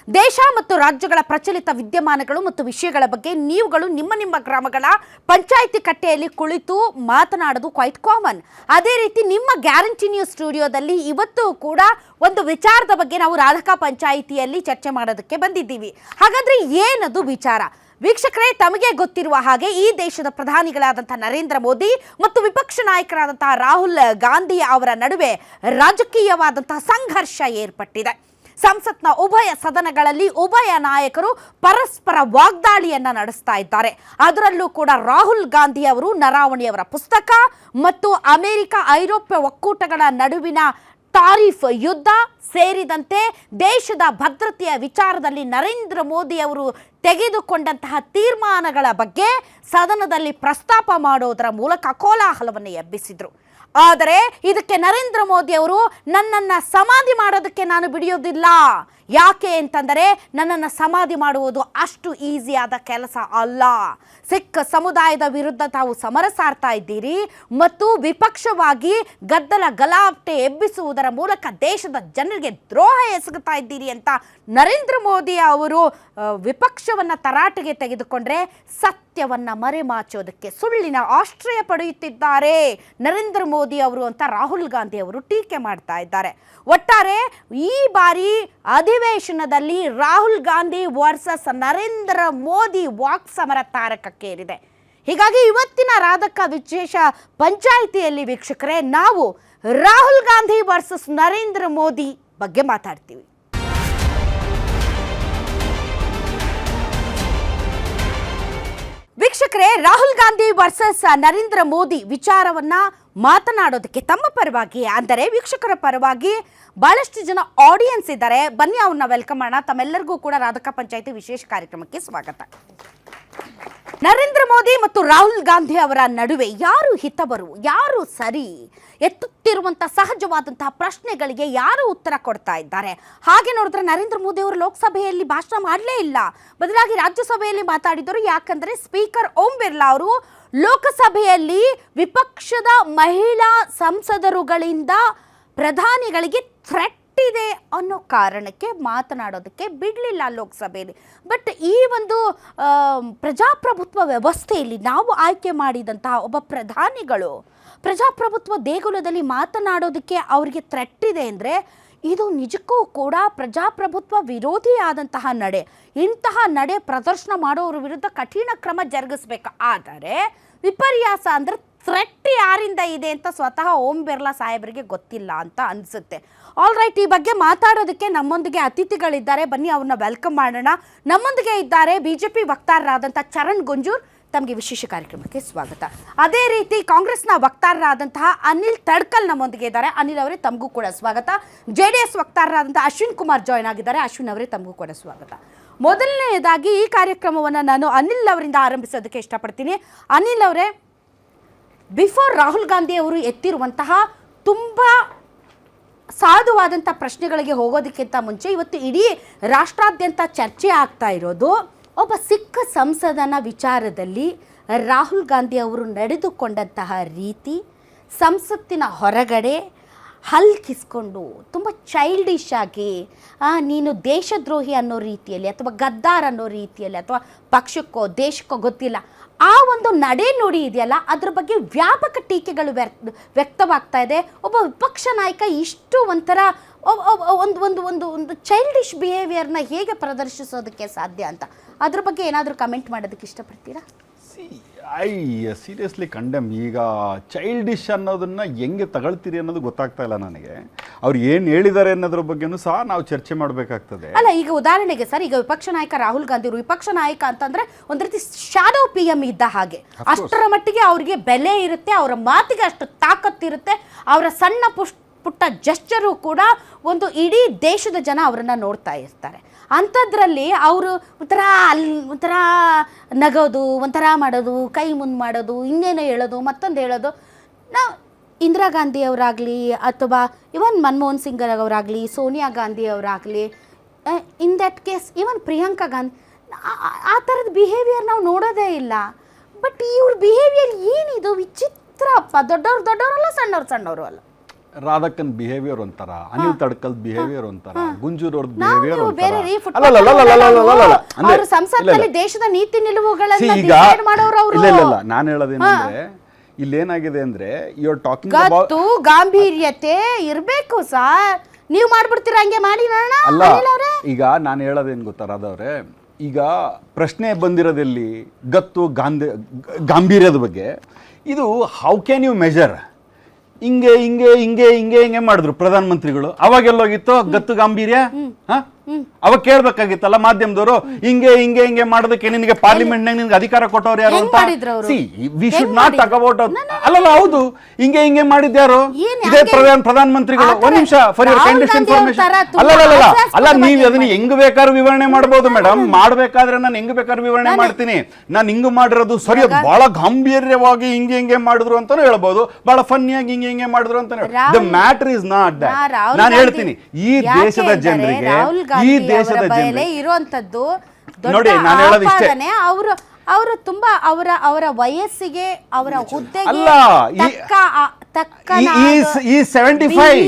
ದೇಶ ಮತ್ತು ರಾಜ್ಯಗಳ ಪ್ರಚಲಿತ ವಿದ್ಯಮಾನಗಳು ಮತ್ತು ವಿಷಯಗಳ ಬಗ್ಗೆ ನೀವುಗಳು ನಿಮ್ಮ ಗ್ರಾಮಗಳ ಪಂಚಾಯಿತಿ ಕಟ್ಟೆಯಲ್ಲಿ ಕುಳಿತು ಮಾತನಾಡೋದು ಕ್ವೈಟ್ ಕಾಮನ್. ಅದೇ ರೀತಿ ನಿಮ್ಮ ಗ್ಯಾರಂಟಿ ನ್ಯೂಸ್ ಸ್ಟುಡಿಯೋದಲ್ಲಿ ಇವತ್ತು ಕೂಡ ಒಂದು ವಿಚಾರದ ಬಗ್ಗೆ ನಾವು ರಾಧಕ ಪಂಚಾಯಿತಿಯಲ್ಲಿ ಚರ್ಚೆ ಮಾಡೋದಕ್ಕೆ ಬಂದಿದ್ದೀವಿ. ಹಾಗಾದ್ರೆ ಏನದು ವಿಚಾರ? ವೀಕ್ಷಕರೇ, ತಮಗೆ ಗೊತ್ತಿರುವ ಹಾಗೆ ಈ ದೇಶದ ಪ್ರಧಾನಿಗಳಾದಂತಹ ನರೇಂದ್ರ ಮೋದಿ ಮತ್ತು ವಿಪಕ್ಷ ನಾಯಕರಾದಂತಹ ರಾಹುಲ್ ಗಾಂಧಿ ಅವರ ನಡುವೆ ರಾಜಕೀಯವಾದಂತಹ ಸಂಘರ್ಷ ಏರ್ಪಟ್ಟಿದೆ. ಸಂಸತ್ನ ಉಭಯ ಸದನಗಳಲ್ಲಿ ಉಭಯ ನಾಯಕರು ಪರಸ್ಪರ ವಾಗ್ದಾಳಿಯನ್ನ ನಡೆಸ್ತಾ ಇದ್ದಾರೆ. ಅದರಲ್ಲೂ ಕೂಡ ರಾಹುಲ್ ಗಾಂಧಿ ಅವರು ನರಾವಣಿಯವರ ಪುಸ್ತಕ ಮತ್ತು ಅಮೆರಿಕ ಐರೋಪ್ಯ ಒಕ್ಕೂಟಗಳ ನಡುವಿನ ತಾರೀಫ್ ಯುದ್ಧ ಸೇರಿದಂತೆ ದೇಶದ ಭದ್ರತೆಯ ವಿಚಾರದಲ್ಲಿ ನರೇಂದ್ರ ಮೋದಿ ಅವರು ತೆಗೆದುಕೊಂಡಂತಹ ತೀರ್ಮಾನಗಳ ಬಗ್ಗೆ ಸದನದಲ್ಲಿ ಪ್ರಸ್ತಾಪ ಮಾಡೋದರ ಮೂಲಕ ಕೋಲಾಹಲವನ್ನು ಎಬ್ಬಿಸಿದ್ರು. ಆದರೆ ಇದಕ್ಕೆ ನರೇಂದ್ರ ಮೋದಿ ಅವರು ನನ್ನನ್ನು ಸಮಾಧಿ ಮಾಡೋದಕ್ಕೆ ನಾನು ಬಿಡಿಯೋದಿಲ್ಲ. ಯಾಕೆ ಅಂತಂದರೆ ನನ್ನನ್ನು ಸಮಾಧಿ ಮಾಡುವುದು ಅಷ್ಟು ಈಸಿಯಾದ ಕೆಲಸ ಅಲ್ಲ. ಸಿಖ್ ಸಮುದಾಯದ ವಿರುದ್ಧ ತಾವು ಸಮರ ಸಾರ್ತಾ ಇದ್ದೀರಿ ಮತ್ತು ವಿಪಕ್ಷವಾಗಿ ಗದ್ದಲ ಗಲಾಟೆ ಎಬ್ಬಿಸುವುದರ ಮೂಲಕ ದೇಶದ ಜನರಿಗೆ ದ್ರೋಹ ಎಸಗುತ್ತಾ ಇದ್ದೀರಿ ಅಂತ ನರೇಂದ್ರ ಮೋದಿ ಅವರು ವಿಪಕ್ಷವನ್ನು ತರಾಟೆಗೆ ತೆಗೆದುಕೊಂಡ್ರೆ ಸತ್ಯವನ್ನು ಮರೆಮಾಚೋದಕ್ಕೆ ಸುಳ್ಳಿನ ಆಶ್ರಯ ಪಡೆಯುತ್ತಿದ್ದಾರೆ ನರೇಂದ್ರ ಮೋದಿ ಅವರು ಅಂತ ರಾಹುಲ್ ಗಾಂಧಿ ಅವರು ಟೀಕೆ ಮಾಡ್ತಾ ಇದ್ದಾರೆ. ಒಟ್ಟಾರೆ ಈ ಬಾರಿ ಅಧಿವೇಶನದಲ್ಲಿ ರಾಹುಲ್ ಗಾಂಧಿ ವರ್ಸಸ್ ನರೇಂದ್ರ ಮೋದಿ ವಾಕ್ ಸಮರ ತಾರಕಕ್ಕೇರಿದೆ. ಹೀಗಾಗಿ ಇವತ್ತಿನ ರಾಧಕ ವಿಶೇಷ ಪಂಚಾಯಿತಿಯಲ್ಲಿ ವೀಕ್ಷಕರೇ ನಾವು ರಾಹುಲ್ ಗಾಂಧಿ ವರ್ಸಸ್ ನರೇಂದ್ರ ಮೋದಿ ಬಗ್ಗೆ ಮಾತಾಡ್ತೀವಿ. ವೀಕ್ಷಕರೇ, ರಾಹುಲ್ ಗಾಂಧಿ ವರ್ಸಸ್ ನರೇಂದ್ರ ಮೋದಿ ವಿಚಾರವನ್ನ ಮಾತನಾಡೋದಕ್ಕೆ ತಮ್ಮ ಪರವಾಗಿ ಅಂದರೆ ವೀಕ್ಷಕರ ಪರವಾಗಿ ಬಹಳಷ್ಟು ಜನ ಆಡಿಯನ್ಸ್ ಇದ್ದಾರೆ. ಬನ್ನಿ ಅವ್ರನ್ನ ವೆಲ್ಕಮ್ ಮಾಡೋಣ. ತಮ್ಮೆಲ್ಲರಿಗೂ ಕೂಡ ರಾಧಕ ಪಂಚಾಯಿತಿ ವಿಶೇಷ ಕಾರ್ಯಕ್ರಮಕ್ಕೆ ಸ್ವಾಗತ. ನರೇಂದ್ರ ಮೋದಿ ಮತ್ತು ರಾಹುಲ್ ಗಾಂಧಿ ಅವರ ನಡುವೆ ಯಾರು ಹಿತಬರು, ಯಾರು ಸರಿ, ಎತ್ತುತ್ತಿರುವಂತಹ ಸಹಜವಾದಂತಹ ಪ್ರಶ್ನೆಗಳಿಗೆ ಯಾರು ಉತ್ತರ ಕೊಡ್ತಾ ಇದ್ದಾರೆ? ಹಾಗೆ ನೋಡಿದ್ರೆ ನರೇಂದ್ರ ಮೋದಿ ಅವರು ಲೋಕಸಭೆಯಲ್ಲಿ ಭಾಷಣ ಮಾಡಲೇ ಇಲ್ಲ, ಬದಲಾಗಿ ರಾಜ್ಯಸಭೆಯಲ್ಲಿ ಮಾತಾಡಿದರು. ಯಾಕಂದ್ರೆ ಸ್ಪೀಕರ್ ಓಂ ಬಿರ್ಲಾ ಅವರು ಲೋಕಸಭೆಯಲ್ಲಿ ವಿಪಕ್ಷದ ಮಹಿಳಾ ಸಂಸದರುಗಳಿಂದ ಪ್ರಧಾನಿಗಳಿಗೆ ಥ್ರೆಟ್ ಇದೆ ಅನ್ನೋ ಕಾರಣಕ್ಕೆ ಮಾತನಾಡೋದಕ್ಕೆ ಬಿಡಲಿಲ್ಲ ಲೋಕಸಭೆಯಲ್ಲಿ. ಬಟ್ ಈ ಒಂದು ಪ್ರಜಾಪ್ರಭುತ್ವ ವ್ಯವಸ್ಥೆಯಲ್ಲಿ ನಾವು ಆಯ್ಕೆ ಮಾಡಿದಂತಹ ಒಬ್ಬ ಪ್ರಧಾನಿಗಳು ಪ್ರಜಾಪ್ರಭುತ್ವ ದೇಗುಲದಲ್ಲಿ ಮಾತನಾಡೋದಕ್ಕೆ ಅವರಿಗೆ ಥ್ರೆಟ್ ಇದೆ ಅಂದರೆ ಇದು ನಿಜಕ್ಕೂ ಕೂಡ ಪ್ರಜಾಪ್ರಭುತ್ವ ವಿರೋಧಿಯಾದಂತಹ ನಡೆ. ಇಂತಹ ನಡೆ ಪ್ರದರ್ಶನ ಮಾಡೋರ ವಿರುದ್ಧ ಕಠಿಣ ಕ್ರಮ ಜರುಗಿಸ್ಬೇಕು. ಆದರೆ ವಿಪರ್ಯಾಸ ಅಂದರೆ ಥ್ರೆಟ್ ಯಾರಿಂದ ಇದೆ ಅಂತ ಸ್ವತಃ ಓಂ ಬಿರ್ಲಾ ಸಾಹೇಬರಿಗೆ ಗೊತ್ತಿಲ್ಲ ಅಂತ ಅನಿಸುತ್ತೆ. ಆಲ್ ರೈಟ್, ಈ ಬಗ್ಗೆ ಮಾತಾಡೋದಕ್ಕೆ ನಮ್ಮೊಂದಿಗೆ ಅತಿಥಿಗಳಿದ್ದಾರೆ. ಬನ್ನಿ ಅವ್ರನ್ನ ವೆಲ್ಕಮ್ ಮಾಡೋಣ. ನಮ್ಮೊಂದಿಗೆ ಇದ್ದಾರೆ ಬಿಜೆಪಿ ವಕ್ತಾರರಾದಂಥ ಚರಣ್ ಗುಂಜೂರ್. ತಮಗೆ ವಿಶೇಷ ಕಾರ್ಯಕ್ರಮಕ್ಕೆ ಸ್ವಾಗತ. ಅದೇ ರೀತಿ ಕಾಂಗ್ರೆಸ್ನ ವಕ್ತಾರರಾದಂತಹ ಅನಿಲ್ ತಡ್ಕಲ್ ನಮ್ಮೊಂದಿಗೆ ಇದ್ದಾರೆ. ಅನಿಲ್ ಅವರೇ, ತಮಗೂ ಕೂಡ ಸ್ವಾಗತ. JDS ವಕ್ತಾರರಾದಂತಹ ಅಶ್ವಿನ್ ಕುಮಾರ್ ಜಾಯ್ನ್ ಆಗಿದ್ದಾರೆ. ಅಶ್ವಿನ್ ಅವರೇ, ತಮಗೂ ಕೂಡ ಸ್ವಾಗತ. ಮೊದಲನೆಯದಾಗಿ ಈ ಕಾರ್ಯಕ್ರಮವನ್ನು ನಾನು ಅನಿಲ್ ಅವರಿಂದ ಆರಂಭಿಸೋದಕ್ಕೆ ಇಷ್ಟಪಡ್ತೀನಿ. ಅನಿಲ್ ಅವರೇ, ಬಿಫೋರ್ ರಾಹುಲ್ ಗಾಂಧಿ ಅವರು ಎತ್ತಿರುವಂತಹ ತುಂಬ ಸಾಧುವಾದಂಥ ಪ್ರಶ್ನೆಗಳಿಗೆ ಹೋಗೋದಕ್ಕಿಂತ ಮುಂಚೆ ಇವತ್ತು ಇಡೀ ರಾಷ್ಟ್ರಾದ್ಯಂತ ಚರ್ಚೆ ಆಗ್ತಾ ಇರೋದು ಒಬ್ಬ ಸಿಖ್ ಸಂಸದನ ವಿಚಾರದಲ್ಲಿ ರಾಹುಲ್ ಗಾಂಧಿ ಅವರು ನಡೆದುಕೊಂಡಂತಹ ರೀತಿ. ಸಂಸತ್ತಿನ ಹೊರಗಡೆ ಹಲ್ಕಿಸ್ಕೊಂಡು ತುಂಬ ಚೈಲ್ಡಿಶ್ ಆಗಿ ನೀನು ದೇಶದ್ರೋಹಿ ಅನ್ನೋ ರೀತಿಯಲ್ಲಿ ಅಥವಾ ಗದ್ದಾರ್ ಅನ್ನೋ ರೀತಿಯಲ್ಲಿ ಅಥವಾ ಪಕ್ಷಕ್ಕೋ ದೇಶಕ್ಕೋ ಗೊತ್ತಿಲ್ಲ ಆ ಒಂದು ನಡೆ ನುಡಿ ಇದೆಯಲ್ಲ, ಅದ್ರ ಬಗ್ಗೆ ವ್ಯಾಪಕ ಟೀಕೆಗಳು ವ್ಯಕ್ತವಾಗ್ತಾ ಇದೆ. ಒಬ್ಬ ವಿಪಕ್ಷ ನಾಯಕ ಇಷ್ಟು ಒಂಥರ ಒಂದು ಒಂದು ಒಂದು ಒಂದು ಚೈಲ್ಡಿಶ್ ಬಿಹೇವಿಯರ್ನ ಹೇಗೆ ಪ್ರದರ್ಶಿಸೋದಕ್ಕೆ ಸಾಧ್ಯ ಅಂತ ಅದ್ರ ಬಗ್ಗೆ ಏನಾದರೂ ಕಮೆಂಟ್ ಮಾಡೋದಕ್ಕೆ ಇಷ್ಟಪಡ್ತೀರಾ? I seriously condemn. ಈಗ ಚೈಲ್ಡಿಶ್ ಅನ್ನೋದನ್ನು ಹೆಂಗೆ ತಗೊಳ್ತೀರಿ ಅನ್ನೋದು ಗೊತ್ತಾಗ್ತಾ ಇಲ್ಲ ನನಗೆ. ಅವ್ರು ಏನು ಹೇಳಿದ್ದಾರೆ ಅನ್ನೋದ್ರ ಬಗ್ಗೆನೂ ಸಹ ನಾವು ಚರ್ಚೆ ಮಾಡಬೇಕಾಗ್ತದೆ. ಅಲ್ಲ, ಈಗ ಉದಾಹರಣೆಗೆ ಸರ್, ಈಗ ವಿಪಕ್ಷ ನಾಯಕ ರಾಹುಲ್ ಗಾಂಧಿ ಅವರು ವಿಪಕ್ಷ ನಾಯಕ ಅಂತಂದ್ರೆ ಒಂದು ರೀತಿ ಶಾಡೋ PM ಇದ್ದ ಹಾಗೆ. ಅಷ್ಟರ ಮಟ್ಟಿಗೆ ಅವರಿಗೆ ಬೆಲೆ ಇರುತ್ತೆ, ಅವರ ಮಾತಿಗೆ ಅಷ್ಟು ತಾಕತ್ತಿರುತ್ತೆ. ಅವರ ಸಣ್ಣ ಪುಟ್ಟ ಜಸ್ಚರು ಕೂಡ ಒಂದು ಇಡೀ ದೇಶದ ಜನ ಅವರನ್ನು ನೋಡ್ತಾ ಇರ್ತಾರೆ. ಅಂಥದ್ರಲ್ಲಿ ಅವರು ಒಂಥರ ನಗೋದು, ಒಂಥರ ಮಾಡೋದು, ಕೈ ಮುಂದೆ ಮಾಡೋದು, ಇನ್ನೇನೋ ಹೇಳೋದು, ಮತ್ತೊಂದು ಹೇಳೋದು. ನಾವು ಇಂದಿರಾ ಗಾಂಧಿ ಅವರಾಗಲಿ ಅಥವಾ ಇವನ್ ಮನಮೋಹನ್ ಸಿಂಗ್ ಅವರಾಗಲಿ, ಸೋನಿಯಾ ಗಾಂಧಿ ಅವರಾಗಲಿ, in that case even Priyanka Gandhi, ಆ ಥರದ ಬಿಹೇವಿಯರ್ ನಾವು ನೋಡೋದೇ ಇಲ್ಲ. ಬಟ್ ಇವ್ರ ಬಿಹೇವಿಯರ್ ಏನಿದು ವಿಚಿತ್ರ ಅಪ್ಪ. ದೊಡ್ಡವ್ರಲ್ಲ, ಸಣ್ಣವರು ಅಲ್ಲ. ರಾಧಕ್ಕನ್ ಬಿಹೇವಿಯರ್ ಒಂಥರ, ಅನಿಲ್ ತಡ್ಕಲ್ ಬಿಹೇವಿಯರ್ ಒಂಥರ, ಗುಂಜೂರ್ ಅವ್ರದ್ದು ನಾವು ಬಿಹೇವಿಯರ್ ನೀವು ಒಂಥರ. ಬೇರೆ ರೀ ಅಂದ್ರೆ ಸಂಸತ್ತಲ್ಲಿ ದೇಶದ ನೀತಿ ನಿಲುವುಗಳನ್ನ ಈಗ ಡಿಸೈಡ್ ಮಾಡೋರು ಅವರು. ಇಲ್ಲ ನಾನು ಹೇಳೋದೇನಂದ್ರೆ ಇಲ್ಲೇನಾಗಿದೆ ಅಂದ್ರೆ ಯು ಆರ್ ಟಾಕಿಂಗ್ ಅಬೌಟ್ ಗತ್ತು ಗಾಂಭೀರ್ಯತೆ ಇರ್ಬೇಕು ಸರ್. ನೀವು ಮಾಡ್ಬಿಡ್ತೀರಾ ಹಂಗೆ ಮಾಡಿ ನೋಡೋಣ. ಅಲ್ಲ, ಈಗ ನಾನು ಹೇಳೋದೇನು ಗೊತ್ತಾ ರಾಧವ್ರೆ, ಈಗ ಪ್ರಶ್ನೆ ಬಂದಿರೋದೆಲ್ಲಿ ಗತ್ತು ಗಾಂಭೀರ್ಯದ ಬಗ್ಗೆ. ಇದು ಹೌ ಕ್ಯಾನ್ ಯು ಮೆಜರ್? ಹಿಂಗೆ ಹಿಂಗೆ ಹಿಂಗೆ ಹಿಂಗೆ ಹಿಂಗೆ ಮಾಡಿದ್ರು ಪ್ರಧಾನಮಂತ್ರಿಗಳು, ಅವಾಗೆಲ್ಲೋಗಿತ್ತು ಗತ್ತು ಗಾಂಭೀರ್ಯ? ಅವಾಗ ಕೇಳ್ಬೇಕಾಗಿತ್ತಲ್ಲ ಮಾಧ್ಯಮದವರು, ಹಿಂಗೆ ಹಿಂಗೆ ಹಿಂಗೆ ಮಾಡೋದಕ್ಕೆ ನಿನಗೆ ಪಾರ್ಲಿಮೆಂಟ್ನಾಗ ನಿನ್ಗೆ ಅಧಿಕಾರ ಕೊಟ್ಟವ್ರು ಯಾರು ಅಂತ. We should not talk about. ಅಲ್ಲಲ್ಲ, ಹೌದು, ಹಿಂಗೆ ಹಿಂಗೆ ಮಾಡಿದ್ಯಾರು? ಇದೇ ಪ್ರಧಾನಮಂತ್ರಿಗಳು. ಒಂದ್ ನಿಮಿಷ, ಫಾರ್ ಯುವರ್ ಕೈಂಡೆಸ್ಟ್ ಇನ್ಫಾರ್ಮೇಶನ್. ಅಲ್ಲ ನೀವು ಅದನ್ನ ಹೆಂಗ್ ಬೇಕಾದ್ರೂ ವಿವರಣೆ ಮಾಡ್ಬೋದು ಮೇಡಮ್. ಮಾಡ್ಬೇಕಾದ್ರೆ ನಾನು ಹೆಂಗ್ ಬೇಕಾದ್ರೂ ವಿವರಣೆ ಮಾಡ್ತೀನಿ. ನಾನು ಹಿಂಗ್ ಮಾಡಿರೋದು ಸರಿ, ಬಹಳ ಗಾಂಭೀರ್ಯವಾಗಿ ಹಿಂಗೆ ಹಿಂಗೆ ಮಾಡಿದ್ರು ಅಂತಾನು ಹೇಳ್ಬೋದು, ಬಹಳ ಫನ್ನಿಯಾಗಿ ಹಿಂಗೆ ಹಿಂಗೆ ಮಾಡಿದ್ರು ಅಂತಾನೆ. The matter is not that. ನಾನು ಹೇಳ್ತೀನಿ, ಈ ದೇಶದ ಜನರಿಗೆ, ಈ ದೇಶದ ಜನರಿಗೆ ಇರುವಂತದ್ದು ನೋಡಿ, ನಾನು ಹೇಳೋದು ಇಷ್ಟೇ, ಅವರು ತುಂಬಾ ಅವರ ವಯಸ್ಸಿಗೆ ಅವರ ಹುದ್ದೆಗೆ ಅಲ್ಲ, ತಕ್ಕ ಈ 75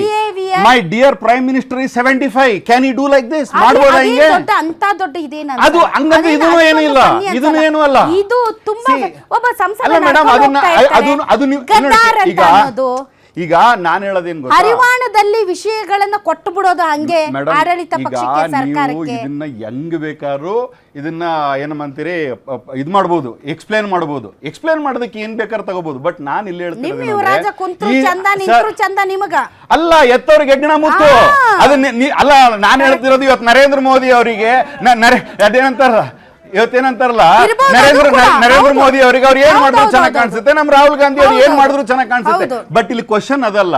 ಮೈ ಡಿಯರ್ ಪ್ರೈಮ್ ಮಿನಿಸ್ಟರ್ ಈ 75. Can you do like this? ಮಾಡ್ಬೋದಾ ಹಿಂಗೆ? ಅಂತ ದೊಡ್ಡ ಇದೇನ ಅದು ಹಂಗಂದ್ರೆ ಇದೂ ಏನೂ ಇಲ್ಲ, ಇದೂ ಏನೂ ಅಲ್ಲ. ಇದು ತುಂಬಾ ಒಬ್ಬ ಸಂಸದ ಅಲ್ಲ ಮೇಡಮ್, ಅದು ಈಗ ನಾನು ಹೇಳೋದೇನು ಗೊತ್ತಾ, ಹರಿವಾಣದಲ್ಲಿ ವಿಷಯಗಳನ್ನ ಕೊಟ್ಟು ಬಿಡೋದು ಹಂಗೆ ಆಡಳಿತ ಪಕ್ಷಕ್ಕೆ, ಸರ್ಕಾರಕ್ಕೆ. ಇದನ್ನ ಹೆಂಗ್ ಬೇಕಾದ್ರೂ ಇದನ್ನ ಏನಂತೀರಿ ಇದು ಮಾಡ್ಬೋದು, ಎಕ್ಸ್ಪ್ಲೇನ್ ಮಾಡ್ಬೋದು. ಎಕ್ಸ್ಪ್ಲೇನ್ ಮಾಡೋದಕ್ಕೆ ಏನ್ ಬೇಕಾದ್ರೂ ತಗೋಬಹುದು. ಬಟ್ ನಾನು ಇಲ್ಲಿ ಹೇಳ್ತೀನಿ, ಯುವರಾಜ ಕುಂತ್ರು ಚಂದ, ನಿಂತ್ರು ಚಂದ ನಿಮಗ ಅಲ್ಲ, ಎತ್ತವ್ರಿಗೆ ಹೆಗ್ಗಣ ಮುತ್ತು. ಅದನ್ನ ಅಲ್ಲ, ನಾನು ಹೇಳ್ತಿರೋದು ಇವತ್ತು ನರೇಂದ್ರ ಮೋದಿ ಅವರಿಗೆ ಅದೇನಂತಾರ, ಇವತ್ತೇನಂತಾರಲ್ಲ, ನರೇಂದ್ರ ಮೋದಿ ಅವರಿಗೆ ಅವ್ರು ಏನ್ ಮಾಡಿದ್ರು ಚೆನ್ನಾಗಿ ಕಾಣಿಸುತ್ತೆ, ನಮ್ಮ ರಾಹುಲ್ ಗಾಂಧಿ ಅವ್ರು ಏನ್ ಮಾಡಿದ್ರು ಚೆನ್ನಾಗಿ ಕಾಣಿಸುತ್ತೆ. ಬಟ್ ಇಲ್ಲಿ ಕ್ವಶನ್ ಅದಲ್ಲ.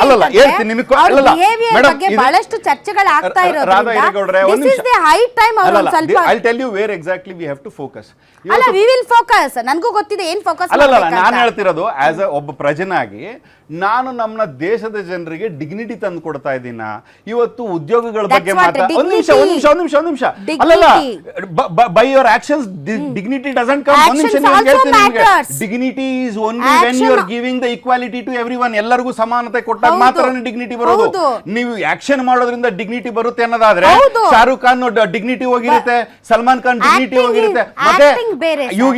ಅಲ್ಲಲ್ಲ, ಹೇಳ್ತೀನಿ ನಿಮಗೆ ಬಹಳಷ್ಟು ಚರ್ಚೆಗಳಾಗ್ತಾ ಇರೋದ್ರಿಂದ this is the high time ಅವರು ಸ್ವಲ್ಪ I will tell you where exactly we have to focus. ಅಲ್ಲ, ವಿ ವಿಲ್ ಫೋಕಸ್. ನನಗೂ ಗೊತ್ತಿದೆ ಏನ್ ಫೋಕಸ್. ಅಲ್ಲಲ್ಲ, ನಾನು ಹೇಳ್ತಿರೋದು ಆಸ್ ಒಬ್ಬ ಪ್ರಜನಾಗಿ ನಾನು ನಮ್ಮ ದೇಶದ ಜನರಿಗೆ ಡಿಗ್ನಿಟಿ ತಂದು ಕೊಡ್ತಾ ಇದ್ದೀನ. ಇವತ್ತು ಉದ್ಯೋಗಗಳ ಬಗ್ಗೆ ಒಂದ್ ನಿಮಿಷ ಅಲ್ಲಲ್ಲ, by your actions dignity doesn't come. ಒಂದ್ ನಿಮಿಷ ಹೇಳ್ತೀನಿ ನಿಮಗೆ, dignity is only when you are giving the equality to everyone. ಎಲ್ಲರಿಗೂ ಸಮಾನತೆ ಕೊಟ್ಟಾಗ ಮಾತ್ರ ಡಿಗ್ನಿಟಿ ಬರೋದು. ನೀವು ಆಕ್ಷನ್ ಮಾಡೋದ್ರಿಂದ ಡಿಗ್ನಿಟಿ ಬರುತ್ತೆ ಅನ್ನೋದಾದ್ರೆ ಶಾರುಖ್ ಖಾನ್ ಡಿಗ್ನಿಟಿ ಹೋಗಿರುತ್ತೆ, ಸಲ್ಮಾನ್ ಖಾನ್ ಡಿಗ್ನಿಟಿ ಹೋಗಿರುತ್ತೆ. ಮತ್ತೆ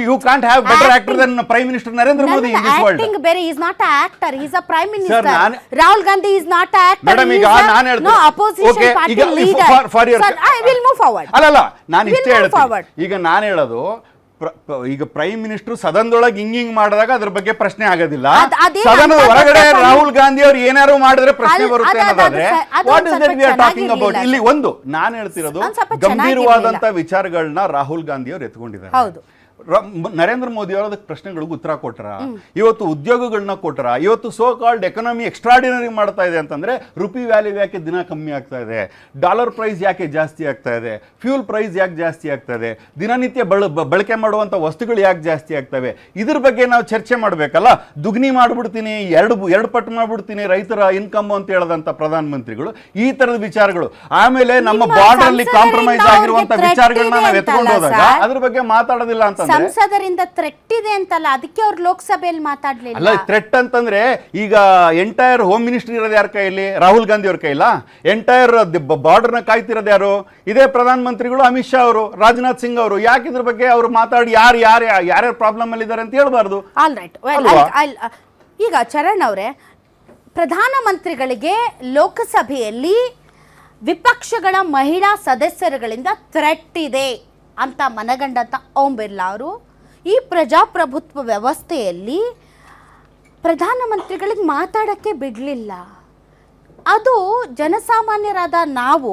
you can't have better actor than prime minister Narendra Modi in this world. Acting ಬೇರೆ, is not a actor, is a prime minister. Rahul Gandhi is not a actor. Madam, ಈಗ ನಾನು ಹೇಳ್ತೀನಿ, no opposition party leader. Sir, I will move forward. ಅಲ್ಲಲ್ಲ, ನಾನು ಇಷ್ಟೇ ಹೇಳ್ತೀನಿ. ಈಗ ನಾನು ಹೇಳೋದು, ಈಗ ಪ್ರೈಮ್ ಮಿನಿಸ್ಟರ್ ಸದನದೊಳಗೆ ಹಿಂಗ್ ಮಾಡಿದಾಗ ಅದ್ರ ಬಗ್ಗೆ ಪ್ರಶ್ನೆ ಆಗೋದಿಲ್ಲ. ಸದನದ ಹೊರಗಡೆ ರಾಹುಲ್ ಗಾಂಧಿ ಅವ್ರು ಏನಾರು ಮಾಡಿದ್ರೆ ಪ್ರಶ್ನೆ ಬರುತ್ತೆ ಅನ್ನೋದಾದ್ರೆ what is that we are talking about? ಇಲ್ಲಿ ಒಂದು ನಾನು ಹೇಳ್ತಿರೋದು, ಗಂಭೀರವಾದಂತ ವಿಚಾರಗಳನ್ನ ರಾಹುಲ್ ಗಾಂಧಿ ಅವರು ಎತ್ಕೊಂಡಿದ್ದಾರೆ. ನರೇಂದ್ರ ಮೋದಿ ಅವರು ಅದಕ್ಕೆ ಪ್ರಶ್ನೆಗಳಿಗೆ ಉತ್ತರ ಕೊಟ್ರ. ಇವತ್ತು ಉದ್ಯೋಗಗಳನ್ನ ಕೊಟ್ರ. ಇವತ್ತು ಸೋ ಕಾಲ್ಡ್ ಎಕನಾಮಿ ಎಕ್ಸ್ಟ್ರಾಡಿನರಿ ಮಾಡ್ತಾ ಇದೆ ಅಂತಂದ್ರೆ ರುಪಿ ವ್ಯಾಲ್ಯೂ ಯಾಕೆ ದಿನ ಕಮ್ಮಿ ಆಗ್ತಾ ಇದೆ, ಡಾಲರ್ ಪ್ರೈಸ್ ಯಾಕೆ ಜಾಸ್ತಿ ಆಗ್ತಾ ಇದೆ, ಫ್ಯೂಲ್ ಪ್ರೈಸ್ ಯಾಕೆ ಜಾಸ್ತಿ ಆಗ್ತಾ ಇದೆ, ದಿನನಿತ್ಯ ಬಳಕೆ ಮಾಡುವಂತ ವಸ್ತುಗಳು ಯಾಕೆ ಜಾಸ್ತಿ ಆಗ್ತವೆ, ಇದ್ರ ಬಗ್ಗೆ ನಾವು ಚರ್ಚೆ ಮಾಡ್ಬೇಕಲ್ಲ. ದುಗ್ನಿ ಮಾಡ್ಬಿಡ್ತೀನಿ, ಎರಡು ಪಟ್ಟು ಮಾಡ್ಬಿಡ್ತೀನಿ ರೈತರ ಇನ್ಕಮ್ ಅಂತ ಹೇಳದಂತ ಪ್ರಧಾನ ಮಂತ್ರಿಗಳು ಈ ತರದ ವಿಚಾರಗಳು. ಆಮೇಲೆ ನಮ್ಮ ಬಾರ್ಡರ್ ಅಲ್ಲಿ ಕಾಂಪ್ರಮೈಸ್ ಆಗಿರುವಂತ ವಿಚಾರಗಳನ್ನ ನಾವು ಎತ್ಕೊಂಡು ಹೋದಾಗ ಅದ್ರ ಬಗ್ಗೆ ಮಾತಾಡೋದಿಲ್ಲ ಅಂತ ಸಂಸದರಿಂದ ಥ್ರೆಟ್ ಇದೆ ಅಂತಲ್ಲ, ಅದಕ್ಕೆ ಅವ್ರು ಲೋಕಸಭೆಯಲ್ಲಿ ಮಾತಾಡ್ಲಿಲ್ಲ. ಅಲ್ಲ, ಥ್ರೆಟ್ ಅಂತಂದ್ರೆ ಈಗ ಎಂಟೈರ್ ಹೋಮ್ ಮಿನಿಸ್ಟ್ರಿ ಇರೋದು ಯಾರ ಕೈಯಲ್ಲಿ? ರಾಹುಲ್ ಗಾಂಧಿ ಅವ್ರ ಕೈಲ. ಎಂಟೈರ್ ಬಾರ್ಡರ್ನ ಕಾಯ್ತಿರೋದು ಯಾರು? ಇದೇ ಪ್ರಧಾನ ಮಂತ್ರಿಗಳು, ಅಮಿತ್ ಶಾ ಅವರು, ರಾಜನಾಥ್ ಸಿಂಗ್ ಅವರು. ಯಾಕೆ ಇದ್ರ ಬಗ್ಗೆ ಅವರು ಮಾತಾಡಿ ಯಾರ್ಯಾರು ಪ್ರಾಬ್ಲಮ್ ಅಲ್ಲಿ ಇದ್ದಾರೆ ಅಂತ ಹೇಳ್ಬಾರ್ದು? All right. ಈಗ ಚರಣ್ ಅವರೇ, ಪ್ರಧಾನಮಂತ್ರಿಗಳಿಗೆ ಲೋಕಸಭೆಯಲ್ಲಿ ವಿಪಕ್ಷಗಳ ಮಹಿಳಾ ಸದಸ್ಯರುಗಳಿಂದ ಥ್ರೆಟ್ ಇದೆ ಅಂತ ಮನಗಂಡಂಥ ಓಂ ಬಿರ್ಲಾ ಅವರು ಈ ಪ್ರಜಾಪ್ರಭುತ್ವ ವ್ಯವಸ್ಥೆಯಲ್ಲಿ ಪ್ರಧಾನಮಂತ್ರಿಗಳಿಗೆ ಮಾತಾಡೋಕ್ಕೆ ಬಿಡಲಿಲ್ಲ. ಅದು ಜನಸಾಮಾನ್ಯರಾದ ನಾವು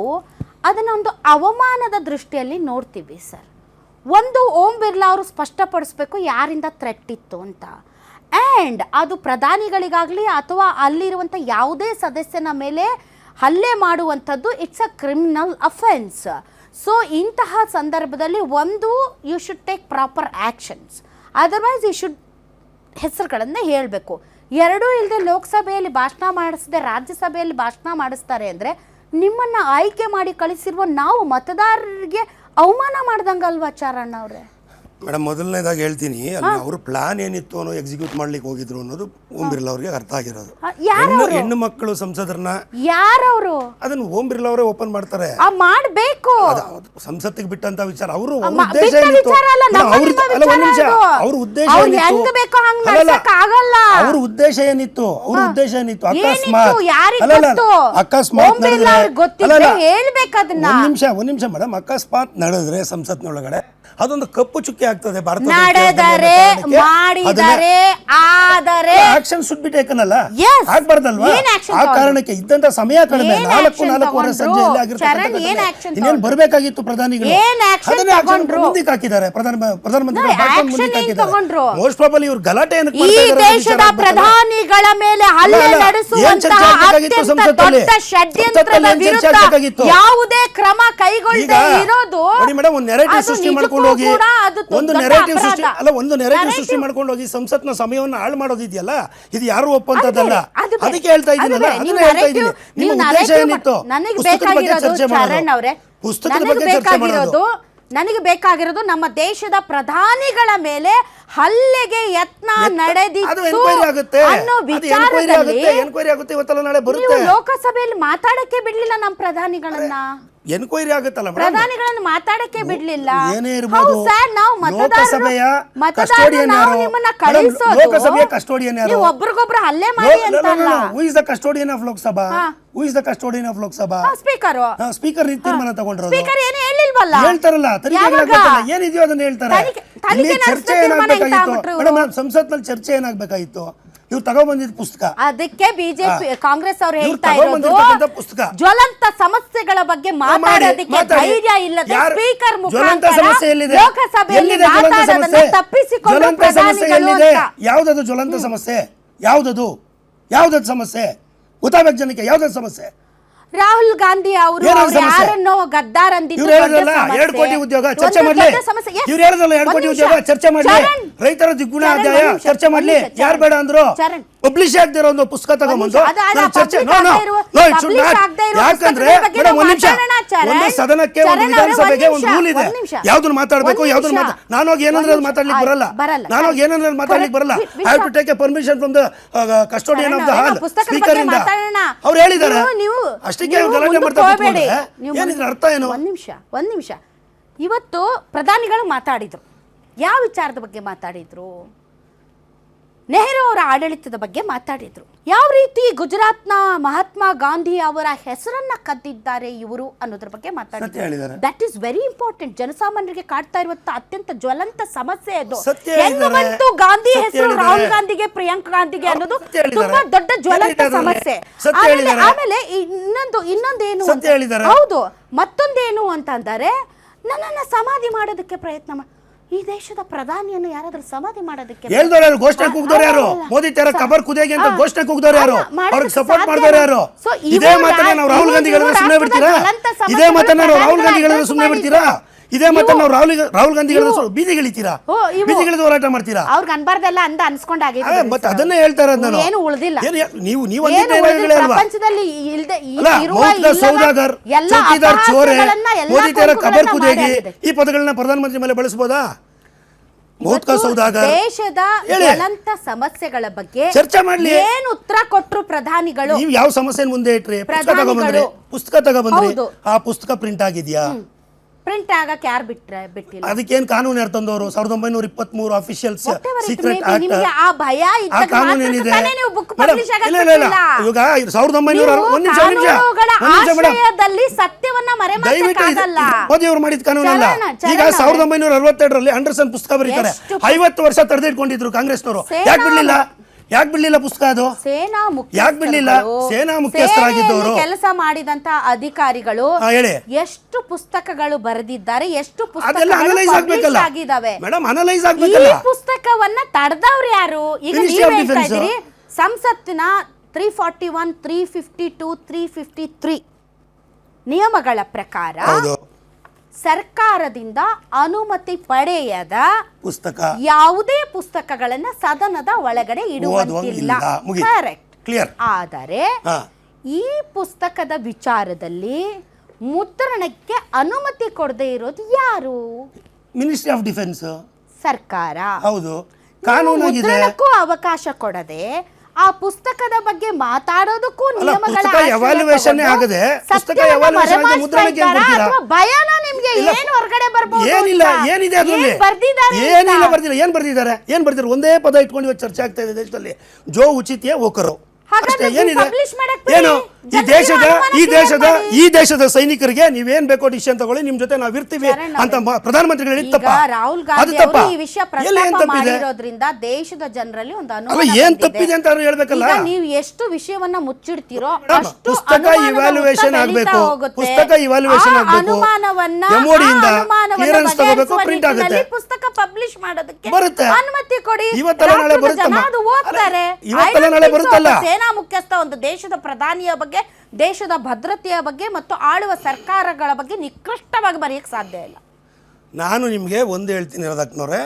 ಅದನ್ನು ಒಂದು ಅವಮಾನದ ದೃಷ್ಟಿಯಲ್ಲಿ ನೋಡ್ತೀವಿ ಸರ್. ಒಂದು ಓಂ ಬಿರ್ಲಾ ಅವರು ಸ್ಪಷ್ಟಪಡಿಸ್ಬೇಕು ಯಾರಿಂದ ಥ್ರೆಟ್ ಇತ್ತು ಅಂತ. ಆ್ಯಂಡ್ ಅದು ಪ್ರಧಾನಿಗಳಿಗಾಗಲಿ ಅಥವಾ ಅಲ್ಲಿರುವಂಥ ಯಾವುದೇ ಸದಸ್ಯನ ಮೇಲೆ ಹಲ್ಲೆ ಮಾಡುವಂಥದ್ದು it's a criminal offence. So ಇಂತಹ ಸಂದರ್ಭದಲ್ಲಿ ಒಂದು you should take proper actions, otherwise you should ಹೆಸರುಗಳನ್ನು ಹೇಳಬೇಕು. ಎರಡೂ ಇಲ್ಲದೆ ಲೋಕಸಭೆಯಲ್ಲಿ ಭಾಷಣ ಮಾಡಿಸದೆ ರಾಜ್ಯಸಭೆಯಲ್ಲಿ ಭಾಷಣ ಮಾಡಿಸ್ತಾರೆ ಅಂದರೆ ನಿಮ್ಮನ್ನು ಆಯ್ಕೆ ಮಾಡಿ ಕಳಿಸಿರುವ ನಾವು ಮತದಾರರಿಗೆ ಅವಮಾನ ಮಾಡ್ದಂಗಲ್ವಾ ಚರಣ್ ಅವರೇ? ಮೇಡಮ್ ಮೊದಲನೇದಾಗಿ ಹೇಳ್ತೀನಿ ಅಲ್ಲಿ ಅವ್ರ ಪ್ಲಾನ್ ಏನಿತ್ತು ಅನ್ನೋ ಎಕ್ಸಿಕ್ಯೂಟ್ ಮಾಡ್ಲಿಕ್ಕೆ ಹೋಗಿದ್ರು ಅನ್ನೋದು ಓಂ ಬಿರ್ಲಾ ಅವ್ರಿಗೆ ಅರ್ಥ ಆಗಿರೋದು. ಹೆಣ್ಣು ಮಕ್ಕಳು ಸಂಸದರನ್ನ ಯಾರವರು ಅದನ್ನ ಓಂ ಬಿರ್ಲಾ ಅವರೇ ಓಪನ್ ಮಾಡ್ತಾರೆ. ಮಾಡ್ಬೇಕು ಸಂಸತ್ತಿಗೆ ಬಿಟ್ಟಂತ ವಿಚಾರ. ಅವರು ಉದ್ದೇಶ ಏನಿತ್ತು ಅವ್ರ ಉದ್ದೇಶ ಅವ್ರ ಉದ್ದೇಶ ಏನಿತ್ತು ಅಕಸ್ಮಾತ್ ಒಂದ್ ನಿಮಿಷ ಮೇಡಮ್, ಅಕಸ್ಮಾತ್ ನಡೆದ್ರೆ ಸಂಸತ್ನೊಳಗಡೆ ಅದೊಂದು ಕಪ್ಪು ಚುಕ್ಕಿ ಆಗ್ತದೆ Bharat. Action should be taken ಅಲ್ಲ, ಆಗ್ಬಾರ್ದಲ್ವಾ? ಆ ಕಾರಣಕ್ಕೆ ಇದ್ದಂತ ಸಮಯ ಕಡಿಮೆ, 4:04 ಸಂಜೆಯಲ್ಲಿ ಆಗಿರ್ತಕ್ಕಂಥ ಇನ್ನೇನು ಬರಬೇಕಾಗಿತ್ತು ಪ್ರಧಾನಿಗಳು, ಅದನ್ನೇ ಆಕ್ಷನ್ ಮುಂದಕ್ಕೆ ಹಾಕಿದ್ದಾರೆ. ಪ್ರಧಾನಮಂತ್ರಿ ಮೋಸ್ಟ್ ಪ್ರಾಬಲಿ ಇವ್ರು ಗಲಾಟೆ ಏನಕ್ಕೆ ಈ ದೇಶದ ಪ್ರಧಾನಿಗಳ ಮೇಲೆ ಹಲ್ಲೆ ನಡೆಸುವಂತಹ ಅತ್ಯಂತ ದೊಡ್ಡ ಷಡ್ಯಂತ್ರದ ವಿರುದ್ಧ ಯಾವುದೇ ಕ್ರಮ ಕೈಗೊಳ್ಳದೆ ಇರೋದು. ನೋಡಿ ಮೇಡಮ್, ಒಂದು ನೆರೇಟಿವ್ ಸೃಷ್ಟಿ ಮಾಡ್ಕೊಂಡು ಹೋಗಿ ಒಂದು ನೆರೇಟಿವ್ ಸೃಷ್ಟಿ ಮಾಡ್ಕೊಂಡು ಹೋಗಿ ಸಂಸತ್ನ ಸಮಯವನ್ನು ಹಾಳು ಮಾಡೋದಿದೆಯಲ್ಲ, ಇದು ಯಾರು ಒಪ್ಪಂತದ್ದಲ್ಲ. ಅದಕ್ಕೆ ಹೇಳ್ತಾ ಇದ್ದೀನಲ್ಲ, ಅದನ್ನ ಹೇಳ್ತಾ ಇದ್ದೀನಿ. ನಿಮ್ಮ ಉದ್ದೇಶ ಏನಿತ್ತು? ಪುಸ್ತಕದ ಬಗ್ಗೆ ಚರ್ಚೆ ಮಾಡೋದು, ಪುಸ್ತಕದ ಬಗ್ಗೆ ಚರ್ಚೆ ಮಾಡೋದು. ನನಗೆ ಬೇಕಾಗಿರೋದು ನಮ್ಮ ದೇಶದ ಪ್ರಧಾನಿಗಳ ಮೇಲೆ ಹಲ್ಲೆಗೆ ಯತ್ನ ನಡೆದಿತ್ತು ಅನ್ನೋ ವಿಚಾರದಲ್ಲಿ ಎನ್ಕ್ವೈರಿ ಆಗುತ್ತೆ, ಇವತ್ತಲ್ಲ ನಾಳೆ ಬರುತ್ತೆ. ಲೋಕಸಭೆಯಲ್ಲಿ ಮಾತಾಡಕ್ಕೆ ಬಿಡ್ಲಿಲ್ಲ ನಮ್ಮ ಪ್ರಧಾನಿಗಳನ್ನ. ಎನ್ಕ್ವೈರಿ ಆಗುತ್ತಲ್ಲ ಪ್ರಧಾನಿಗಳನ್ನು ಮಾತಾಡಕ್ಕೆ ಬಿಡ್ಲಿಲ್ಲ. ಏನೇ ಇರಬಹುದು, ಲೋಕಸಭೆಯ ಕಸ್ಟೋಡಿಯನ್ ಯಾರು? ಲೋಕಸಭೆಯ ಕಸ್ಟೋಡಿಯನ್ ಯಾರು? ಒಬ್ರಿಗೊಬ್ರು ಹಲ್ಲೆ ಮಾಡಿ ಅಂತಲ್ಲ. Who is the custodian of Lok Sabha? Who is the custodian of Lok Sabha? Speaker ತೀರ್ಮಾನ ತಗೊಂಡ್ರು. ಸ್ಪೀಕರ್ ಏನು ಹೇಳಿಲ್ವಲ್ಲ, ಹೇಳ್ತಾರಲ್ಲ, ಏನಿದೆಯೋ ಅದನ್ನ ಹೇಳ್ತಾರೆ. ಇಲ್ಲಿ ಚರ್ಚೆ ಏನಾಗಬೇಕಾಗಿತ್ತು ಮೇಡಮ್, ಸಂಸತ್ನಲ್ಲಿ ಚರ್ಚೆ ಏನಾಗಬೇಕಾಗಿತ್ತು? ಇವ್ರು ತಗೊಂಡ್ಬಂದಿದ್ದ ಪುಸ್ತಕ, ಅದಕ್ಕೆ ಬಿಜೆಪಿ ಕಾಂಗ್ರೆಸ್ ಅವರು ಹೇಳ್ತಾ ಇರೋದು ಜ್ವಲಂತ ಸಮಸ್ಯೆಗಳ ಬಗ್ಗೆ ಮಾತಾಡೋದಕ್ಕೆ ಧೈರ್ಯ ಇಲ್ಲದೆ ಸ್ಪೀಕರ್ ಮುಖಾಂತರ ಲೋಕಸಭೆಯಲ್ಲಿ ಮಾತಾಡೋದನ್ನ ತಪ್ಪಿಸಿಕೊಂಡು ಪ್ರಧಾನಿಗಳು ಅಂತ. ಯಾವ್ದದು ಜ್ವಲಂತ ಸಮಸ್ಯೆ? ಯಾವ್ದದು ಸಮಸ್ಯೆ ಗೊತ್ತಾಗಬೇಕು ಜನಕ್ಕೆ. ಯಾವ್ದದು ಸಮಸ್ಯೆ? ರಾಹುಲ್ ಗಾಂಧಿ ಅವರು ಯಾರನ್ನೋ ಗದ್ದಾರ್ ಅಂದಿದ್ದು 2 ಕೋಟಿ ಉದ್ಯೋಗ ಚರ್ಚೆ ಮಾಡ್ಲಿ. ಇವ್ರು ಹೇಳಿದ್ರಲ್ಲ 2 ಕೋಟಿ ಉದ್ಯೋಗ ಚರ್ಚೆ ಮಾಡ್ಲಿ, ರೈತರ ದ್ವಿಗುಣ ಆದಾಯ ಚರ್ಚೆ ಮಾಡ್ಲಿ. ಯಾರು ಬೇಡ ಅಂದ್ರು? ಪಬ್ಲಿಷ್ ಆಗದಿರೋ ಒಂದು ಪುಸ್ತಕ ತಗೊಂಡ್ಬಂದು ಚರ್ಚೆ. ಯಾಕಂದ್ರೆ ಮೇಡಮ್, ಒಂದ್ ನಿಮಿಷ, ಒಂದು ಸದನಕ್ಕೆ ಒಂದು ವಿಧಾನಸಭೆಗೆ ಒಂದು ರೂಲ್ ಇದೆ, ಯಾವ್ದನ್ನ ಮಾತಾಡ್ಬೇಕು, ಯಾವ್ದನ್ನ ನಾನೋಗಿ ಏನಂದ್ರೆ ಅದು ಮಾತಾಡ್ಲಿಕ್ಕೆ ಬರಲ್ಲ. ನಾನೋಗಿ ಏನಂದ್ರೆ ಮಾತಾಡ್ಲಿಕ್ಕೆ ಬರಲ್ಲ. I have to take a permission from the custodian of the hall, speaker ಇಂದ. ಅವ್ರು ಹೇಳಿದ್ದಾರೆ ಅಷ್ಟಕ್ಕೆ ಗಲಾಟೆ ಮಾಡ್ತಾರೆ. ಏನಿದ್ರ ಅರ್ಥ ಏನು? ಒಂದ್ ನಿಮಿಷ. ಇವತ್ತು ಪ್ರಧಾನಿಗಳು ಮಾತಾಡಿದ್ರು. ಯಾವ ವಿಚಾರದ ಬಗ್ಗೆ ಮಾತಾಡಿದ್ರು? ನೆಹರು ಅವರ ಆಡಳಿತದ ಬಗ್ಗೆ ಮಾತಾಡಿದ್ರು. ಯಾವ ರೀತಿ ಗುಜರಾತ್ನ ಮಹಾತ್ಮ ಗಾಂಧಿ ಅವರ ಹೆಸರನ್ನ ಕದ್ದಿದ್ದಾರೆ ಇವರು ಅನ್ನೋದ್ರ ಬಗ್ಗೆ ಮಾತಾಡಿದ್ರು. That is very important. ಜನಸಾಮಾನ್ಯರಿಗೆ ಕಾಡ್ತಾ ಇರುವಂತ ಅತ್ಯಂತ ಜ್ವಲಂತ ಸಮಸ್ಯೆ ಅದು. ಹೆಂಗಂತೂ ಗಾಂಧಿ ಹೆಸರು ರಾಹುಲ್ ಗಾಂಧಿಗೆ, ಪ್ರಿಯಾಂಕಾ ಗಾಂಧಿಗೆ ಅನ್ನೋದು ತುಂಬಾ ದೊಡ್ಡ ಜ್ವಲಂತ ಸಮಸ್ಯೆ. ಆಮೇಲೆ ಇನ್ನೊಂದೇನು, ಹೌದು, ಮತ್ತೊಂದೇನು ಅಂತ ಅಂದರೆ, ನನ್ನನ್ನ ಸಮಾಧಿ ಮಾಡೋದಕ್ಕೆ ಪ್ರಯತ್ನ ಈ ದೇಶದ ಪ್ರಧಾನಿಯನ್ನು ಯಾರಾದ್ರೂ ಸಮಾಧಿ ಮಾಡೋದಕ್ಕೆ ಘೋಷಣೆ ಕೂಗ್ದವ್ರು ಯಾರು? ಮೋದಿ ತರ ಕಬರ್ ಕುದೇಗೆ ಅಂತ ಘೋಷಣೆ ಕೂಗ್ದವ್ರು ಯಾರು? ಅವ್ರಿಗೆ ಸಪೋರ್ಟ್ ಮಾಡಿದವ್ರು ಯಾರು? ಇದೇ ಮಾತನ್ನ ನಾವು ರಾಹುಲ್ ಗಾಂಧಿ ಹೇಳಿದ್ರೆ ಸುಮ್ಮನೆ ಬಿಡ್ತೀರಾ? ಇದೇ ಮಾತನ್ನ ನಾವು ರಾಹುಲ್ ಗಾಂಧಿ ಹೇಳಿದ್ರೆ ಸುಮ್ಮನೆ ಬಿಡ್ತೀರಾ? ಇದೇ ಮಾತನ್ನ ನಾವು ರಾಹುಲ್ ಗಾಂಧಿ ಹೇಳಿದ್ರೆ ಬೀದಿಗಿಳಿತೀರಾ? ಬೀದಿಗಿಳಿದು ಹೋರಾಟ ಮಾಡ್ತೀರಾ? ಅವ್ರಿಗೆ ಅನ್ಬಾರ್ದೆಲ್ಲ ಅಂದ ಅನ್ಸ್ಕೊಂಡಾಗಿದೆ. ಮತ್ತೆ ಅದನ್ನೇ ಹೇಳ್ತಾರೆ. ಏನು ಉಳಿದಿಲ್ಲ. ನೀವು ಪ್ರಪಂಚದಲ್ಲಿ ಸೌದಾಗರ್, ಚೌಕಿದಾರ್, ಚೋರೆ, ಮೋದಿ ತರ ಕಬರ್ ಕುದೇಗಿ ಈ ಪದಗಳನ್ನ ಪ್ರಧಾನಮಂತ್ರಿ ಮೇಲೆ ಬಳಸಬಹುದಾ? ದೇಶದ ಜ್ವಲಂತ ಸಮಸ್ಯೆಗಳ ಬಗ್ಗೆ ಚರ್ಚೆ ಮಾಡ್ಲಿ. ಏನು ಉತ್ತರ ಕೊಟ್ರು ಪ್ರಧಾನಿಗಳು? ನೀವು ಯಾವ ಸಮಸ್ಯೆ ಮುಂದೆ ಇಟ್ರಿ? ಪುಸ್ತಕ ತಗೊಂಡ್ಬಂದ್ರಿ, ಆ ಪುಸ್ತಕ ಪ್ರಿಂಟ್ ಆಗಿದ್ಯಾ? ಪ್ರಿಂಟ್ ಆಗಕ್ಕೆ ಯಾರು ಬಿಟ್ಟಿಲ್ಲ. ಅದಕ್ಕೇನು ಕಾನೂನು ಯಾರು ತಂದವರು? 1923 ಅಫಿಷಿಯಲ್ಸ್ ಸೀಕ್ರೆಟ್ ಆಕ್ಟ್. ಆ ಭಯ ಆ ಕಾನೂನು ಏನಿದೆ? ಇವಾಗ 1900 ಸತ್ಯವನ್ನ ಮರೆಮಾಚಕ್ಕಾಗಲ್ಲ. ಮೋದಿ ಅವರು ಮಾಡಿದ ಕಾನೂನು ಅಲ್ಲ. ಈಗ 1962ರಲ್ಲಿ ಅಂಡರ್ಸನ್ ಪುಸ್ತಕ ಬರೀತಾರೆ. 50 ವರ್ಷ ತಡೆದಿಟ್ಕೊಂಡಿದ್ರು ಕಾಂಗ್ರೆಸ್ನವರು. ಯಾಕೆ ಬಿಡ್ಲಿಲ್ಲ ಪುಸ್ತಕ? ಅದು ಯಾಕೆ ಬಿಡ್ಲಿಲ್ಲ? ಸೇನಾ ಮುಖ್ಯಸ್ಥರಾಗಿದ್ದವರು, ಕೆಲಸ ಮಾಡಿದಂತ ಅಧಿಕಾರಿಗಳು ಎಷ್ಟು ಪುಸ್ತಕಗಳು ಬರೆದಿದ್ದಾರೆ, ಎಷ್ಟು ಪುಸ್ತಕಗಳು ಆಗಿದಾವೆ ಮೇಡಮ್, ಅನಲೈಸ್ ಆಗ್ಬೇಕಲ್ಲ. ಈ ಪುಸ್ತಕವನ್ನ ತಡೆದವ್ರು ಯಾರು? ಈಗ ನೀವು ಹೇಳ್ತಾ ಇದ್ದೀರಿ ಸಂಸತ್ತಿನ 341, 352, 353 ನಿಯಮಗಳ ಪ್ರಕಾರ ಸರ್ಕಾರದಿಂದ ಅನುಮತಿ ಪಡೆಯದ ಪುಸ್ತಕ ಯಾವುದೇ ಪುಸ್ತಕಗಳನ್ನ ಸದನದ ಒಳಗಡೆ ಇಡುವಂತಿಲ್ಲ. ಕರೆಕ್ಟ್. ಆದರೆ ಈ ಪುಸ್ತಕದ ವಿಚಾರದಲ್ಲಿ ಮುದ್ರಣಕ್ಕೆ ಅನುಮತಿ ಕೊಡದೇ ಇರೋದು ಯಾರು? Ministry of defence. ಸರ್ಕಾರ. ಹೌದು, ಕಾನೂನಾಗಿದೆ. ಮುದ್ರಣಕ್ಕೂ ಅವಕಾಶ ಕೊಡದೆ ಆ ಪುಸ್ತಕದ ಬಗ್ಗೆ ಮಾತಾಡೋದಕ್ಕೂ ನಿಯಮಗಳ ಎವಾಲ್ಯೂಯೇಷನ್ ಆಗದೆ ಪುಸ್ತಕ ಎವಾಲ್ಯೂಯೇಷನ್ ಆಗಿ ಮುದ್ರಣಕ್ಕೆ ಏನ್ ಕೊಡ್ತೀರಾ? ಭಯನ ನಿಮ್ಗೆ ಏನು ಹೊರಗಡೆ ಬರಬಹುದು? ಏನಿಲ್ಲ, ಏನಿದೆ ಅದರಲ್ಲಿ? ಏನಿಲ್ಲ ಬರ್ದಿಲ್ಲ. ಏನ್ ಬರ್ದಿದ್ದಾರೆ? ಒಂದೇ ಪದ ಇಟ್ಕೊಂಡು ಇವತ್ತು ಚರ್ಚೆ ಆಗ್ತಾ ಇದೆ ದೇಶದಲ್ಲಿ, ಜೋ ಉಚಿತಿಯ ಓಕರು. ಅಷ್ಟೇ. ಏನಿದೆ? ಏನು ಈ ದೇಶದ ಸೈನಿಕರಿಗೆ ನೀವೇನ್ ಬೇಕೋ ಡಿಸಿಷನ್ ತಗೊಳ್ಳಿ, ನಿಮ್ ಜೊತೆ ನಾವ್ ಇರ್ತೀವಿ ಅಂತ ಪ್ರಧಾನಮಂತ್ರಿಗಳು ಹೇಳಿದ್ದಪ್ಪ. ರಾಹುಲ್ ಗಾಂಧಿ ಅವರು ಈ ವಿಷಯ ಪ್ರಸ್ತಾಪ ಮಾಡಿರೋದ್ರಿಂದ ದೇಶದ ಜನರಲ್ಲಿ ಒಂದು ಅನುಮಾನ ಏನ್ ತಪ್ಪಿದೆ ಅಂತ ಅವ್ರು ಹೇಳ್ಬೇಕಲ್ಲ. ನೀವು ಎಷ್ಟು ವಿಷಯವನ್ನ ಮುಚ್ಚಿಡ್ತೀರೋ ಅಷ್ಟು ಪುಸ್ತಕ ಇವ್ಯಾಲ್ಯೂಯೇಷನ್ ಆಗಬೇಕು. ಪುಸ್ತಕ ಇವ್ಯಾಲ್ಯೂಯೇಷನ್ ಆಗಬೇಕು. ಎಮೋಡಿಯಿಂದ ಕ್ಲಿಯರೆನ್ಸ್ ತಗೋಬೇಕು, ಪ್ರಿಂಟ್ ಆಗುತ್ತೆ. ಪುಸ್ತಕ ಪಬ್ಲಿಷ್ ಮಾಡೋದಕ್ಕೆ ಬರುತ್ತೆ. ಅನುಮತಿ ಕೊಡಿ. ಇವತ್ತೆಲ್ಲ ನಾಳೆ ಬರುತ್ತಲ್ಲ. ಅದು ಓದ್ತಾರೆ. ಇವತ್ತೆಲ್ಲ ನಾಳೆ ಬರುತ್ತಲ್ಲ. ಸೇನಾ ಮುಖ್ಯಸ್ಥ ಒಂದು ದೇಶದ ಪ್ರಧಾನಿಯ ಬಗ್ಗೆ, ದೇಶದ ಭದ್ರತೆಯ ಬಗ್ಗೆ ಮತ್ತು ಆಳುವ ಸರ್ಕಾರಗಳ ಬಗ್ಗೆ ನಿಕೃಷ್ಟವಾಗಿ ಬರೆಯಕ್ಕೆ ಸಾಧ್ಯ ಇಲ್ಲ. ನಾನು ನಿಮಗೆ ಒಂದು ಹೇಳ್ತೀನಿ ರಾಧಾಕೃಷ್ಣವ್ರೆ,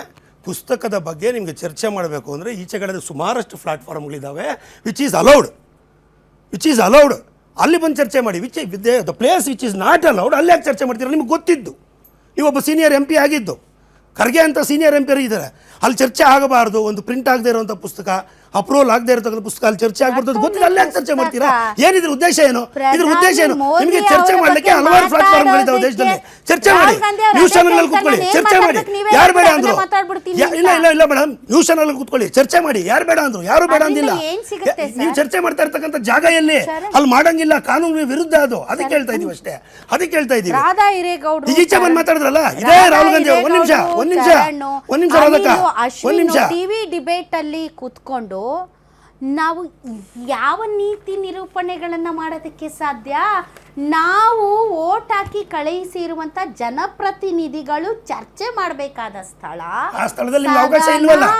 ಪುಸ್ತಕದ ಬಗ್ಗೆ ನಿಮಗೆ ಚರ್ಚೆ ಮಾಡಬೇಕು ಅಂದರೆ ಈಚೆಗಡೆ ಸುಮಾರಷ್ಟು ಪ್ಲಾಟ್ಫಾರ್ಮ್ಗಳಿದ್ದಾವೆ ವಿಚ್ ಈಸ್ ಅಲೌಡ್. ಅಲ್ಲಿ ಬಂದು ಚರ್ಚೆ ಮಾಡಿ. The place which is not allowed ಅಲ್ಲಿ ಯಾಕೆ ಚರ್ಚೆ ಮಾಡ್ತೀರಾ? ನಿಮ್ಗೆ ಗೊತ್ತಿದ್ದು, ನೀವೊಬ್ಬ ಸೀನಿಯರ್ MP ಆಗಿದ್ದು, ಖರ್ಗೆ ಅಂತ ಸೀನಿಯರ್ MP ಇದ್ದಾರೆ. ಅಲ್ಲಿ ಚರ್ಚೆ ಆಗಬಾರ್ದು. ಒಂದು ಪ್ರಿಂಟ್ ಆಗದೆ ಇರುವಂಥ ಪುಸ್ತಕ, ಅಪ್ರೂವಲ್ ಆಗದೆ ಇರತಕ್ಕಂಥ ಪುಸ್ತಕ ಅಲ್ಲಿ ಚರ್ಚೆ ಆಗ್ಬಾರ್ದು. ಗೊತ್ತಿಲ್ಲ, ಅಲ್ಲೇ ಚರ್ಚೆ ಮಾಡ್ತೀರಾ? ಏನಿದ್ರ ಉದ್ದೇಶ ಏನು? ಇದ್ರ ಉದ್ದೇಶ ಏನು? ನಿಮಗೆ ಚರ್ಚೆ ಮಾಡಲಿಕ್ಕೆ ಹಲವಾರು ಪ್ಲಾಟ್ಫಾರ್ಮ್ಗಳಿದ್ದಾವೆ ದೇಶದಲ್ಲಿ. ಚರ್ಚೆ ಮಾಡಿ. ನ್ಯೂಸ್ ಚಾನಲ್ ಕೂತ್ಕೊಳ್ಳಿ, ಚರ್ಚೆ ಮಾಡಿ. ಯಾರು ಬೇಡ ಅಂದ್ರು? ಇಲ್ಲ ಮೇಡಮ್, ನ್ಯೂಸ್ ಚಾನಲ್ ಕೂತ್ಕೊಳ್ಳಿ, ಚರ್ಚೆ ಮಾಡಿ. ಯಾರು ಬೇಡ ಅಂದ್ರು? ಯಾರು ಬೇಡ ಅಂದಿಲ್ಲ. ನೀವು ಚರ್ಚೆ ಮಾಡ್ತಾ ಇರ್ತಕ್ಕಂಥ ಜಾಗ ಎಲ್ಲಿ? ಅಲ್ಲಿ ಮಾಡಂಗಿಲ್ಲ, ಕಾನೂನು ವಿರುದ್ಧ ಅದು. ಅದಕ್ಕೆ ಹೇಳ್ತಾ ಇದೀವಿ ಅಷ್ಟೇ. ಅದಕ್ಕೆ ಹೇಳ್ತಾ ಇದೀವಿ. ಈಚೆ ಬಂದು ಮಾತಾಡಿದ್ರಲ್ಲ, ಇದೇ ರಾಹುಲ್ ಗಾಂಧಿ. ಒಂದ್ ನಿಮಿಷ ರಾಧಕ್ಕ, ಟಿವಿ ಡಿಬೇಟ್ ಅಲ್ಲಿ ಕೂತ್ಕೊಂಡು ನಾವು ಯಾವ ನೀತಿ ನಿರೂಪಣೆಗಳನ್ನ ಮಾಡೋದಕ್ಕೆ ಸಾಧ್ಯ? ನಾವು ವೋಟ್ ಹಾಕಿ ಕಳುಹಿಸಿರುವಂತ ಜನಪ್ರತಿನಿಧಿಗಳು ಚರ್ಚೆ ಮಾಡಬೇಕಾದ ಸ್ಥಳ. ಆ ಸ್ಥಳದಲ್ಲಿ ಅವಕಾಶ ಇಲ್ವಲ್ಲ,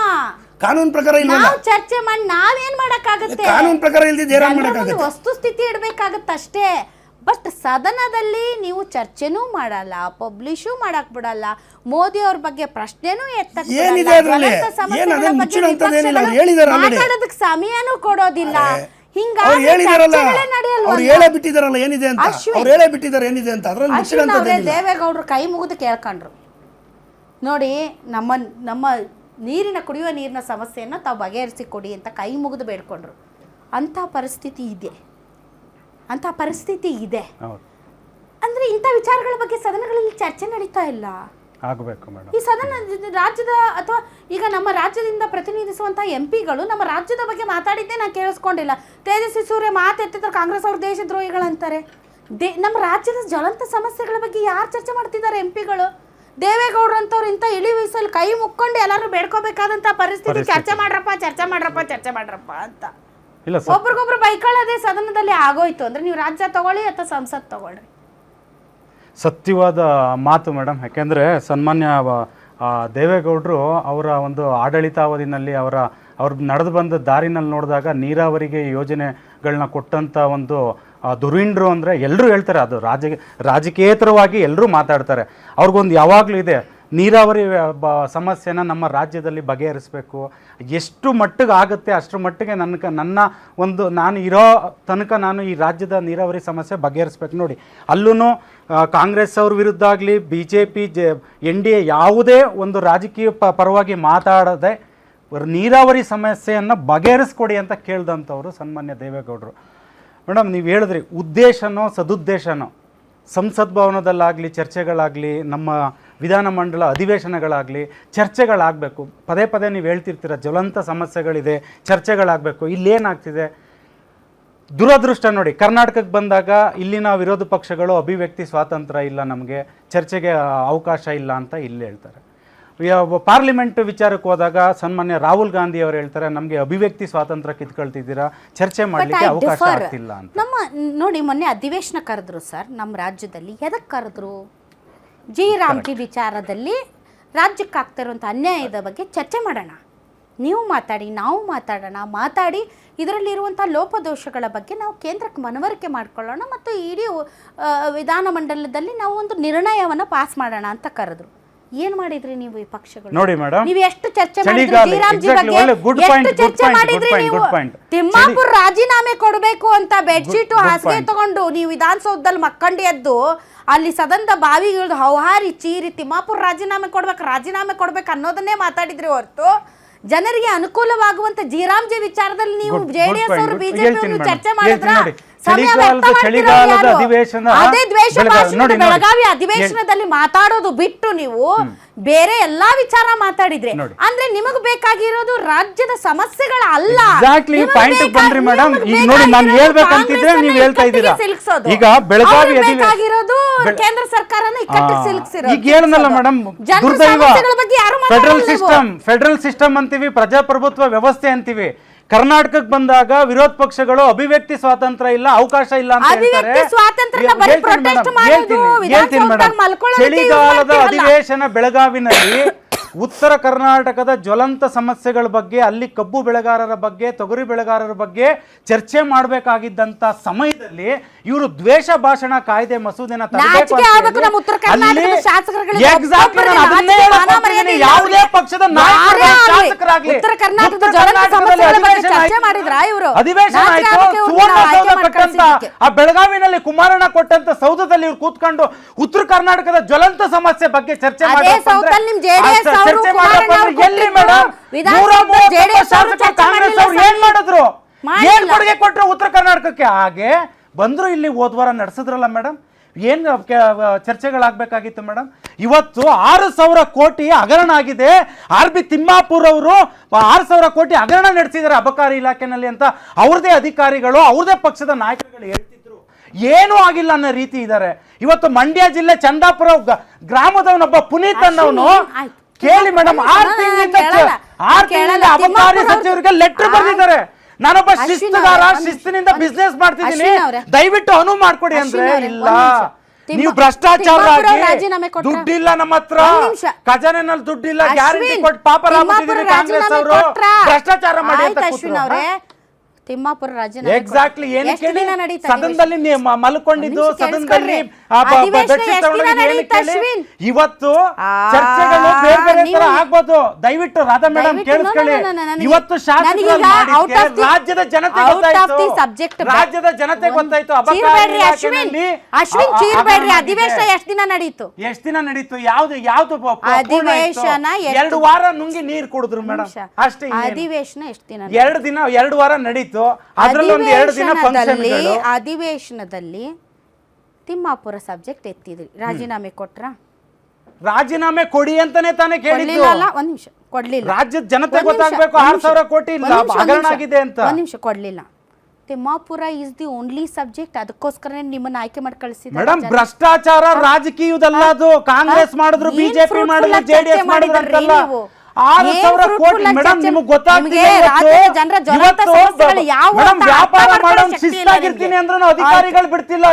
ಕಾನೂನು ಪ್ರಕಾರ ಇಲ್ವಲ್ಲ. ನಾವು ಚರ್ಚೆ ಮಾಡಿ ನಾವೇನ್ ಮಾಡಕ್ಕಾಗತ್ತೆ? ಕಾನೂನು ಪ್ರಕಾರ ಇಲ್ದಿದ್ದು ಏನ್ ಮಾಡಕ್ಕಾಗತ್ತೆ? ವಸ್ತುಸ್ಥಿತಿ ಇಡ್ಬೇಕಾಗತ್ತಷ್ಟೇ. ಬಟ್ ಸದನದಲ್ಲಿ ನೀವು ಚರ್ಚೆನೂ ಮಾಡಲ್ಲ, ಪಬ್ಲಿಷೂ ಮಾಡಕ್ ಬಿಡಲ್ಲ, ಮೋದಿ ಅವ್ರ ಬಗ್ಗೆ ಪ್ರಶ್ನೆನೂ ಮಾತಾಡೋದಕ್ಕೆ ಸಮಯನೂ ಕೊಡೋದಿಲ್ಲ. ಹಿಂಗಾಗಿ ಹೇಳೇ ಬಿಟ್ಟಿದಾರಲ್ಲ ಏನಿದೆ ಅಂತ. ಅವ್ರು ಹೇಳೇ ಬಿಟ್ಟಿದ್ದಾರೆ ಏನಿದೆ ಅಂತ. ಅದ್ರಲ್ಲಿ ದೇವೇಗೌಡರು ಕೈ ಮುಗಿದು ಕೇಳ್ಕೊಂಡ್ರು, ನೋಡಿ ನಮ್ಮ ನೀರಿನ ಕುಡಿಯುವ ನೀರಿನ ಸಮಸ್ಯೆಯನ್ನು ತಾವು ಬಗೆಹರಿಸಿ ಕೊಡಿ ಅಂತ ಕೈ ಮುಗಿದು ಬೇಡ್ಕೊಂಡ್ರು. ಅಂಥ ಪರಿಸ್ಥಿತಿ ಇದೆ. ಅಂದ್ರೆ ಇಂಥ ವಿಚಾರಗಳ ಬಗ್ಗೆ ಸದನಗಳಲ್ಲಿ ಚರ್ಚೆ ನಡೀತಾ ಇಲ್ಲ. ಆಗಬೇಕು ಮೇಡಮ್. ಈ ಸದನ ರಾಜ್ಯದ ಅಥವಾ ಈಗ ನಮ್ಮ ರಾಜ್ಯದಿಂದ ಪ್ರತಿನಿಧಿಸುವಂತ MPಗಳು ನಮ್ಮ ರಾಜ್ಯದ ಬಗ್ಗೆ ಮಾತಾಡಿದ್ದೇ ನಾನು ಕೇಳಿಸ್ಕೊಂಡಿಲ್ಲ. ತೇಜಸ್ವಿ ಸೂರ್ಯ ಮಾತೆತ್ತಿದ್ರು ಕಾಂಗ್ರೆಸ್ ಅವರು ದೇಶದ್ರೋಹಿಗಳಂತಾರೆ. ನಮ್ಮ ರಾಜ್ಯದ ಜ್ವಲಂತ ಸಮಸ್ಯೆಗಳ ಬಗ್ಗೆ ಯಾರು ಚರ್ಚೆ ಮಾಡ್ತಿದ್ದಾರೆ? MPಗಳು. ದೇವೇಗೌಡರು ಅಂತವ್ರು ಇಂಥ ಇಳಿ ವಯಸ್ಸಲ್ಲಿ ಕೈ ಮುಕ್ಕೊಂಡು ಎಲ್ಲರೂ ಬೇಡ್ಕೋಬೇಕಾದಂತ ಪರಿಸ್ಥಿತಿ. ಚರ್ಚೆ ಮಾಡ್ರಪ್ಪ ಅಂತ ಒಬ್ರಿಗೊಬ್ರು ಬೈಕೊಳ್ಳೋದೇ ಸದನದಲ್ಲಿ ಆಗೋಯ್ತು ಅಂದ್ರೆ ನೀವು ರಾಜ್ಯ ತಗೊಳ್ಳಿ ಅಥವಾ ಸಂಸತ್ ತಗೊಳ್ರಿ. ಸತ್ಯವಾದ ಮಾತು ಮೇಡಮ್. ಯಾಕೆಂದರೆ ಸನ್ಮಾನ್ಯ ದೇವೇಗೌಡರು ಅವರ ಒಂದು ಆಡಳಿತಾವಧಿನಲ್ಲಿ ಅವ್ರು ನಡೆದು ಬಂದ ದಾರಿನಲ್ಲಿ ನೋಡಿದಾಗ ನೀರಾವರಿಗೆ ಯೋಜನೆಗಳನ್ನ ಕೊಟ್ಟಂಥ ಒಂದು ದುರೀಂಡ್ರು ಅಂದರೆ ಎಲ್ಲರೂ ಹೇಳ್ತಾರೆ. ಅದು ರಾಜಕೀಯೇತರವಾಗಿ ಎಲ್ಲರೂ ಮಾತಾಡ್ತಾರೆ. ಅವ್ರಿಗೊಂದು ಯಾವಾಗಲೂ ಇದೆ, ನೀರಾವರಿ ಸಮಸ್ಯೆನ ನಮ್ಮ ರಾಜ್ಯದಲ್ಲಿ ಬಗೆಹರಿಸಬೇಕು. ಎಷ್ಟು ಮಟ್ಟಿಗೆ ಆಗುತ್ತೆ ಅಷ್ಟರ ಮಟ್ಟಿಗೆ ನಾನು ಇರೋ ತನಕ ನಾನು ಈ ರಾಜ್ಯದ ನೀರಾವರಿ ಸಮಸ್ಯೆ ಬಗೆಹರಿಸ್ಬೇಕು. ನೋಡಿ, ಅಲ್ಲೂ ಕಾಂಗ್ರೆಸ್ ಅವ್ರ ವಿರುದ್ಧ ಆಗಲಿ BJP NDA ಯಾವುದೇ ಒಂದು ರಾಜಕೀಯ ಪರವಾಗಿ ಮಾತಾಡದೆ ನೀರಾವರಿ ಸಮಸ್ಯೆಯನ್ನು ಬಗೆಹರಿಸ್ಕೊಡಿ ಅಂತ ಕೇಳ್ದಂಥವ್ರು ಸನ್ಮಾನ್ಯ ದೇವೇಗೌಡರು. ಮೇಡಮ್, ನೀವು ಹೇಳಿದ್ರಿ ಉದ್ದೇಶನೋ ಸದುದ್ದೇಶನೋ, ಸಂಸತ್ ಭವನದಲ್ಲಾಗಲಿ ಚರ್ಚೆಗಳಾಗಲಿ, ನಮ್ಮ ವಿಧಾನಮಂಡಲ ಅಧಿವೇಶನಗಳಾಗಲಿ ಚರ್ಚೆಗಳಾಗಬೇಕು. ಪದೇ ಪದೇ ನೀವು ಹೇಳ್ತಿರ್ತೀರ ಜ್ವಲಂತ ಸಮಸ್ಯೆಗಳಿದೆ, ಚರ್ಚೆಗಳಾಗಬೇಕು. ಇಲ್ಲೇನಾಗ್ತಿದೆ? ದುರದೃಷ್ಟ ನೋಡಿ, ಕರ್ನಾಟಕಕ್ಕೆ ಬಂದಾಗ ಇಲ್ಲಿನ ವಿರೋಧ ಪಕ್ಷಗಳು ಅಭಿವ್ಯಕ್ತಿ ಸ್ವಾತಂತ್ರ್ಯ ಇಲ್ಲ, ನಮಗೆ ಚರ್ಚೆಗೆ ಅವಕಾಶ ಇಲ್ಲ ಅಂತ ಇಲ್ಲಿ ಹೇಳ್ತಾರೆ. ಪಾರ್ಲಿಮೆಂಟ್ ವಿಚಾರಕ್ಕೆ ಹೋದಾಗ ಸನ್ಮಾನ್ಯ ರಾಹುಲ್ ಗಾಂಧಿ ಅವರು ಹೇಳ್ತಾರೆ ನಮಗೆ ಅಭಿವ್ಯಕ್ತಿ ಸ್ವಾತಂತ್ರ್ಯ ಕಿತ್ಕೊಳ್ತಿದ್ದೀರಾ, ಚರ್ಚೆ ಮಾಡಲಿಕ್ಕೆ ಅವಕಾಶ ಆಗ್ತಿಲ್ಲ ಅಂತ. ನೋಡಿ, ಮೊನ್ನೆ ಅಧಿವೇಶನ ಕರೆದ್ರು ಸರ್ ನಮ್ಮ ರಾಜ್ಯದಲ್ಲಿ. ಎದಕ್ಕೆ ಕರೆದ್ರು? ಜಿ ರಾಮ್ಜಿ ವಿಚಾರದಲ್ಲಿ ರಾಜ್ಯಕ್ಕೆ ಆಗ್ತಾ ಇರುವಂಥ ಅನ್ಯಾಯದ ಬಗ್ಗೆ ಚರ್ಚೆ ಮಾಡೋಣ, ನೀವು ಮಾತಾಡಿ, ನಾವು ಮಾತಾಡಿ ಇದರಲ್ಲಿರುವಂಥ ಲೋಪದೋಷಗಳ ಬಗ್ಗೆ ನಾವು ಕೇಂದ್ರಕ್ಕೆ ಮನವರಿಕೆ ಮಾಡಿಕೊಳ್ಳೋಣ ಮತ್ತು ಇಡೀ ವಿಧಾನಮಂಡಲದಲ್ಲಿ ನಾವು ಒಂದು ನಿರ್ಣಯವನ್ನು ಪಾಸ್ ಮಾಡೋಣ ಅಂತ ಕರೆದ್ರು. ಏನ್ ಮಾಡಿದ್ರಿ ನೀವು ಈ ಪಕ್ಷಗಳು? ನೋಡಿ ಮೇಡಮ್, ನೀವು ಎಷ್ಟು ಚರ್ಚೆ ಮಾಡಿದ್ರಿ ಚಳಿಗಾಲ, ಜೀರಾಮ್ಜಿ exactly, ಬಗ್ಗೆ? ಒಳ್ಳೆ good ಎಷ್ಟು point, good ಚರ್ಚೆ point, ಮಾಡಿದ್ರಿ good point, ನೀವು? good point. ತಿಮ್ಮಾಪುರ್ ರಾಜೀನಾಮೆ ಕೊಡಬೇಕು ಅಂತ ಬೆಡ್ಶೀಟ್ ಹಾಸಿಗೆ ತಗೊಂಡು ನೀವು ವಿಧಾನಸೌಧದಲ್ಲಿ ಮಕ್ಕಂಡು ಎದ್ದು ಅಲ್ಲಿ ಸದನದ ಬಾವಿಗಳು ಹೌಹಾರಿ ಚೀರಿ ತಿಮ್ಮಾಪುರ್ ರಾಜೀನಾಮೆ ಕೊಡ್ಬೇಕು ಅನ್ನೋದನ್ನೇ ಮಾತಾಡಿದ್ರಿ ಹೊರತು ಜನರಿಗೆ ಅನುಕೂಲವಾಗುವಂತ ಜೀರಾಮ್ಜಿ ವಿಚಾರದಲ್ಲಿ ನೀವು ಜೆಡಿಎಸ್ ಅವರು ಬಿಜೆಪಿ ಚರ್ಚೆ ಮಾಡಿದ್ರ? ಚಳಿಗಾಲದ ಅಧಿವೇಶನ, ಅದೇ ದ್ವೇಷ ಭಾಷಣದ ಬೆಳಗಾವಿ ಅಧಿವೇಶನದಲ್ಲಿ ಮಾತಾಡೋದು ಬಿಟ್ಟು ನೀವು ಬೇರೆ ಎಲ್ಲಾ ವಿಚಾರ ಮಾತಾಡಿದ್ರೆ ಅಂದ್ರೆ ನಿಮಗ್ ಬೇಕಾಗಿರೋದು ರಾಜ್ಯದ ಸಮಸ್ಯೆಗಳ ಅಲ್ಲ. ಎಕ್ಸಾಕ್ಟ್ಲಿ ಪಾಯಿಂಟ್ ಬಂದ್ರಿ ಮೇಡಮ್. ಈಗ ನೋಡಿ, ನಾನು ಹೇಳ್ಬೇಕಂತಿದ್ರೆ ನೀವು ಹೇಳ್ತಾ ಇದ್ದೀರಾ. ಈಗ ಬೆಳಗಾವಿ ಬೇಕಾಗಿರೋದು ಕೇಂದ್ರ ಸರ್ಕಾರನ ಇಕ್ಕಟ್ಟಿಗೆ ಸಿಲುಕಿಸಿರೋದು. ಈಗ ಏನಲ್ಲ ಮೇಡಮ್, ದುರ್ದೈವ ಫೆಡರಲ್ ಸಿಸ್ಟಮ್ ಅಂತೀವಿ, ಪ್ರಜಾಪ್ರಭುತ್ವ ವ್ಯವಸ್ಥೆ ಅಂತೀವಿ. ಕರ್ನಾಟಕಕ್ಕೆ ಬಂದಾಗ ವಿರೋಧ ಪಕ್ಷಗಳು ಅಭಿವ್ಯಕ್ತಿ ಸ್ವಾತಂತ್ರ್ಯ ಇಲ್ಲ, ಅವಕಾಶ ಇಲ್ಲ ಅಂತ ಹೇಳ್ತಾರೆ. ಚಳಿಗಾಲದ ಅಧಿವೇಶನ ಬೆಳಗಾವಿನಲ್ಲಿ ಉತ್ತರ ಕರ್ನಾಟಕದ ಜ್ವಲಂತ ಸಮಸ್ಯೆಗಳ ಬಗ್ಗೆ, ಅಲ್ಲಿ ಕಬ್ಬು ಬೆಳೆಗಾರರ ಬಗ್ಗೆ, ತೊಗರಿ ಬೆಳೆಗಾರರ ಬಗ್ಗೆ ಚರ್ಚೆ ಮಾಡಬೇಕಾಗಿದ್ದಂತ ಸಮಯದಲ್ಲಿ ಇವರು ದ್ವೇಷ ಭಾಷಣ ಕಾಯ್ದೆ ಮಸೂದೆನ ಯಾವುದೇ ಪಕ್ಷದ ಶಾಸಕರಾಗಲಿ ಅಧಿವೇಶನ ಆಯ್ತು. ಸುವರ್ಣಸೌಧ ಕಟ್ಟಂತ ಆ ಬೆಳಗಾವಿನಲ್ಲಿ ಕುಮಾರಣ್ಣ ಕೊಟ್ಟಂತ ಸೌಧದಲ್ಲಿ ಇವ್ರು ಕೂತ್ಕೊಂಡು ಉತ್ತರ ಕರ್ನಾಟಕದ ಜ್ವಲಂತ ಸಮಸ್ಯೆ ಬಗ್ಗೆ ಚರ್ಚೆ ಮಾಡಿ ಎಲ್ಲಿ ಮೇಡಮ್ ಕಾಂಗ್ರೆಸ್ ಅವ್ರು ಏನ್ ಮಾಡಿದ್ರು, ಏನ್ ಕೊಡುಗೆ ಕೊಟ್ರು ಉತ್ತರ ಕರ್ನಾಟಕಕ್ಕೆ? ಹಾಗೆ ಬಂದ್ರು, ಇಲ್ಲಿ ಹೋದ್ವಾರ ನಡೆಸಿದ್ರಲ್ಲ ಮೇಡಮ್. ಏನ್ ಚರ್ಚೆಗಳಾಗಬೇಕಾಗಿತ್ತು ಮೇಡಮ್? ಇವತ್ತು 6,000 ಕೋಟಿ ಹಗರಣ ಆಗಿದೆ. RB ತಿಮ್ಮಾಪುರ್ ಅವರು 6,000 ಕೋಟಿ ಹಗರಣ ನಡೆಸಿದ್ದಾರೆ ಅಬಕಾರಿ ಇಲಾಖೆನಲ್ಲಿ ಅಂತ ಅವ್ರದೇ ಅಧಿಕಾರಿಗಳು, ಅವ್ರದೇ ಪಕ್ಷದ ನಾಯಕರುಗಳು ಹೇಳ್ತಿದ್ರು. ಏನೂ ಆಗಿಲ್ಲ ಅನ್ನೋ ರೀತಿ ಇದ್ದಾರೆ. ಇವತ್ತು ಮಂಡ್ಯ ಜಿಲ್ಲೆ ಚಂದಾಪುರ ಗ್ರಾಮದವನೊಬ್ಬ ಪುನೀತ್ ಅನ್ನೋನು ಕೇಳಿ ಮೇಡಮ್, 6 ತಿಂಗಳಿಂದ ಅಬಕಾರಿ ಸಚಿವರಿಗೆ ಲೆಟರ್ ಬರೆದಿದ್ದಾರೆ. ನಾನೊಬ್ಬ ಶಿಸ್ತುಗಾರ, ಶಿಸ್ತಿನಿಂದ ಬಿಸ್ನೆಸ್ ಮಾಡ್ತಿದ್ದೀನಿ, ದಯವಿಟ್ಟು ಅನುವು ಮಾಡ್ಕೊಡಿ ಅಂದ್ರೆ ಇಲ್ಲ. ನೀವು ಭ್ರಷ್ಟಾಚಾರ, ದುಡ್ಡಿಲ್ಲ ನಮ್ಮ ಹತ್ರ, ಖಜಾನೆನಲ್ಲಿ ದುಡ್ಡಿಲ್ಲ, ಗ್ಯಾರಂಟಿ ಕೊಟ್ಟು ಪಾಪರಾಗ್ಬಿಟ್ಟಿದ್ದೀರಿ ಕಾಂಗ್ರೆಸ್ ಅವರು, ಭ್ರಷ್ಟಾಚಾರ ಮಾಡಿ ಅಂತ ತಿಮ್ಮಾಪುರ ರಾಜೀನಾಮೆ ಎಕ್ಸಾಕ್ಟ್ಲಿ ಏನಕ್ಕೆ ಸದನದಲ್ಲಿ ಮಲ್ಕೊಂಡಿದ್ದು, ಸದನದಲ್ಲಿ ಇವತ್ತು ಚರ್ಚೆಗಳು ಬೇರೆ ಬೇರೆ ತರ ಆಗ್ಬೋದು. ದಯವಿಟ್ಟು ರಾಧಾ ಮೇಡಮ್ ಕೇಳಿಸ್ಕೊಳ್ಳಿ. ಇವತ್ತು ರಾಜ್ಯದ ಜನತೆ ಗೊತ್ತಾಯ್ತು, ರಾಜ್ಯದ ಜನತೆ ಗೊತ್ತಾಯ್ತು ಅಬಕಾರಿ ಇಲಾಖೆಯಲ್ಲಿ ಅಧಿವೇಶನ ಎಷ್ಟು ದಿನ ನಡೀತು? ಯಾವ್ದು ಅಧಿವೇಶನ 2 ವಾರ ನುಂಗಿ ನೀರ್ ಕುಡಿದ್ರು ಮೇಡಮ್, ಅಷ್ಟೇ. ಅಧಿವೇಶನ ಎಷ್ಟು ದಿನ? 2 ವಾರ ನಡೀತು. ಅಧಿವೇಶನದಲ್ಲಿ ತಿಮ್ಮಾಪುರ ಸಬ್ಜೆಕ್ಟ್ ಎತ್ತಿದ್ರಿ, ರಾಜೀನಾಮೆ ಕೊಟ್ರ? ರಾಜೀನಾಮೆ ಕೊಡಿ ಅಂತಾನೆ ತಾನೇ ಕೇಳಿದ್ದು. ಒಂದ್ ನಿಮಿಷ, ಕೊಡ್ಲಿಲ್ಲ. ರಾಜ್ಯದ ಜನತೆ ಗೊತ್ತಾಗಬೇಕು 6,000 ಕೋಟಿ ಹಗರಣ ಆಗಿದೆ ಅಂತ. ಒಂದ್ ನಿಮಿಷ, ಕೊಡ್ಲಿಲ್ಲ. Timmapur is the only subject, ಅದಕ್ಕೋಸ್ಕರ ನಿಮ್ಮನ್ನ ಆಯ್ಕೆ ಮಾಡಿ ಕಳಿಸಿದ್ರು. ಮೇಡಮ್, ಭ್ರಷ್ಟಾಚಾರ ರಾಜಕೀಯದಲ್ಲ ಅದು. ಕಾಂಗ್ರೆಸ್ ಮಾಡಿದ್ರು, ಬಿಜೆಪಿ ಮಾಡಿದ್ರು, ಜೆಡಿಎಸ್ ಮಾಡಿದ್ರು ಅಂತಲ್ಲ. 6,000 ಕೋಟಿ ಮೇಡಮ್, ನಿಮಗೆ ವ್ಯಾಪಾರ ಮಾಡೋ ಶಿಸ್ತಾಗಿರ್ತೀನಿ ಅಂದ್ರೂ ಅಧಿಕಾರಿಗಳು ಬಿಡ್ತಿಲ್ಲ,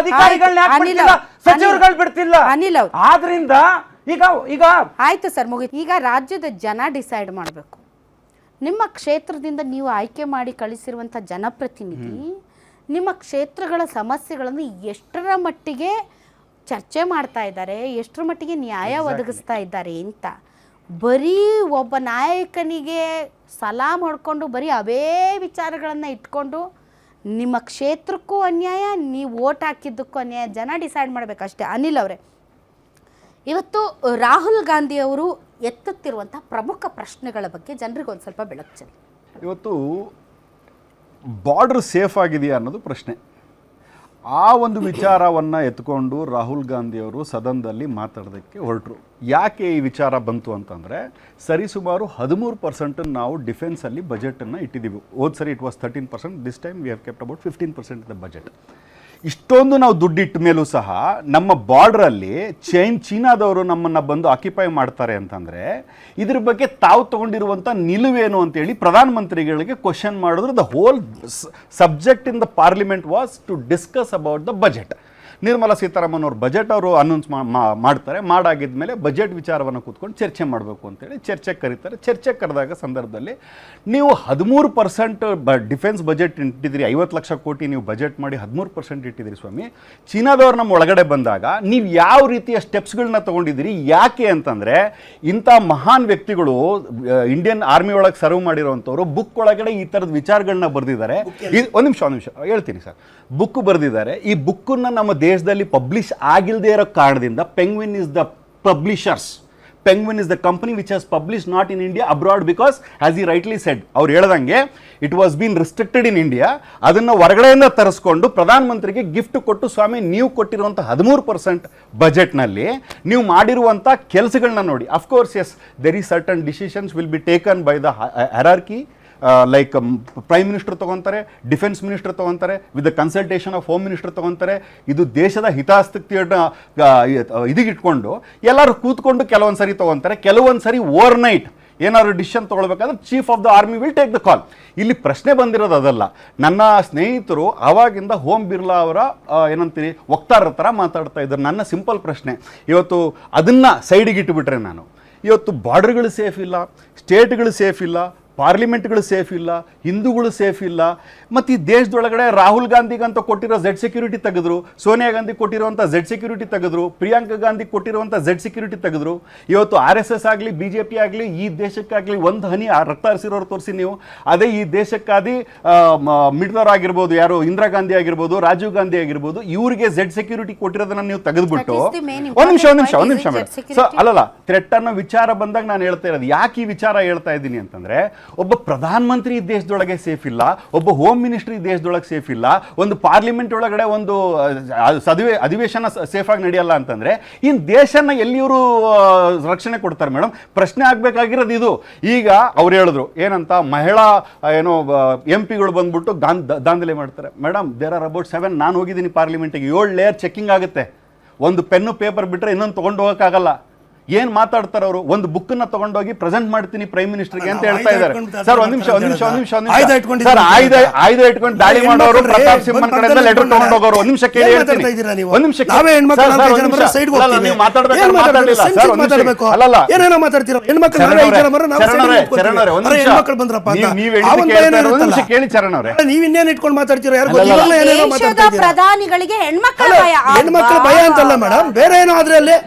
ಸಚಿವರುಗಳು ಬಿಡ್ತಿಲ್ಲ. ಆದ್ರಿಂದ ಈಗ ಆಯ್ತು ಸರ್, ಮುಗಿತು. ಈಗ ರಾಜ್ಯದ ಜನ ಡಿಸೈಡ್ ಮಾಡಬೇಕು. ನಿಮ್ಮ ಕ್ಷೇತ್ರದಿಂದ ನೀವು ಆಯ್ಕೆ ಮಾಡಿ ಕಳಿಸಿರುವಂಥ ಜನಪ್ರತಿನಿಧಿ ನಿಮ್ಮ ಕ್ಷೇತ್ರಗಳ ಸಮಸ್ಯೆಗಳನ್ನು ಎಷ್ಟರ ಮಟ್ಟಿಗೆ ಚರ್ಚೆ ಮಾಡ್ತಾ ಇದ್ದಾರೆ, ಎಷ್ಟರ ಮಟ್ಟಿಗೆ ನ್ಯಾಯ ಒದಗಿಸ್ತಾ ಇದ್ದಾರೆ ಅಂತ. ಬರೀ ಒಬ್ಬ ನಾಯಕನಿಗೆ ಸಲಾಮ್ ಹೊಡ್ಕೊಂಡು ಬರೀ ಅವೇ ವಿಚಾರಗಳನ್ನು ಇಟ್ಕೊಂಡು ನಿಮ್ಮ ಕ್ಷೇತ್ರಕ್ಕೂ ಅನ್ಯಾಯ, ನೀವು ಓಟ್ ಹಾಕಿದ್ದಕ್ಕೂ ಅನ್ಯಾಯ. ಜನ ಡಿಸೈಡ್ ಮಾಡಬೇಕಷ್ಟೇ. ಅನಿಲ್ ಅವರೇ, ಇವತ್ತು ರಾಹುಲ್ ಗಾಂಧಿ ಅವರು ಎತ್ತುತ್ತಿರುವಂಥ ಪ್ರಮುಖ ಪ್ರಶ್ನೆಗಳ ಬಗ್ಗೆ ಜನರಿಗೆ ಒಂದು ಸ್ವಲ್ಪ ಬೆಳಕು ಚೆಲ್ಲಿ. ಇವತ್ತು ಬಾರ್ಡರ್ ಸೇಫ್ ಆಗಿದೆಯಾ ಅನ್ನೋದು ಪ್ರಶ್ನೆ. ಆ ಒಂದು ವಿಚಾರವನ್ನು ಎತ್ಕೊಂಡು ರಾಹುಲ್ ಗಾಂಧಿಯವರು ಸದನದಲ್ಲಿ ಮಾತಾಡೋದಕ್ಕೆ ಹೊರಟರು. ಯಾಕೆ ಈ ವಿಚಾರ ಬಂತು ಅಂತಂದರೆ, ಸರಿಸುಮಾರು 13% ನಾವು ಡಿಫೆನ್ಸಲ್ಲಿ ಬಜೆಟನ್ನು ಇಟ್ಟಿದ್ದೀವಿ. ಹೋದ ಸರಿ it was 13%, this time we have kept about 15% the budget. ಇಷ್ಟೊಂದು ನಾವು ದುಡ್ಡಿಟ್ಟ ಮೇಲೂ ಸಹ ನಮ್ಮ ಬಾರ್ಡ್ರಲ್ಲಿ ಚೀನಾದವರು ನಮ್ಮನ್ನು ಬಂದು ಆಕ್ಯುಪೈ ಮಾಡ್ತಾರೆ ಅಂತಂದರೆ ಇದ್ರ ಬಗ್ಗೆ ತಾವು ತೊಗೊಂಡಿರುವಂಥ ನಿಲುವೇನು ಅಂತೇಳಿ ಪ್ರಧಾನಮಂತ್ರಿಗಳಿಗೆ ಕ್ವಶನ್ ಮಾಡಿದ್ರು. The whole subject in the parliament was to discuss about the budget. Nirmala Sitharaman ಅವರು ಬಜೆಟ್ ಅವರು ಅನೌನ್ಸ್ ಮಾಡ್ತಾರೆ, ಮಾಡಾಗಿದ್ಮೇಲೆ ಬಜೆಟ್ ವಿಚಾರವನ್ನು ಕೂತ್ಕೊಂಡು ಚರ್ಚೆ ಮಾಡಬೇಕು ಅಂತೇಳಿ ಚರ್ಚೆಗೆ ಕರೀತಾರೆ. ಚರ್ಚೆಗೆ ಕರೆದಾಗ ಸಂದರ್ಭದಲ್ಲಿ ನೀವು 13% ಡಿಫೆನ್ಸ್ ಬಜೆಟ್ ಇಟ್ಟಿದ್ದೀರಿ, 50 ಲಕ್ಷ ಕೋಟಿ ನೀವು ಬಜೆಟ್ ಮಾಡಿ 13% ಇಟ್ಟಿದ್ದೀರಿ ಸ್ವಾಮಿ. ಚೀನಾದವ್ರು ನಮ್ಮ ಒಳಗಡೆ ಬಂದಾಗ ನೀವು ಯಾವ ರೀತಿಯ ಸ್ಟೆಪ್ಸ್ಗಳನ್ನ ತೊಗೊಂಡಿದ್ದೀರಿ? ಯಾಕೆ ಅಂತಂದರೆ ಇಂಥ ಮಹಾನ್ ವ್ಯಕ್ತಿಗಳು ಇಂಡಿಯನ್ ಆರ್ಮಿ ಒಳಗೆ ಸರ್ವ್ ಮಾಡಿರೋವಂಥವ್ರು ಬುಕ್ ಒಳಗಡೆ ಈ ಥರದ ವಿಚಾರಗಳನ್ನ ಬರೆದಿದ್ದಾರೆ. ಒಂದು ನಿಮಿಷ ಹೇಳ್ತೀನಿ ಸರ್. ಬುಕ್ ಬರೆದಿದ್ದಾರೆ. ಈ ಬುಕ್ಕನ್ನು ನಮ್ಮ ದೇಶದಲ್ಲಿ ಪಬ್ಲಿಷ್ ಆಗಿಲ್ಲದೆ ಇರೋ ಕಾರಣದಿಂದ penguin is the publishers. Penguin is the company which has published not in India, abroad, because as he rightly said, ಅವ್ರು ಹೇಳ್ದಂಗೆ it was been restricted in India. ಅದನ್ನು ಹೊರಗಡೆಯಿಂದ ತರಿಸ್ಕೊಂಡು ಪ್ರಧಾನ ಮಂತ್ರಿಗೆ ಗಿಫ್ಟ್ ಕೊಟ್ಟು, ಸ್ವಾಮಿ ನೀವು ಕೊಟ್ಟಿರುವಂಥ 13% ಬಜೆಟ್ನಲ್ಲಿ ನೀವು ಮಾಡಿರುವಂಥ ಕೆಲಸಗಳನ್ನ ನೋಡಿ. Of course yes, there is certain decisions will be taken by the hierarchy. Like prime minister ತೊಗೊತಾರೆ, ಡಿಫೆನ್ಸ್ ಮಿನಿಸ್ಟರ್ ತೊಗೊತಾರೆ, with the consultation of home minister ತೊಗೊತಾರೆ. ಇದು ದೇಶದ ಹಿತಾಸಕ್ತಿಯನ್ನು ಇದಿಗಿಟ್ಕೊಂಡು ಎಲ್ಲರೂ ಕೂತ್ಕೊಂಡು ಕೆಲವೊಂದು ಸರಿ ತೊಗೊತಾರೆ. ಕೆಲವೊಂದು ಸರಿ ಓವರ್ ನೈಟ್ ಏನಾದ್ರು ಡಿಸಿಷನ್ ತೊಗೊಳ್ಬೇಕಾದ್ರೆ chief of the army will take the call. ಇಲ್ಲಿ ಪ್ರಶ್ನೆ ಬಂದಿರೋದು ಅದಲ್ಲ. ನನ್ನ ಸ್ನೇಹಿತರು ಆವಾಗಿಂದ ಓಂ ಬಿರ್ಲಾ ಅವರ ಏನಂತೀರಿ ವಕ್ತಾರರ ಥರ ಮಾತಾಡ್ತಾ ಇದ್ದಾರೆ. ನನ್ನ ಸಿಂಪಲ್ ಪ್ರಶ್ನೆ ಇವತ್ತು ಅದನ್ನು ಸೈಡಿಗೆ ಇಟ್ಟುಬಿಟ್ರೆ, ನಾನು ಇವತ್ತು ಬಾರ್ಡರ್ಗಳು ಸೇಫ್ ಇಲ್ಲ, ಸ್ಟೇಟ್ಗಳು ಸೇಫ್ ಇಲ್ಲ, ಪಾರ್ಲಿಮೆಂಟ್ಗಳು ಸೇಫ್ ಇಲ್ಲ, ಹಿಂದೂಗಳು ಸೇಫ್ ಇಲ್ಲ. ಮತ್ತು ಈ ದೇಶದೊಳಗಡೆ ರಾಹುಲ್ ಗಾಂಧಿಗಂತ ಕೊಟ್ಟಿರೋ ಝೆಡ್ ಸೆಕ್ಯೂರಿಟಿ ತೆಗೆದ್ರು, ಸೋನಿಯಾ ಗಾಂಧಿ ಕೊಟ್ಟಿರುವಂಥ ಝೆಡ್ ಸೆಕ್ಯೂರಿಟಿ ತೆಗೆದ್ರು, ಪ್ರಿಯಾಂಕಾ ಗಾಂಧಿ ಕೊಟ್ಟಿರುವಂಥ ಝೆಡ್ ಸೆಕ್ಯೂರಿಟಿ ತೆಗೆದ್ರು. ಇವತ್ತು RSS ಆಗಲಿ BJP ಆಗಲಿ ಈ ದೇಶಕ್ಕಾಗಲಿ ಒಂದು ಹನಿ ರಕ್ತ ಹರಿಸಿರೋರು ತೋರಿಸಿ ನೀವು. ಅದೇ ಈ ದೇಶಕ್ಕಾಗಿ ಮಿಡ್ದವರಾಗಿರ್ಬೋದು, ಯಾರು ಇಂದಿರಾ ಗಾಂಧಿ ಆಗಿರ್ಬೋದು, ರಾಜೀವ್ ಗಾಂಧಿ ಆಗಿರ್ಬೋದು, ಇವರಿಗೆ ಝೆಡ್ ಸೆಕ್ಯೂರಿಟಿ ಕೊಟ್ಟಿರೋದನ್ನ ನೀವು ತೆಗೆದುಬಿಟ್ಟು ಒಂದು ನಿಮಿಷ ಸೊ ಅಲ್ಲಲ್ಲ, ಥ್ರೆಟ್ ಅನ್ನೋ ವಿಚಾರ ಬಂದಾಗ ನಾನು ಹೇಳ್ತಾ ಇರೋದು ಯಾಕೆ ಈ ವಿಚಾರ ಹೇಳ್ತಾ ಇದ್ದೀನಿ ಅಂತಂದ್ರೆ, ಒಬ್ಬ ಪ್ರಧಾನ ಮಂತ್ರಿ ಈ ದೇಶದೊಳಗೆ ಸೇಫ್ ಇಲ್ಲ, ಒಬ್ಬ ಹೋಮ್ ಮಿನಿಸ್ಟ್ರಿ ಈ ದೇಶದೊಳಗೆ ಸೇಫ್ ಇಲ್ಲ, ಒಂದು ಪಾರ್ಲಿಮೆಂಟ್ ಒಳಗಡೆ ಒಂದು ಅಧಿವೇಶನ ಸೇಫ್ ಆಗಿ ನಡೆಯಲ್ಲ ಅಂತಂದ್ರೆ ಇನ್ ದೇಶನ ಎಲ್ಲಿಯವರು ರಕ್ಷಣೆ ಕೊಡ್ತಾರೆ ಮೇಡಮ್? ಪ್ರಶ್ನೆ ಆಗ್ಬೇಕಾಗಿರೋದು ಇದು. ಈಗ ಅವ್ರು ಹೇಳಿದ್ರು ಏನಂತ, ಮಹಿಳಾ ಏನೋ MP ಗಳು ಬಂದ್ಬಿಟ್ಟು ದಾಂಧಲೆ ಮಾಡ್ತಾರೆ. Madam, there are about 7. ನಾನು ಹೋಗಿದ್ದೀನಿ ಪಾರ್ಲಿಮೆಂಟಿಗೆ, 7 ಲೇಯರ್ ಚೆಕಿಂಗ್ ಆಗುತ್ತೆ. ಒಂದು ಪೆನ್ನು ಪೇಪರ್ ಬಿಟ್ಟರೆ ಇನ್ನೊಂದು ತೊಗೊಂಡು ಹೋಗೋಕ್ಕಾಗಲ್ಲ. ಏನ್ ಮಾತಾಡ್ತಾರೆ ಅವರು? ಒಂದು ಬುಕ್ಕನ್ನ ತಗೊಂಡೋಗಿ ಪ್ರೆಸೆಂಟ್ ಮಾಡ್ತೀನಿ ಪ್ರೈಮ್ ಮಿನಿಸ್ಟರ್ಗೆ ಅಂತ ಹೇಳ್ತಾ ಇದ್ದಾರೆ. ಸರ್ ಒಂದ್ ನಿಮಿಷ ಸರ್, ಆಯುಧ ಇಟ್ಕೊಂಡು ದಾಳಿ ಮಾಡೋರು ಪ್ರತಾಪ್ ಸಿಂಹನ್ ಕಡೆಯಿಂದ ಲೆಟರ್ ತಗೊಂಡು ಹೋಗೋರು. ಒಂದ್ ನಿಮಿಷ ಕೇಳಿ ಹೇಳ್ತೀನಿ. ಒಂದ್ ನಿಮಿಷ ನೀವು ಮಾತಾಡಲಿಲ್ಲ ಸರ್. ಅಲ್ಲಲ್ಲ ಏನೇನೋ ಮಾತಾಡ್ತೀರಾ ಹೆಣ್ಮಕ್ಳು? ನಿಮಿಷ ಕೇಳಿ ಚರಣ್ ಅವರೇ, ನೀವ್ ಇನ್ನೇನ್ ಇಟ್ಕೊಂಡು ಮಾತಾಡ್ತೀರಾ? ದೇಶದ ಪ್ರಧಾನಿಗಳಿಗೆ ಹೆಣ್ಮಕ್ಳ ಭಯ ಅಂತಲ್ಲ ಮೇಡಮ್, ಬೇರೆ ಏನೋ ಆದ್ರೆ ಅಲ್ಲಿ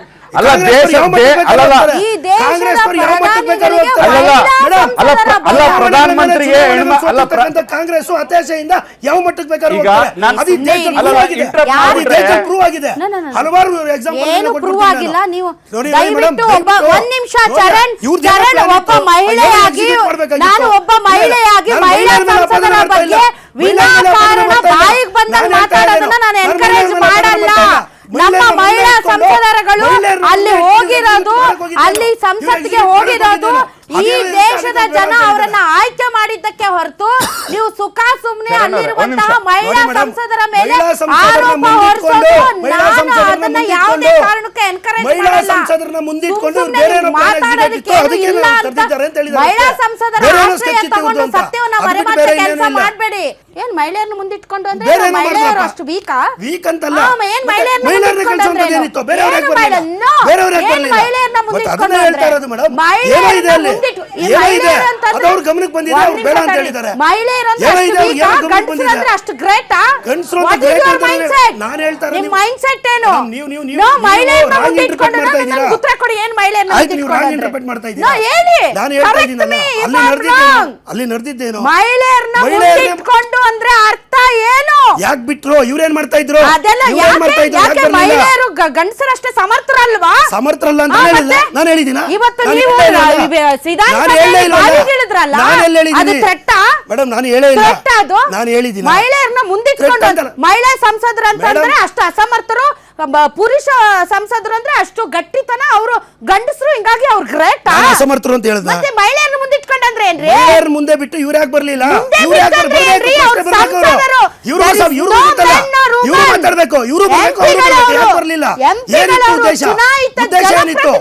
ಅಲ್ಲ ಪ್ರಧಾನಮಂತ್ರಿಗೆ ಕಾಂಗ್ರೆಸ್ ಅತ್ಯಾಶೆಯಿಂದ ಯಾವ ಮಟ್ಟಕ್ಕೆ ಬೇಕಾದ್ರೂ ಪ್ರೂವ್ ಆಗಿದೆ. ಹಲವಾರು ಪ್ರೂವ್ ಆಗಿಲ್ಲ. ನೀವು ದಯವಿಟ್ಟು ಒಂದ್ ನಿಮಿಷ ಚರಣ್, ಒಬ್ಬ ಮಹಿಳೆಯಾಗಿ, ನಾನು ಒಬ್ಬ ಮಹಿಳೆಯಾಗಿ ಮಹಿಳಾ ಸಂಸದರ ಬಗ್ಗೆ ವಿನಾಕಾರಣ ಬಾಯಿಗೆ ಬಂದಾಗ ಮಾತಾಡೋದನ್ನ ನಾನು ಎನ್ಕರೇಜ್ ಮಾಡಲ್ಲ. ನಮ್ಮ ಮಹಿಳಾ ಸಂಸದರುಗಳು ಅಲ್ಲಿ ಹೋಗಿರೋದು, ಅಲ್ಲಿ ಸಂಸತ್ಗೆ ಹೋಗಿರೋದು ಈ ದೇಶದ ಜನ ಅವರನ್ನ ಆಯ್ಕೆ ಮಾಡಿದ್ದಕ್ಕೆ ಹೊರತು ನೀವು ಸುಖ ಸುಮ್ಮನೆ ಅಲ್ಲಿರುವಂತಹ ಮಹಿಳಾ ಸಂಸದರ ಮೇಲೆ ಆರೋಪ ಹೊರಿಸೋದು ನಾನು ಅದನ್ನ ಯಾವುದೇ ಕಾರಣಕ್ಕೆ ಎನ್ಕರೇಜ್ ಮಾಡಲ್ಲ. ಮಾತಾಡೋದಕ್ಕೆ ಇಲ್ಲ ಅಂತ ಮಹಿಳಾ ಸಂಸದರ ಆಶ್ರಯ ತಗೊಂಡು ಸತ್ಯವನ್ನ ಮರೆಮಾಚೋ ಕೆಲಸ ಮಾಡಬೇಡಿ. ಏನ್ ಮಹಿಳೆಯರನ್ನು ಮುಂದಿಟ್ಕೊಂಡು ಅಂದ್ರೆ ಮಹಿಳೆಯರು ಅಷ್ಟು ವೀಕಾ? ವೀಕ್ ಅಂತಲ್ಲ, ಏನ್ ಮಹಿಳೆಯರನ್ನ ಮುಂದಿಟ್ಕೊಂಡು ಅಂದ್ರೆ ಗಮನಕ್ಕೆ ಬಂದಿದೆ ಬೇಡ ಅಂತ ಹೇಳಿದ್ದಾರೆ. ಅಷ್ಟು ಗ್ರೇಟಾ? ನಾನು ಹೇಳ್ತಾ ಇರೋದು ಮೈಂಡ್ ಸೆಟ್ ಏನು? ಮಹಿಳೆಯರನ್ನ ಮುಂದಿಟ್ಕೊಂಡು ಉತ್ತರ ಕೊಡಿ. ಏನ್ ಮಹಿಳೆಯರನ್ನ ಅಲ್ಲಿ ನಡೆದಿದ್ದೇನು? ಮಹಿಳೆಯರನ್ನ ಮುಂದಿಟ್ಕೊಂಡು ಅಂದ್ರೆ ಅರ್ಥ ಏನು? ಯಾಕೆ ಬಿಟ್ರು? ಇವ್ರೇನ್ ಮಾಡ್ತಾ ಇದ್ರು? ಮಹಿಳೆಯರು ಗಂಡಸರಷ್ಟೇ ಸಮರ್ಥರಲ್ವಾ? ಸಮರ್ಥರಲ್ಲ ಅಂತ ಹೇಳಿಲ್ಲ. ನಾನು ಹೇಳಿದಿನ? ಇವತ್ತು ನೀವು ಮೇಡಮ್ ನಾನು ಹೇಳಿಲ್ಲ. ನಾನು ಹೇಳಿದ್ದೀನಿ ಮಹಿಳೆಯರನ್ನ ಮುಂದಿಟ್ಕೊಂಡು ಮಹಿಳಾ ಸಂಸದರು ಅಂತಂದ್ರೆ ಅಷ್ಟು ಅಸಮರ್ಥರು, ಪುರುಷ ಸಂಸದರು ಅಂದ್ರೆ ಅಷ್ಟು ಗಟ್ಟಿತನ, ಅವರು ಗಂಡಸರು, ಹಿಂಗಾಗಿ ಅವ್ರು ಗ್ರೇಟ್ ಅಸಮರ್ಥರು ಅಂತ ಹೇಳಿದ. ಮತ್ತೆ ಮಹಿಳೆಯರನ್ನ ಮುಂದಿಟ್ಕೊಂಡು ಅಂದ್ರೆ ಏನ್ರಿ? ಮಹಿಳೆಯರ ಮುಂದೆ ಬಿಟ್ಟು ಇವ್ರು ಯಾಕೆ ಬರ್ಲಿಲ್ಲ? ಇವ್ರು ಮಾತಾಡ್ಬೇಕು, ಇವ್ರು ಬರ್ಲಿಲ್ಲ. ಏನಿತ್ತು ಉದ್ದೇಶ? ಉದ್ದೇಶ ಏನಿತ್ತು?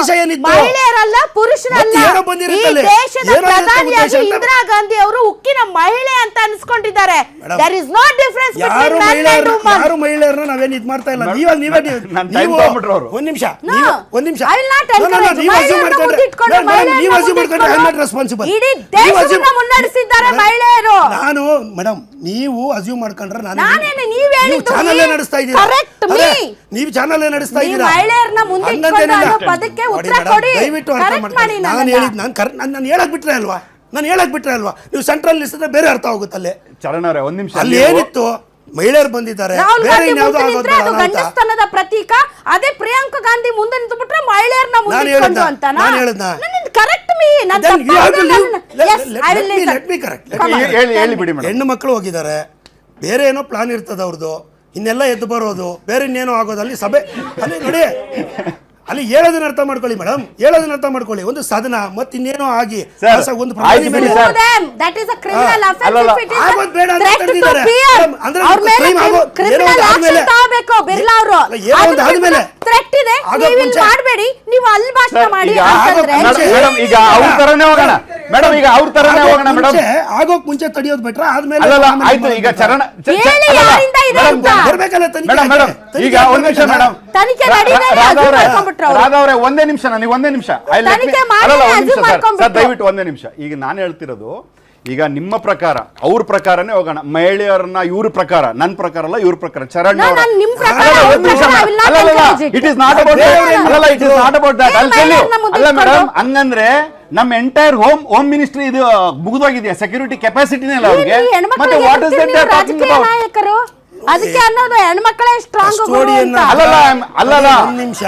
ಉದ್ದೇಶ ಏನಿತ್ತು? ಮಹಿಳೆಯರಲ್ಲ ಪುರುಷರಲ್ಲ. ಮತ್ತೆ ಏನೋ ಬಂದಿರುತ್ತಲ್ಲ. ಈ ದೇಶದ ಏನೋ ಪ್ರಧಾನಿಯಾಗಿ ಉದ್ದೇಶ ಅಂತ- ಇಂದಿರಾ ಗಾಂಧಿ ಅವರು ಉಕ್ಕಿನ ಮಹಿಳೆ ಅಂತ ಅನ್ಸ್ಕೊಂಡಿದ್ದಾರೆ. ದೇರ್ ಇಸ್ ನೋ ಡಿಫರೆನ್ಸ್ ಯಾರು ಮಹಿಳೆಯರನ್ನ ನಾವೇನ್ ಇದ್ ಮಾಡ್ತಾ ಇಲ್ಲ. ನೀವೇ ನನ್ time ತಗೊಂಡ್ಬಿಟ್ರು ಅವ್ರು. ಒಂದ್ ನಿಮಿಷ No. ಒಂದ್ ನಿಮಿಷ I will not encourage. ಮಹಿಳೆಯರನ್ನ ಮುಂದಿಟ್ಕೊಂಡು, ನೀವು ಅಸ್ಯೂಮ್ ಮಾಡ್ಕೊಂಡ್ರೆ ಐ ಆಮ್ ನಾಟ್ ಮಹಿಳೆಯರನ್ನ ರೆಸ್ಪಾನ್ಸಿಬಲ್. ಇಡೀ ದೇಶವನ್ನ ಮುನ್ನಡೆಸಿದ್ದಾರೆ ಮಹಿಳೆಯರು. ನಾನು ಮೇಡಮ್ ನೀವು ಅಸ್ಯೂಮ್ ಮಾಡ್ಕೊಂಡ್ರೆ ನಾನೇನು ನೀವ್ ಹೇಳಿದ್ದು ಚಾನಲ್ ನಡೆಸ್ತಾ ಇದ್ದೀರಾ. Correct me. ಅದೇ, ನೀವು ಚಾನಲ್ ನಡೆಸ್ತಾ ನೀವು ಇದ್ದೀರಾ. ಮಹಿಳೆಯರನ್ನ ಮುಂದಿಟ್ಕೊಂಡು ಹಂಗಂತೇನಿಲ್ಲ. ಅನ್ನೋ ಪದಕ್ಕೆ ನೋಡಿ ಉತ್ತರ ಮೇಡಮ್, ಕೊಡಿ. ದಯವಿಟ್ಟು ಅರ್ಥ Correct ಮಾಡ್ಕೊಳ್ಳಿ. ಮಾಡಿ ನಾನು ನನ್ನನ್ನ. ಹೇಳಿದ್ ನಾನು ಹೇಳಕ್ ಬಿಟ್ರೆ ಅಲ್ವಾ, ನಾನು ಹೇಳಕ್ ಬಿಟ್ರೆ ಅಲ್ವಾ, ನೀವು ಸೆಂಟ್ರಲ್ ಲಿಸ್ಟ್ ಬೇರೆ ಅರ್ಥ ಹೋಗುತ್ತಲ್ಲೇ. ಚರಣ್ ಅವರೇ ಒಂದ್ ನಿಮಿಷ. ಅಲ್ಲಿ ಏನಿತ್ತು, ಮಹಿಳೆಯರು ಬಂದಿದ್ದಾರೆ, ರಾಹುಲ್ ಬೇರೆ ಗಾಂಧಿ ಇನ್ಯಾವುದೋ ಮುಂದೆ ನಿಂತ್ರೆ ಅದು ಆಗೋದು ಅಂತ. ಗಂಡಸ್ತನದ ಪ್ರತೀಕ. ಅದೇ ಪ್ರಿಯಾಂಕಾ ಗಾಂಧಿ ಮುಂದೆ ನಿಂತುಬಿಟ್ರೆ ಮಹಿಳೆಯರನ್ನ ಮುಂದಿಟ್ಕೊಂಡು ಅಂತಾನಾ? ನಾನು ಹೇಳ್ದಾ? Correct me. ನಾನು Then you have to leave- ತಪ್ಪಾದ್ರೆ let me correct. ಹೇಳಿ ಬಿಡಿ ಮೇಡಮ್. ಹೆಣ್ಣು ಮಕ್ಕಳು ಹೋಗಿದ್ದಾರೆ, ಬೇರೆ ಏನೋ ಪ್ಲಾನ್ ಇರ್ತದೆ ಅವ್ರದ್ದು, ಇನ್ನೆಲ್ಲ ಎದ್ದು ಬರೋದು, ಬೇರೆ ಇನ್ನೇನೋ ಆಗೋದು. ಅಲ್ಲಿ ಸಭೆ ಅಲ್ಲಿ ನೋಡಿ, ಅಲ್ಲಿ ಹೇಳೋದನ್ನ ಅರ್ಥ ಮಾಡ್ಕೊಳ್ಳಿ ಮೇಡಮ್, ಹೇಳೋದನ್ನ ಅರ್ಥ ಮಾಡ್ಕೊಳ್ಳಿ. ಒಂದು ಸಾಧನ ಮತ್ತೆ ಇನ್ನೇನೋ ಆಗಿ Sir, ಒಂದು ಆಯ್ತು ಬಿಡಿ sir. that is a criminal offense. ಅಲ್ಲಲ್ಲ. If it is a ಆಗೋದು ಬೇಡ ಅಂತ threat to ಹೇಳ್ತಿದ್ದಾರೆ. peer, ಅಂದ್ರೆ ಅವ್ರ ಮೇಲೆ crime ಆಗೋ- criminal ಏನೋ ಒಂದು action ಆದ್ಮೇಲೆ- ತಗೋಬೇಕು ಬಿರ್ಲಾ ಅವರು. ಅಲ್ಲ, ಏನೋ ಒಂದು ಆದ್ಮೇಲೆ ಥ್ರೆಟ್ ಇದೆ, ಆಗೋಕ್ ನೀವು ಇಲ್ಲಿ ಮುಂಚೆ- ಮಾಡಬೇಡಿ, ನೀವು ಅಲ್ಲಿ ಭಾಷಣ ಸರ್, ಮಾಡಿ ಈಗ ಅಂತಂದ್ರೆ ಮೇಡಮ್ ಈಗ ಅವ್ರ ತರನೇ ಹೋಗೋಣ ಮೇಡಮ್, ಈಗ ಅವ್ರ ತರನೇ ಹೋಗೋಣ ಮೇಡಮ್. ಆಗೋಕ್ ಮುಂಚೆ ತಡಿಯೋದು ಬೆಟ್ರ, ಆದ್ಮೇಲೆ ಅಲ್ಲಲ್ಲ ಆಮೇಲೆ ಆಯ್ತು. ಈಗ ಚರಣ ಹೇಳಿ ಯಾರಿಂದ ಇದೆ ಅಂತ. ಬರ್ಬೇಕಲ್ಲ ತನಿಖೆ. ಮೇಡಮ್ ಈಗ ಒಂದ್ ನಿಮಿಷ ಮೇಡಮ್. ತನಿಖೆ ನಡೀತಾನೆ, assume ಮಾಡ್ಕೊಂಡ್ಬಿಟ್ರು ಅವ್ರು. ರಾಧವ್ರೆ ಒಂದೇ ನಿಮಿಷ, ನನಗೆ ಒಂದೇ ನಿಮಿಷ. ತನಿಖೆ ಮಾಡಿ assume ಮಾಡ್ಕೊಂಡ್ಬಿಟ್ರು. ಸರ್ ದಯವಿಟ್ಟು ಒಂದೇ ನಿಮಿಷ. ಈಗ ನಾನು ಹೇಳ್ತಿರೋದು, ಈಗ ನಿಮ್ಮ ಪ್ರಕಾರ ಅವ್ರ ಪ್ರಕಾರನೇ ಹೋಗೋಣ. ಮಹಿಳೆಯರನ್ನ ಇವ್ರ ಪ್ರಕಾರ, ನನ್ನ ಪ್ರಕಾರ ಅಲ್ಲ, ಇವ್ರ ಪ್ರಕಾರ. ಚರಣ್ No, ನಾನು ನಿಮ್ ಪ್ರಕಾರ, ಅವ್ರ ಪ್ರಕಾರ I will not encourage it. It is not about it is not about that. ಏನ್ ಮಹಿಳೆಯರನ್ನ ಮುಂದೆ ಅಲ್ಲ ಮೇಡಮ್, ಇಟ್ಕೊಂಡು? ಹಂಗಂದ್ರೆ ನಮ್ಮ ಎಂಟೈರ್ ಹೋಮ್ ಮಿನಿಸ್ಟ್ರಿ ಇದು ಮುಗಿದೋಗಿದೆಯಾ? ಸೆಕ್ಯೂರಿಟಿ ಕೆಪಾಸಿಟಿನೇ ಇಲ್ಲ ಅವ್ರಿಗೆ. ಈ ಹೆಣ್ಮಕ್ಳಿಗೆ ಮತ್ತೆ ವಾಟ್ ಇಸ್ ಹೇಳ್ತೀರಿ ದಟ್ ನೀವು ಟಾಕಿಂಗ್ ರಾಜಕೀಯ ಅಬೌಟ್? ನಾಯಕರು. ಅದಕ್ಕೆ ಅನ್ನೋದು ಹೆಣ್ಮಕ್ಳೇ ಸ್ಟ್ರಾಂಗ್ ಕಸ್ಟೋಡಿಯನ್ನ ಅಲ್ಲಲ್ಲ ಒಂದ್ ನಿಮಿಷ.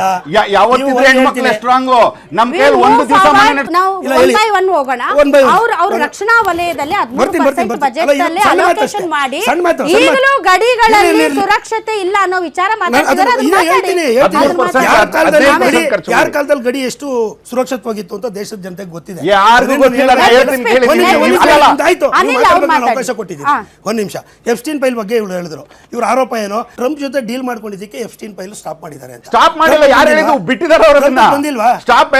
ಯಾವತ್ತಿದ್ರೆ ಹೆಣ್ಮಕ್ಳೆ ಸ್ಟ್ರಾಂಗು. ನಮ್ ಕೈಯಲ್ಲಿ ಒಂದು ದಿವಸ ನಾವು ಇಲ್ಲ, ಒನ್ ಹೇಳಿ. ಬೈ ಒನ್ ಹೋಗೋಣ. One by one. ಅವ್ರ ರಕ್ಷಣಾ ವಲಯದಲ್ಲಿ ಬರ್ತೀನಿ. 13% ಬಜೆಟ್ ಅಲ್ಲ, ಅಲ್ಲಿ ಸಣ್ಣ ಮಾತು ಅಲೋಕೇಶನ್ ಅಷ್ಟೇ. ಮಾಡಿ ಸಣ್ಣ ಮಾತು. ಈಗಲೂ ಗಡಿಗಳಲ್ಲಿ ಇಲ್ಲ, ಇಲ್ಲ. ಸುರಕ್ಷತೆ ಇಲ್ಲ ಅನ್ನೋ ವಿಚಾರ ನಾನು ಮಾತಾಡ್ತಿದ್ದಾರೆ. ಅದನ್ನ ಮಾತಾಡಿ. ಹೇಳ್ತೀನಿ. ಅದನ್ನ ಮಾತಾಡಿ. ಯಾರ ಕಾಲದಲ್ಲಿ ಗಡಿ ಎಷ್ಟು ಸುರಕ್ಷಿತವಾಗಿತ್ತು ಅಂತ ದೇಶದ ಜನತೆಗೆ ಗೊತ್ತಿದೆ. ಯಾರಿಗೂ ಗೊತ್ತಿಲ್ಲ, ನಾನು ಹೇಳ್ತೀನಿ ಕೇಳಿ. ಒಂದ್ ನಿಮಿಷ, ಒಂದ್ ನಿಮಿಷ, ಅಲ್ಲಲ್ಲ. ಆಯ್ತು, ನೀವು ಅನಿಲ್ ಅವ್ರು ಮಾತಾಡ್ಬೇಕು, ನಾನು ಮಾತಾಡಿ. ಅವಕಾಶ ಕೊಟ್ಟಿದ್ದೀನಿ. ಹಾ. ಒಂದ್ ನಿಮಿಷ. ಎಫ್ಸ್ಟೀನ್ ಫೈಲ್ ಬಗ್ಗೆ ಇವ್ರು ಹೇಳಿದ್ರು. ಇವ್ರ ಆರೋಪ ಏನೋ ಟ್ರಂಪ್ ಜೊತೆ ಡೀಲ್ ಮಾಡ್ಕೊಂಡಿದ್ದಕ್ಕೆ ಎಫ್ಸ್ಟೀನ್ ಫೈಲ್ ಸ್ಟಾಪ್ ಮಾಡಿದ್ದಾರೆ ಅಂತ. ಸ್ಟಾಪ್ ಮಾಡಿಲ್ಲ, ಯಾರು ಹೇಳಿದ್ದು? ಬಿಟ್ಟಿದ್ದಾರೆ ಅವರು ಅದನ್ನ. ಬಂದಿಲ್ವಾ? ಸ್ಟಾಪ್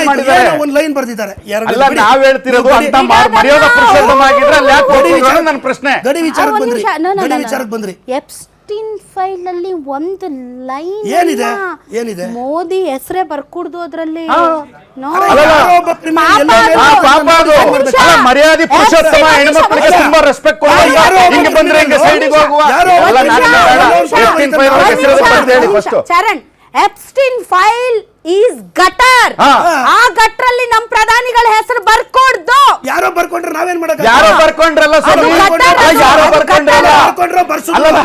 ಮಾಡಿದ್ದಾರೆ. ಒಂದ್ ಲೈನ್ ಬರ್ದಿದ್ದಾರೆ. ಅಲ್ಲ, ನಾವ್ ಹೇಳ್ತಿರೋದು ಅಂತ ಮರ್ಯಾದ ಪುರುಷೋತ್ತಮ ಆಗಿದ್ರೆ ಅಲ್ಲಿ ಯಾಕೆ ಹೋಗ್ತಿದ್ರು ನನ್ನ ಪ್ರಶ್ನೆ. ಗಡಿ ವಿಚಾರಕ್ಕೆ ಬಂದ್ರಿ, ಒಂದ್ ನಿಮಿಷ. ಗಡಿ ವಿಚಾರಕ್ಕೆ ಬಂದ್ರಿ. ಎಪ್ಸ್ಟೀನ್ ಫೈಲ್ ಅಲ್ಲಿ ಒಂದು ಲೈನ್ ಏನಿದೆ? ಏನಿದೆ? ಮೋದಿ ಹೆಸರೇ ಬರ್ಕೂಡ್ದು ಅದ್ರಲ್ಲಿ. No. ಅಲ್ಲ, ಯಾರೋ ಒಬ್ಬ criminal ಪಾಪ ಎಲ್ಲೋ ಅದು. ಮೇಲೆ ಪಾಪ ಅದು. ನಿಮಿಷ. ಅಲ್ಲ, ಮರ್ಯಾದೆ ಪುರುಷೋತ್ತಮ ಹೆಣ್ಮಕ್ಳಿಗೆ ತುಂಬಾ ರೆಸ್ಪೆಕ್ಟ್ ಕೊಡುವ. ಯಾರೋ ಒಬ್ಬ ಹಿಂಗೆ ಬಂದ್ರೆ ಹಿಂಗೆ criminal. ಸೈಡಿಗೆ ಹೋಗುವ. ಯಾರೋ ಒಬ್ಬ ಅಲ್ಲ, ನಾನು criminal. ಬೇಡ. ಒಂದ್ ನಿಮಿಷ. ಎಫ್ಟೀನ್ ಫೈಲ್ ಬಗ್ಗೆ ಹೆಸರು ಬರ್ದು ಹೇಳಿ first. Charan, Epstein file is gutter. ಹಾ. ಆ ಗಟ್ರಲ್ಲಿ ನಮ್ ಪ್ರಧಾನಿಗಳ ಹೆಸರು ಬರ್ಕೊಡ್ದು. ಯಾರೋ ಬರ್ಕೊಂಡ್ರೆ ನಾವೇನ್ ಮಾಡಕ? ಯಾರೋ ಬರ್ಕೊಂಡ್ರಲ್ಲ ಸ್ವಾಮಿ. ಯಾರೋ ಬರ್ಕೊಂಡ್ರಲ್ಲ. ಅಲ್ಲಲ್ಲ.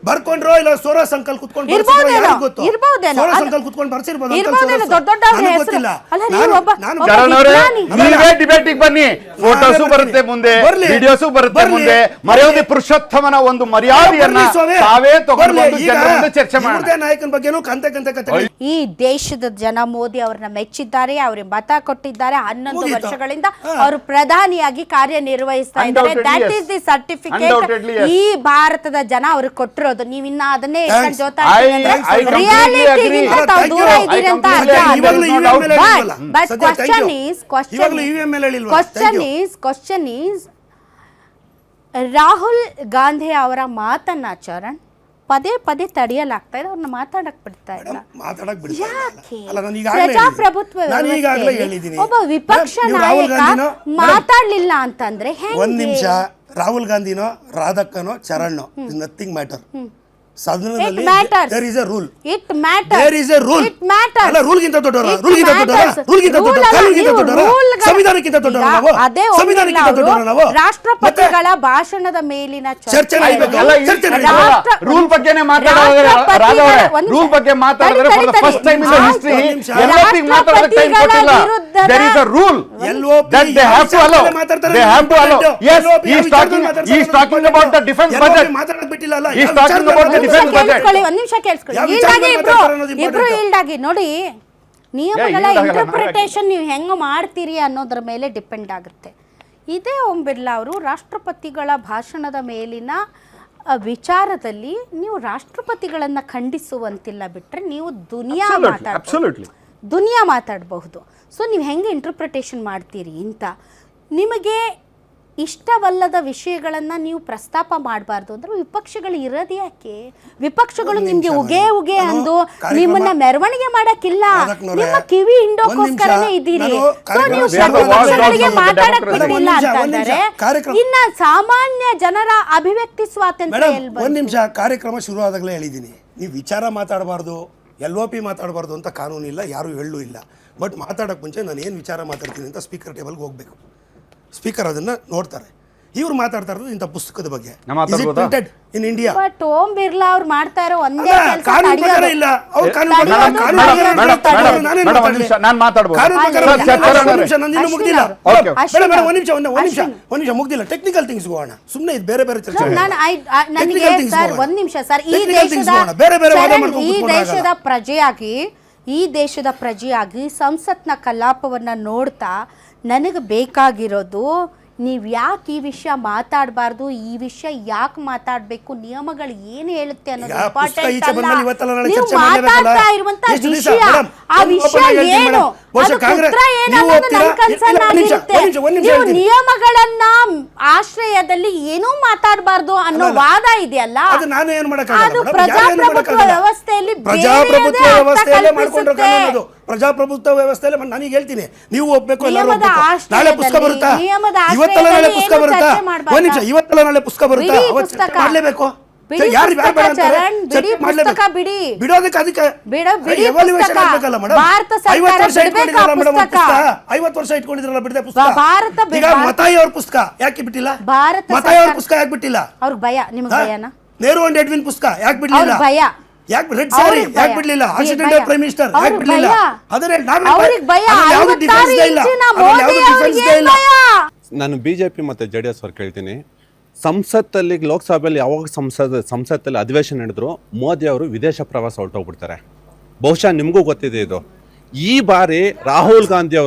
ಬರ್ಕೊಂಡ್ರೋ ಇಲ್ಲ ಸೋರ ಸಂಕಲ್ ಕುತ್ಕೊಂಡು ಇರ್ಬೋದೇನೋ, ಇರ್ಬೋದೇನೋ. ಸೋರ ಸಂಕಲ್ ಕುತ್ಕೊಂಡು ಬರ್ಸಿರ್ಬೋದು. ಇರ್ಬೋದೇನೋ, ದೊಡ್ಡ ಅವ್ರ ಹೆಸರು. ಅಲ್ಲ, ನೀವು ಒಬ್ಬ- ಒಬ್ಬ ಚರಣ್ ಅವರೇ, ವಿಜ್ಞಾನಿ. ನೀವೇ ಡಿಬೇಟಿಗೆ ಬನ್ನಿ. ಫೋಟೋಸು ಬರುತ್ತೆ ಮುಂದೆ, ಬರ್ಲಿ. ವಿಡಿಯೋಸು ಬರುತ್ತೆ ಬರ್ಲಿ. ಮುಂದೆ. ಮರ್ಯಾದೆ ಪುರುಷೋತ್ತಮನ ಒಂದು ಮರ್ಯಾದೆಯನ್ನ ತಾವೇ ತಗೊಂಡು ಬಂದು ಜನರ ಮುಂದೆ ಚರ್ಚೆ ಮಾಡೋಣ. ನಾಯಕನ ಬಗ್ಗೆನೂ ಕಂತೆ ಕತೆ. ಈ ದೇಶದ ಜನ ಮೋದಿ ಅವರನ್ನ ಮೆಚ್ಚಿದ್ದಾರೆ, ಅವ್ರಿಗೆ ಮತ ಕೊಟ್ಟಿದ್ದಾರೆ. 11 ಮುಗೀತು. ವರ್ಷಗಳಿಂದ ಅವರು ಪ್ರಧಾನಿಯಾಗಿ ಕಾರ್ಯನಿರ್ವಹಿಸ್ತಾ ಇದ್ದಾರೆ. Undoubtedly that yes. Is the certificate Undoubtedly yes. ಈ ಭಾರತದ ಜನ ಅವ್ರಿಗೆ ಕೊಟ್ಟಿರೋದು. ನೀವಿನ್ನ ಅದನ್ನೇ Thanks. I completely ರಿಯಾಲಿಟಿಗಿಂತ agree. ತಾವು Thank ದೂರ you. ಇದ್ದೀರಿ ಅಂತ I ಅರ್ಥ completely ಆಗುತ್ತೆ. agree. ಇವಾಗ್ಲೂ ಇವಾಗ್ಲೂ ಹೇಳಿಲ್ವಲ್ಲ. But ಸದ್ಯ thank question you. is, question ಇವಾಗ್ಲೂ is, EVM ಮೇಲೆ ಹೇಳಿಲ್ವಾ? question Thank you. is, question is, Rahul Gandhi ಅವರ ಮಾತನ್ನ ಚರಣ್ ಪದೇ ಪದೇ ತಡೆಯಲಾಗ್ತಾ ಇದೆ. ಅವ್ರನ್ನ ಮಾತಾಡಕ್ ಬಿಡ್ತಾ ಇಲ್ಲ. ಮಾತಾಡಕ್ ಬಿಡಿ. ಯಾಕೆ? ಅಲ್ಲ, ನಾನು ಈಗಾಗಲೇ ಪ್ರಜಾಪ್ರಭುತ್ವ ನಾನು ಈಗಾಗಲೇ ವ್ಯವಸ್ಥೆಯಲ್ಲಿ ಹೇಳಿದ್ದೀನಿ. ಒಬ್ಬ ವಿಪಕ್ಷ ನೀವು ರಾಹುಲ್ ನಾಯಕ ಗಾಂಧಿನೋ ಮಾತಾಡ್ಲಿಲ್ಲ ಅಂತಂದ್ರೆ ಹೆಂಗೆ? ಒಂದ್ ನಿಮಿಷ. ರಾಹುಲ್ ಗಾಂಧಿನೋ ರಾಧಕ್ಕನೋ ಚರಣ್ಣೋ ಇಸ್ ನಥಿಂಗ್ ಮ್ಯಾಟರ್. ಸದನದಲ್ಲಿ It matters. there is a rule. It matters. There is a rule. It matters. ಅಲ್ಲ, ರೂಲ್ ಗಿಂತ ದೊಡ್ಡವರ, It ರೂಲ್ ಗಿಂತ ದೊಡ್ಡವರ, matters. ರೂಲ್ ಗಿಂತ Rule ದೊಡ್ಡವರ, ಅಲ್ಲ, ಕಾನೂನಿಗಿಂತ ನೀವು ದೊಡ್ಡವರ, ರೂಲ್ಗಳ- ಸಂವಿಧಾನಕ್ಕಿಂತ ದೊಡ್ಡವರ ನಾವು. ಅದೇ ಸಂವಿಧಾನಕ್ಕಿಂತ ಒಮ್ಮೆಲ್ಲ ದೊಡ್ಡವರ ನಾವು. ರಾಷ್ಟ್ರಪತಿಗಳ ಭಾಷಣದ ಮೇಲಿನ ಚರ್ಚೆ ನಡೀಬೇಕು. ಅಲ್ಲ, ಚರ್ಚೆ ಅಲ್ಲ, ನಡೀಬೇಕು. ರೂಲ್ ಬಗ್ಗೆನೇ ಮಾತಾಡೋದ್ರೆ ರಾಧವ್ರೆ, ರೂಲ್ ಬಗ್ಗೆ ಮಾತಾಡಿದ್ರೆ for the first time in the history ಎಲ್ಲೋಪಿಗೆ ಮಾತಾಡೋದಕ್ಕೆ ಟೈಮ್ ಕೊಟ್ಟಿಲ್ಲ. There is a rule that they have to allow. They have to allow. Yes, he is talking about the defense budget. ಮಾತಾಡಕ್ ಬಿಟ್ಟಿಲ್ಲ. ಅಲ್ಲ, He is ಯಾವ talking ವಿಚಾರದಲ್ಲಿ about the defense budget. ಕೇಳಿಸ್ಕೊಳ್ಳಿ, ಒಂದ್ ನಿಮಿಷ ಕೇಳಿಸ್ಕೊಳ್ಳಿ. ಯಾವ ಈಲ್ಡ್ ಆಗಿ ವಿಚಾರದಲ್ಲಿ ಇಬ್ರು ಮಾತಾಡ್ತಾರೆ ಅನ್ನೋದು ಇಬ್ರು important. ಈಲ್ಡ್ ಆಗಿ ನೋಡಿ. ನಿಯಮಗಳ yield ಆಗಲ್ಲ, ಇಂಟರ್ಪ್ರಿಟೇಷನ್ ನೀವು ಹೆಂಗ್ ಮಾಡ್ತೀರಿ ಅನ್ನೋದ್ರ ಮೇಲೆ ಡಿಪೆಂಡ್ ಆಗುತ್ತೆ. ಇದೇ ಓಂ ಬಿರ್ಲಾ ಅವರು ರಾಷ್ಟ್ರಪತಿಗಳ ಭಾಷಣದ ಮೇಲಿನ ವಿಚಾರದಲ್ಲಿ ನೀವು ರಾಷ್ಟ್ರಪತಿಗಳನ್ನ ಖಂಡಿಸುವಂತಿಲ್ಲ. ಬಿಟ್ರೆ ನೀವು ದುನಿಯಾ Absolutely, ಮಾತಾಡ್ಬೋದು. absolutely. ದುನಿಯಾ ಮಾತಾಡಬಹುದು. ಸೊ ನೀವು ಹೆಂಗೆ ಇಂಟರ್ಪ್ರಿಟೇಷನ್ ಮಾಡ್ತೀರಿ ಅಂತ. ನಿಮಗೆ ಇಷ್ಟವಲ್ಲದ ವಿಷಯಗಳನ್ನು ನೀವು ಪ್ರಸ್ತಾಪ ಮಾಡಬಾರ್ದು ಅಂದ್ರೆ ವಿಪಕ್ಷಗಳು ಇರೋದು ಯಾಕೆ? ವಿಪಕ್ಷಗಳು ನಿಮ್ಗೆ ಉಗೆ ಅಂದು ನಿಮ್ಮನ್ನ ಮೆರವಣಿಗೆ ಮಾಡಕ್ಕಿಲ್ಲ, ನಿಮ್ಮ ಕಿವಿ ಹಿಂಡೋಕ್ಕೋಸ್ಕರನೇ ಇದ್ದೀರಿ. ಸೊ ನೀವು ವಿಪಕ್ಷಗಳಿಗೆ ಮಾತಾಡಕ್ ಬಿಟ್ಟಿಲ್ಲ ಅಂತಂದ್ರೆ ಇನ್ನ ಸಾಮಾನ್ಯ ಜನರ ಅಭಿವ್ಯಕ್ತಿ ಸ್ವಾತಂತ್ರ್ಯ ಎಲ್ಲಿ? ಒಂದ್ ನಿಮಿಷ, ಕಾರ್ಯಕ್ರಮ ಶುರು ಆದಾಗಲೇ ಹೇಳಿದ್ದೀನಿ, ನೀವು ವಿಚಾರ ಮಾತಾಡಬಾರ್ದು, LOP ಮಾತಾಡಬಾರ್ದು ಅಂತ ಕಾನೂನು ಇಲ್ಲ, ಯಾರು ಹೇಳೂ ಇಲ್ಲ. ಬಟ್ ಮಾತಾಡೋಕ್ಕೆ ಮುಂಚೆ ನಾನು ಏನು ವಿಚಾರ ಮಾತಾಡ್ತೀನಿ ಅಂತ ಸ್ಪೀಕರ್ ಟೇಬಲ್ಗೆ ಹೋಗಬೇಕು. ಸ್ಪೀಕರ್ ಅದನ್ನ ನೋಡ್ತಾರೆ. ಇವ್ರು ಮಾತಾಡ್ತಾ ಇರೋದು ಇಂಥ ಪುಸ್ತಕದ ಬಗ್ಗೆ in India. But Om Birla ಅವ್ರು ಮಾಡ್ತಾ ಇರೋ ಒಂದೇ ಕೆಲಸ ಕಾನೂನು ಪ್ರಕಾರ ಇಲ್ಲ. ಅವ್ರು ಕಾನೂನು ನಾನು ಮಾತಾಡ್ಬೋದು. ಒಂದ್ ನಿಮಿಷ ಮುಗ್ದಿಲ್ಲ. ಟೆಕ್ನಿಕಲ್ ಥಿಂಗ್ಸ್ ಹೋಗೋಣ, ಸುಮ್ಮನೆ ಇದು ಬೇರೆ ಬೇರೆ ಚರ್ಚೆ. ನನಗೆ ಸರ್ ಒಂದ್ ನಿಮಿಷ ಸರ್, ಈ ದೇಶದ ಪ್ರಜೆಯಾಗಿ ಸಂಸತ್ನ ಕಲಾಪವನ್ನ ನೋಡ್ತಾ ನನಗೆ ಬೇಕಾಗಿರೋದು ನೀವು ಯಾಕೆ ಈ ವಿಷಯ ಮಾತಾಡಬಾರ್ದು, ಈ ವಿಷಯ ಯಾಕೆ ಮಾತಾಡಬೇಕು, ನಿಯಮಗಳು ಏನು ಹೇಳುತ್ತೆ ಅನ್ನೋದು ಇಂಪಾರ್ಟೆಂಟ್ ಅಲ್ಲ. ನೀವು ಮಾತಾಡ್ತಾ ಇರುವಂತ ವಿಷಯ, ಆ ವಿಷಯ ಏನು, ಅದು ಉತ್ತರ ಏನು ಅನ್ನೋದು ನನ್ನ ಕನ್ಸರ್ನ್ ಆಗಿರುತ್ತೆ. ನೀವು ನಿಯಮಗಳನ್ನ ಆಶ್ರಯದಲ್ಲಿ ಏನೂ ಮಾತಾಡಬಾರ್ದು ಅನ್ನೋ ವಾದ ಇದೆಯಲ್ಲ, ಅದು ಪ್ರಜಾಪ್ರಭುತ್ವ ವ್ಯವಸ್ಥೆಯಲ್ಲಿ ಪ್ರಜಾಪ್ರಭುತ್ವ ವ್ಯವಸ್ಥೆಯಲ್ಲಿ ನನಗೆ ಹೇಳ್ತೀನಿ, ನೀವು ಒಪ್ಬೇಕು, ನಾಳೆ ಪುಸ್ತಕ ಬರುತ್ತಾ? ಇವತ್ತಲ್ಲ ನಾಳೆ ಪುಸ್ತಕ ಬರುತ್ತಾ? ಒಂದ್ ನಿಮಿಷ, ಇವತ್ತಲ್ಲ ನಾಳೆ ಪುಸ್ತಕ ಬರುತ್ತಾ? ಮಾಡ್ಲೇಬೇಕು. ಬಿಡೋದಕ್ಕೆ ಅದಕ್ಕೆ ಎವಾಲ್ಯೂಯೇಷನ್ ಆಗ್ಬೇಕಲ್ಲ ಮೇಡಮ್. 50 ವರ್ಷ ಇಟ್ಕೊಂಡಿದ್ರಲ್ಲ ಬಿಡದೆ ಪುಸ್ತಕ. ಈಗ ಮತಾಯಿ ಅವ್ರ ಪುಸ್ತಕ ಯಾಕೆ ಬಿಟ್ಟಿಲ್ಲ? ಮತಾಯಿ ಅವ್ರ ಪುಸ್ತಕ ಯಾಕೆ ಬಿಟ್ಟಿಲ್ಲ? ಅವ್ರಿಗೆ ಭಯ. ನಿಮಗೆ ಭಯನಾ? ನೆಹರು ಅಂಡ್ ಎಡ್ವಿನ್ ಪುಸ್ತಕ ಯಾಕೆ ಬಿಡ್ಲಿಲ್ಲ? ಭಯ. ಯಾಕೆ ರೆಡ್ ಸಾರಿ ಯಾಕೆ ಬಿಡ್ಲಿಲ್ಲ? ಆಕ್ಸಿಡೆಂಟಲ್ ಪ್ರೈಮ್ ಮಿನಿಸ್ಟರ್ ಯಾಕೆ ಬಿಡ್ಲಿಲ್ಲ? ಅದನ್ನೇ ನಾನು BJP ಮತ್ತು JDS ಅವ್ರು ಕೇಳ್ತೀನಿ, ಸಂಸತ್ತಲ್ಲಿ ಲೋಕಸಭೆಯಲ್ಲಿ ಯಾವಾಗ ಸಂಸತ್ತಲ್ಲಿ ಅಧಿವೇಶನ ನಡೆದ್ರು ಮೋದಿ ಅವರು ವಿದೇಶ ಪ್ರವಾಸ ಹೊರಟೋಗ್ಬಿಡ್ತಾರೆ. ಬಹುಶಃ ನಿಮಗೂ ಗೊತ್ತಿದೆ ಇದು. ಈ ಬಾರಿ ರಾಹುಲ್ ಗಾಂಧಿ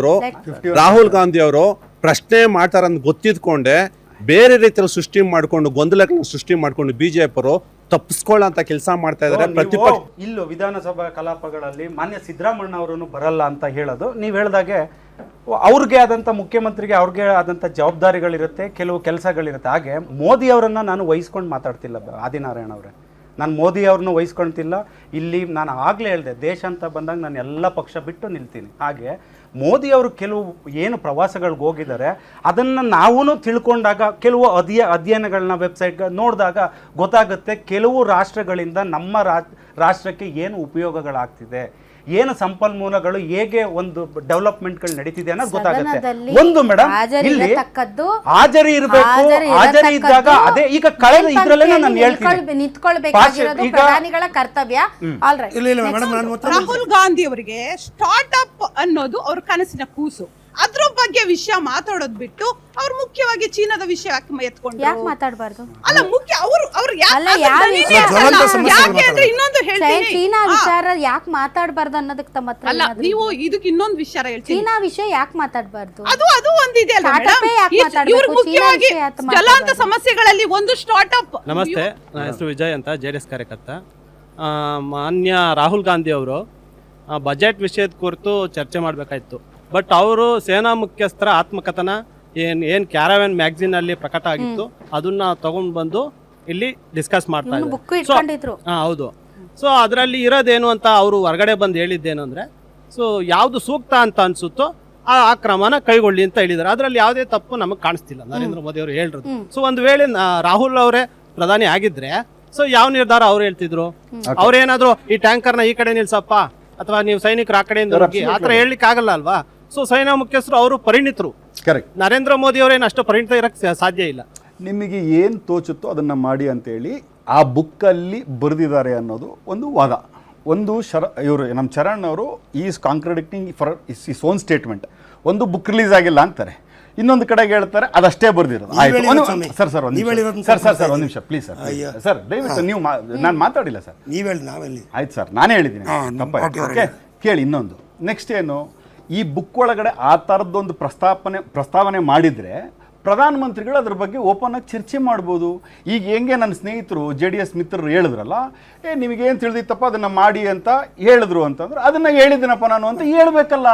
ಅವರು ಪ್ರಶ್ನೆ ಮಾಡ್ತಾರಂತ ಗೊತ್ತಿದ್ಕೊಂಡೆ ಬೇರೆ ರೀತಿಯಲ್ಲಿ ಸೃಷ್ಟಿ ಮಾಡ್ಕೊಂಡು ಗೊಂದಲಗಳನ್ನ ಸೃಷ್ಟಿ ಮಾಡ್ಕೊಂಡು BJP ಅವರು ತಪ್ಪಿಸ್ಕೊಳ್ಳೋಂಥ ಕೆಲಸ ಮಾಡ್ತಾ ಇದ್ದಾರೆ. ಪ್ರತಿಪಕ್ಷ ಇಲ್ಲೂ ವಿಧಾನಸಭಾ ಕಲಾಪಗಳಲ್ಲಿ ಮಾನ್ಯ ಸಿದ್ದರಾಮಣ್ಣ ಅವರನ್ನು ಬರಲ್ಲ ಅಂತ ಹೇಳೋದು, ನೀವು ಹೇಳಿದಾಗೆ ಅವ್ರಿಗೆ ಆದಂಥ ಮುಖ್ಯಮಂತ್ರಿಗೆ ಅವ್ರಿಗೆ ಆದಂಥ ಜವಾಬ್ದಾರಿಗಳಿರುತ್ತೆ, ಕೆಲವು ಕೆಲಸಗಳಿರುತ್ತೆ. ಹಾಗೆ ಮೋದಿ ಅವರನ್ನು ನಾನು ವಹಿಸ್ಕೊಂಡು ಮಾತಾಡ್ತಿಲ್ಲ ಆದಿನಾರಾಯಣ ಅವರೇ, ನಾನು ಮೋದಿ ಅವ್ರನ್ನೂ ವಹಿಸ್ಕೊಳ್ತಿಲ್ಲ. ಇಲ್ಲಿ ನಾನು ಆಗಲೇ ಹೇಳಿದೆ, ದೇಶ ಅಂತ ಬಂದಾಗ ನಾನು ಎಲ್ಲ ಪಕ್ಷ ಬಿಟ್ಟು ನಿಲ್ತೀನಿ. ಹಾಗೆ ಮೋದಿ ಅವರು ಕೆಲವು ಏನು ಪ್ರವಾಸಗಳಿಗೆ ಹೋಗಿದ್ದಾರೆ ಅದನ್ನು ನಾವೂ ತಿಳ್ಕೊಂಡಾಗ, ಕೆಲವು ಅಧ್ಯಯನಗಳನ್ನ ವೆಬ್ಸೈಟ್ ನೋಡಿದಾಗ ಗೊತ್ತಾಗುತ್ತೆ ಕೆಲವು ರಾಷ್ಟ್ರಗಳಿಂದ ನಮ್ಮ ರಾಷ್ಟ್ರಕ್ಕೆ ಏನು ಉಪಯೋಗಗಳಾಗ್ತಿದೆ, ಏನು ಸಂಪನ್ಮೂಲಗಳು, ಹೇಗೆ ಒಂದು ಡೆವಲಪ್ಮೆಂಟ್ಗಳು ನಡೀತಿದೆ ಅನ್ನೋದು ಗೊತ್ತಾಗುತ್ತೆ. ಒಂದು ಮೇಡಮ್, ಇಲ್ಲಿ ಹಾಜರಿ ಇರಬೇಕು. ಹಾಜರಿ ಇದ್ದಾಗ ಅದೇ ಈಗ ಕಳೆದ ಇದ್ರಲ್ಲೇ ನಾನು ಹೇಳ್ತೀನಿ, ಪ್ರಧಾನಿಗಳ ಕರ್ತವ್ಯ. ರಾಹುಲ್ ಗಾಂಧಿ ಅವರಿಗೆ ಸ್ಟಾರ್ಟ್ ಅಪ್ ಅನ್ನೋದು ಅವ್ರ ಕನಸಿನ ಕೂಸು. ಅದ್ರ ಬಗ್ಗೆ ವಿಷಯ ಮಾತಾಡೋದ್ ಬಿಟ್ಟು ಅವ್ರು ಮುಖ್ಯವಾಗಿ ಚೀನಾದ ವಿಷಯ ಎತ್ಕೊಂಡು ಯಾಕೆ ಮಾತಾಡಬಾರ್ದು? ಅಲ್ಲ, ಮುಖ್ಯ ಅವ್ರು ಇನ್ನೊಂದು ಹೇಳ್ತೀನಿ, ಚೀನಾ ವಿಚಾರ ಯಾಕೆ ಮಾತಾಡಬಾರ್ದು ಅನ್ನೋದಕ್ಕೆ ತಮ್ಮ ಹತ್ರ ಅಲ್ಲ, ನೀವು ಇದಕ್ಕೆ ಇನ್ನೊಂದು ವಿಚಾರ ಹೇಳ್ತೀನಿ, ಚೀನಾ ವಿಷಯ ಯಾಕೆ ಮಾತಾಡಬಾರ್ದು? ಅದು ಒಂದಿದೆ ಅಲ್ಲ ಮೇಡಮ್. ಇವ್ರು ಮುಖ್ಯವಾಗಿ ಜಲಾಂತ ಸಮಸ್ಯೆಗಳಲ್ಲಿ ಒಂದು ಸ್ಟಾರ್ಟ್ ಅಪ್. ನಮಸ್ತೆ, ನನ್ನ ಹೆಸರು ವಿಜಯ್ ಅಂತ, JDS ಕಾರ್ಯಕರ್ತ. ಮಾನ್ಯ ರಾಹುಲ್ ಗಾಂಧಿ ಅವರು ಬಜೆಟ್ ವಿಷಯದ ಕುರಿತು ಚರ್ಚೆ ಮಾಡಬೇಕಾಯ್ತು. ಬಟ್ ಅವರು ಸೇನಾ ಮುಖ್ಯಸ್ಥರ ಆತ್ಮಕಥನ ಏನು ಕ್ಯಾರವ್ಯಾನ್ ಮ್ಯಾಗಝೀನಲ್ಲಿ ಪ್ರಕಟ ಆಗಿತ್ತು ಅದನ್ನ ತಗೊಂಡು ಬಂದು ಇಲ್ಲಿ ಡಿಸ್ಕಸ್ ಮಾಡ್ತಾ ಇದ್ದಾರೆ. ಹೌದು. ಸೊ ಅದರಲ್ಲಿ ಇರೋದೇನು ಅಂತ ಅವರು ಹೊರಗಡೆ ಬಂದು ಹೇಳಿದ್ದೇನು ಅಂದರೆ, ಸೊ ಯಾವುದು ಸೂಕ್ತ ಅಂತ ಅನಿಸುತ್ತೋ ಆ ಕ್ರಮನ ಕೈಗೊಳ್ಳಿ ಅಂತ ಹೇಳಿದ್ದಾರೆ. ಅದರಲ್ಲಿ ಯಾವುದೇ ತಪ್ಪು ನಮಗೆ ಕಾಣಿಸ್ತಿಲ್ಲ, ನರೇಂದ್ರ ಮೋದಿ ಅವರು ಹೇಳಿರೋದು. ಸೊ ಒಂದು ವೇಳೆ ರಾಹುಲ್ ಅವರೇ ಪ್ರಧಾನಿ ಆಗಿದ್ರೆ ಸೊ ಯಾವ ನಿರ್ಧಾರ ಅವ್ರು ಹೇಳ್ತಿದ್ರು? ಅವ್ರೇನಾದ್ರು ಈ ಟ್ಯಾಂಕರ್ನ ಈ ಕಡೆ ನಿಲ್ಸಪ್ಪ ಅಥವಾ ನೀವು ಸೈನಿಕರು ಆ ಕಡೆಯಿಂದ ಹೋಗಿ ಆ ಥರ ಹೇಳಲಿಕ್ಕೆ ಆಗಲ್ಲ ಅಲ್ವಾ? ಸೊ ಸೇನಾ ಮುಖ್ಯಸ್ಥರು ಅವರು ಪರಿಣಿತರು. ಕರೆಕ್ಟ್. ನರೇಂದ್ರ ಮೋದಿ ಅವರೇನು ಅಷ್ಟು ಪರಿಣಿತ ಇರಕ್ಕೆ ಸಾಧ್ಯ ಇಲ್ಲ. ನಿಮಗೆ ಏನು ತೋಚುತ್ತೋ ಅದನ್ನು ಮಾಡಿ ಅಂತೇಳಿ ಆ ಬುಕ್ಕಲ್ಲಿ ಬರೆದಿದ್ದಾರೆ ಅನ್ನೋದು ಒಂದು ವಾದ. ಒಂದು ಇವರು ನಮ್ಮ ಚರಣ್ ಅವರು is contradicting for is own statement. ಒಂದು ಬುಕ್ ರಿಲೀಸ್ ಆಗಿಲ್ಲ ಅಂತಾರೆ, ಇನ್ನೊಂದು ಕಡೆಗೆ ಹೇಳ್ತಾರೆ ಅದಷ್ಟೇ ಬರ್ದಿರೋದು. ಸರ್ ಒಂದು ನಿಮಿಷ ಪ್ಲೀಸ್ ಸರ್ ದಯವಿಟ್ಟು ನೀವು ನಾನು ಮಾತಾಡಿಲ್ಲ ಸರ್, ಆಯ್ತು ಸರ್, ನಾನೇ ಹೇಳಿದ್ದೀನಿ ತಪ್ಪ. ಕೇಳಿ ಇನ್ನೊಂದು ನೆಕ್ಸ್ಟ್ ಏನು, ಈ ಬುಕ್ ಒಳಗಡೆ ಆ ಥರದ್ದೊಂದು ಪ್ರಸ್ತಾವನೆ ಮಾಡಿದರೆ ಪ್ರಧಾನಮಂತ್ರಿಗಳು ಅದ್ರ ಬಗ್ಗೆ ಓಪನ್ ಆಗಿ ಚರ್ಚೆ ಮಾಡ್ಬೋದು. ಈಗ ಹೆಂಗೆ ನನ್ನ ಸ್ನೇಹಿತರು JDS ಮಿತ್ರರು ಹೇಳಿದ್ರಲ್ಲ, ನಿಮಗೇನು ತಿಳಿದಿತ್ತಪ್ಪ ಅದನ್ನು ಮಾಡಿ ಅಂತ ಹೇಳಿದ್ರು ಅಂತಂದ್ರೆ ಅದನ್ನು ಹೇಳಿದ್ದೀನಪ್ಪ ನಾನು ಅಂತ ಹೇಳ್ಬೇಕಲ್ಲ.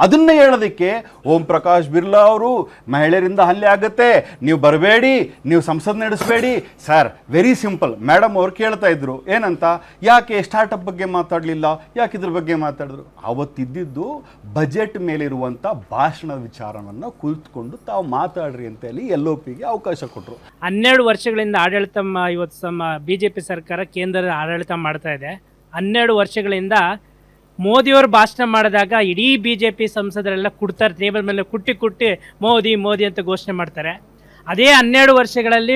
ಅದನ್ನ ಹೇಳೋದಕ್ಕೆ ಓಂ ಪ್ರಕಾಶ್ ಬಿರ್ಲಾ ಅವರು ಮಹಿಳೆಯರಿಂದ ಹಲ್ಲೆ ಆಗುತ್ತೆ, ನೀವು ಬರಬೇಡಿ, ನೀವು ಸಂಸದ್ ನಡೆಸಬೇಡಿ. Sir, very simple. ಮೇಡಮ್ ಅವ್ರು ಕೇಳ್ತಾ ಇದ್ರು ಏನಂತ, ಯಾಕೆ ಸ್ಟಾರ್ಟಪ್ ಬಗ್ಗೆ ಮಾತಾಡಲಿಲ್ಲ, ಯಾಕೆ ಇದ್ರ ಬಗ್ಗೆ ಮಾತಾಡಿದ್ರು? ಅವತ್ತಿದ್ದು ಬಜೆಟ್ ಮೇಲಿರುವಂಥ ಭಾಷಣದ ವಿಚಾರವನ್ನು ಕುಳಿತುಕೊಂಡು ತಾವು ಮಾತಾಡ್ರಿ ಅಂತ ಹೇಳಿ LOPಗೆ ಅವಕಾಶ ಕೊಟ್ಟರು. 12 ವರ್ಷಗಳಿಂದ ಆಡಳಿತ ಇವತ್ತು BJP ಸರ್ಕಾರ ಕೇಂದ್ರದ ಆಡಳಿತ ಮಾಡ್ತಾ ಇದೆ. 12 ವರ್ಷಗಳಿಂದ ಮೋದಿಯವರು ಭಾಷಣ ಮಾಡಿದಾಗ ಇಡೀ BJP ಸಂಸದರೆಲ್ಲ ಕುಡ್ತಾರೆ, ಟೇಬಲ್ ಮೇಲೆ ಕುಟ್ಟಿ ಮೋದಿ ಮೋದಿ ಅಂತ ಘೋಷಣೆ ಮಾಡ್ತಾರೆ. ಅದೇ 12 ವರ್ಷಗಳಲ್ಲಿ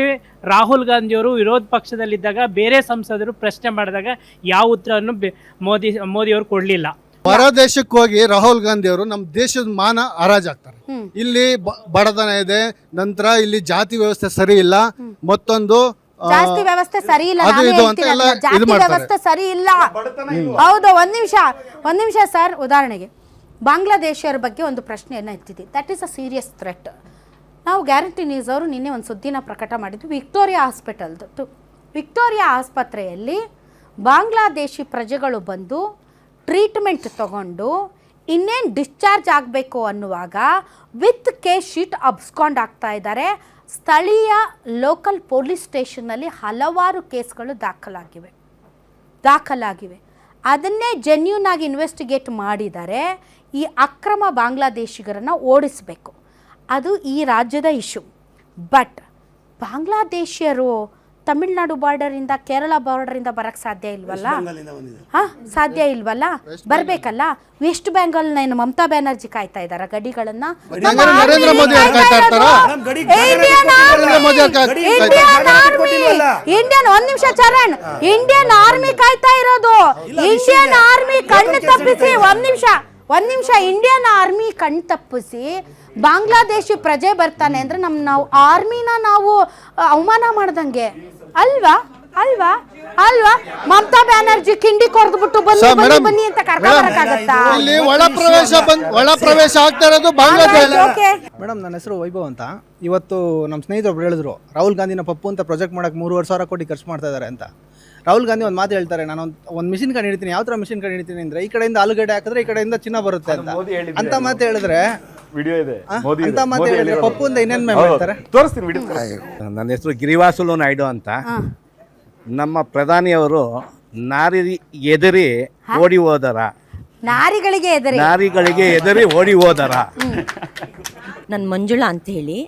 ರಾಹುಲ್ ಗಾಂಧಿಯವರು ವಿರೋಧ ಪಕ್ಷದಲ್ಲಿದ್ದಾಗ ಬೇರೆ ಸಂಸದರು ಪ್ರಶ್ನೆ ಮಾಡಿದಾಗ ಯಾವ ಉತ್ತರವನ್ನು ಮೋದಿಯವರು ಕೊಡಲಿಲ್ಲ. ಹೊರ ದೇಶಕ್ಕೆ ಹೋಗಿ ರಾಹುಲ್ ಗಾಂಧಿ ಅವರು ನಮ್ಮ ದೇಶದ ಮಾನ ಹರಾಜಾಗ್ತಾರೆ. ಇಲ್ಲಿ ಬಡತನ ಇದೆ, ನಂತರ ಇಲ್ಲಿ ಜಾತಿ ವ್ಯವಸ್ಥೆ ಸರಿ ಇಲ್ಲ, ಮತ್ತೊಂದು ಜಾಸ್ತಿ ವ್ಯವಸ್ಥೆ ಸರಿ ಇಲ್ಲ, ಅದು ಇದು ಅಂತ ಎಲ್ಲ ಜಾತಿ ಇದು ಮಾಡ್ತಾರೆ. ವ್ಯವಸ್ಥೆ ಸರಿ ಇಲ್ಲ. ಹೌದು, ಒಂದ್ ನಿಮಿಷ ಸರ್. ಉದಾಹರಣೆಗೆ ಬಾಂಗ್ಲಾದೇಶಿಯರ ಬಗ್ಗೆ ಒಂದು ಪ್ರಶ್ನೆಯನ್ನು ಎತ್ತಿದೆ. That is a serious threat. ನಾವು ಗ್ಯಾರಂಟಿ ನ್ಯೂಸ್ ಅವರು ನಿನ್ನೆ ಒಂದು ಸುದ್ದಿನ ಪ್ರಕಟ ಮಾಡಿದ್ವಿ. ವಿಕ್ಟೋರಿಯಾ ಆಸ್ಪತ್ರೆಯಲ್ಲಿ ಬಾಂಗ್ಲಾದೇಶಿ ಪ್ರಜೆಗಳು ಬಂದು ಟ್ರೀಟ್ಮೆಂಟ್ ತಗೊಂಡು ಇನ್ನೇನು ಡಿಸ್ಚಾರ್ಜ್ ಆಗಬೇಕು ಅನ್ನುವಾಗ ವಿತ್ ಕೇಸ್ ಶೀಟ್ ಅಬ್ಸ್ಕಾಂಡ್ ಆಗ್ತಾ ಇದ್ದಾರೆ. ಸ್ಥಳೀಯ ಲೋಕಲ್ ಪೊಲೀಸ್ ಸ್ಟೇಷನ್ನಲ್ಲಿ ಹಲವಾರು ಕೇಸ್ಗಳು ದಾಖಲಾಗಿವೆ. ಅದನ್ನೇ ಜೆನ್ಯೂನ್ ಆಗಿ ಇನ್ವೆಸ್ಟಿಗೇಟ್ ಮಾಡಿದರೆ ಈ ಅಕ್ರಮ ಬಾಂಗ್ಲಾದೇಶಿಗರನ್ನು ಓಡಿಸಬೇಕು. ಅದು ಈ ರಾಜ್ಯದ ಇಶ್ಯೂ. ಬಟ್ ಬಾಂಗ್ಲಾದೇಶಿಯರು ತಮಿಳ್ನಾಡು ಬಾರ್ಡರಿಂದ ಕೇರಳ ಬಾರ್ಡರಿಂದ ಬರಕ್ಕೆ ಸಾಧ್ಯ ಇಲ್ವಲ್ಲ? ಬರಬೇಕಲ್ಲ. ವೆಸ್ಟ್ ಬೆಂಗಾಲ್ ಮಮತಾ ಬ್ಯಾನರ್ಜಿ ಕಾಯ್ತಾ ಇದ್ದಾರ ಗಡಿಗಳನ್ನ. ನರೇಂದ್ರ ಮೋದಿ ಅವ್ರು ಕಾಯ್ತಾ ಇರ್ತಾರಾ? ಇಂಡಿಯನ್ ಒಂದ್ ನಿಮಿಷ ಚರಣ್, ಇಂಡಿಯನ್ ಆರ್ಮಿ ಕಾಯ್ತಾ ಇರೋದು. ಇಂಡಿಯನ್ ಆರ್ಮಿ ಕಣ್ಣು ತಪ್ಪಿಸಿ ಒಂದ್ ನಿಮಿಷ ಇಂಡಿಯನ್ ಆರ್ಮಿ ಕಣ್ ತಪ್ಪಿಸಿ ಬಾಂಗ್ಲಾದೇಶಿ ಪ್ರಜೆ ಬರ್ತಾನೆ ಅಂದ್ರೆ ನಾವು ಆರ್ಮಿನ ನಾವು ಅವಮಾನ ಮಾಡ್ದಂಗೆ ಅಲ್ವಾ? ಮಮತಾ ಬ್ಯಾನರ್ಜಿ ಕಿಂಡಿ ಕೊರ್ದ್ಬಿಟ್ಟು ಬನ್ನಿ ಅಂತ ಕರ್ಕೊಂಡ್ಬರಕ್ಕಾಗತ್ತಾ? ಒಳ ಪ್ರವೇಶ ಆಗ್ತಾ ಇರೋದು ಬಾಂಗ್ಲಾದೇಶ. ಮೇಡಮ್, ನನ್ನ ಹೆಸರು ವೈಭವ್ ಅಂತ. ಇವತ್ತು ನಮ್ಮ ಸ್ನೇಹಿತರು ಒಬ್ರು ಹೇಳಿದ್ರು, ರಾಹುಲ್ ಗಾಂಧಿನ ಪಪ್ಪು ಅಂತ ಪ್ರಾಜೆಕ್ಟ್ ಮಾಡಕ್ಕೆ 3,500 ಕೋಟಿ ಖರ್ಚು ಮಾಡ್ತಾ ಇದ್ದಾರೆ ಅಂತ. ರಾಹುಲ್ ಗಾಂಧಿ ಒಂದು ಮಾತು ಹೇಳ್ತಾರೆ, ನಾನು ಒಂದು ಮಿಷಿನ್ ಕಂಡು ಹಿಡಿತೀನಿ. ಯಾವ ಥರ ಮಿಷಿನ್ ಕಂಡು ಹಿಡಿತೀನಿ ಅಂದರೆ, ಈ ಕಡೆಯಿಂದ ಆಲೂಗಡ್ಡೆ ಹಾಕಿದ್ರೆ ಈ ಕಡೆಯಿಂದ ಚಿನ್ನ ಬರುತ್ತೆ ಅಂತ ಮಾತು ಹೇಳಿದ್ರೆ, ಅಂತ ಮಾತು ಹೇಳಿದ್ರೆ ಪಪ್ಪು ಅಂತ ಇನ್ನೇನು ಹೇಳ್ತಾರೆ? ನನ್ನ ಹೆಸರು ಗಿರಿವಾಸುಲು ನಾಯ್ಡು ಅಂತ. ನಮ್ಮ ಪ್ರಧಾನಿಯವರು ನಾರಿ ಎದುರಿ ಓಡಿ ಹೋದರ, ನಾರಿಗಳಿಗೆ ಎದುರಿ ಓಡಿ ಹೋದರ. ನನ್ನ ಮಂಜುಳಾ ಅಂತ ಹೇಳಿ.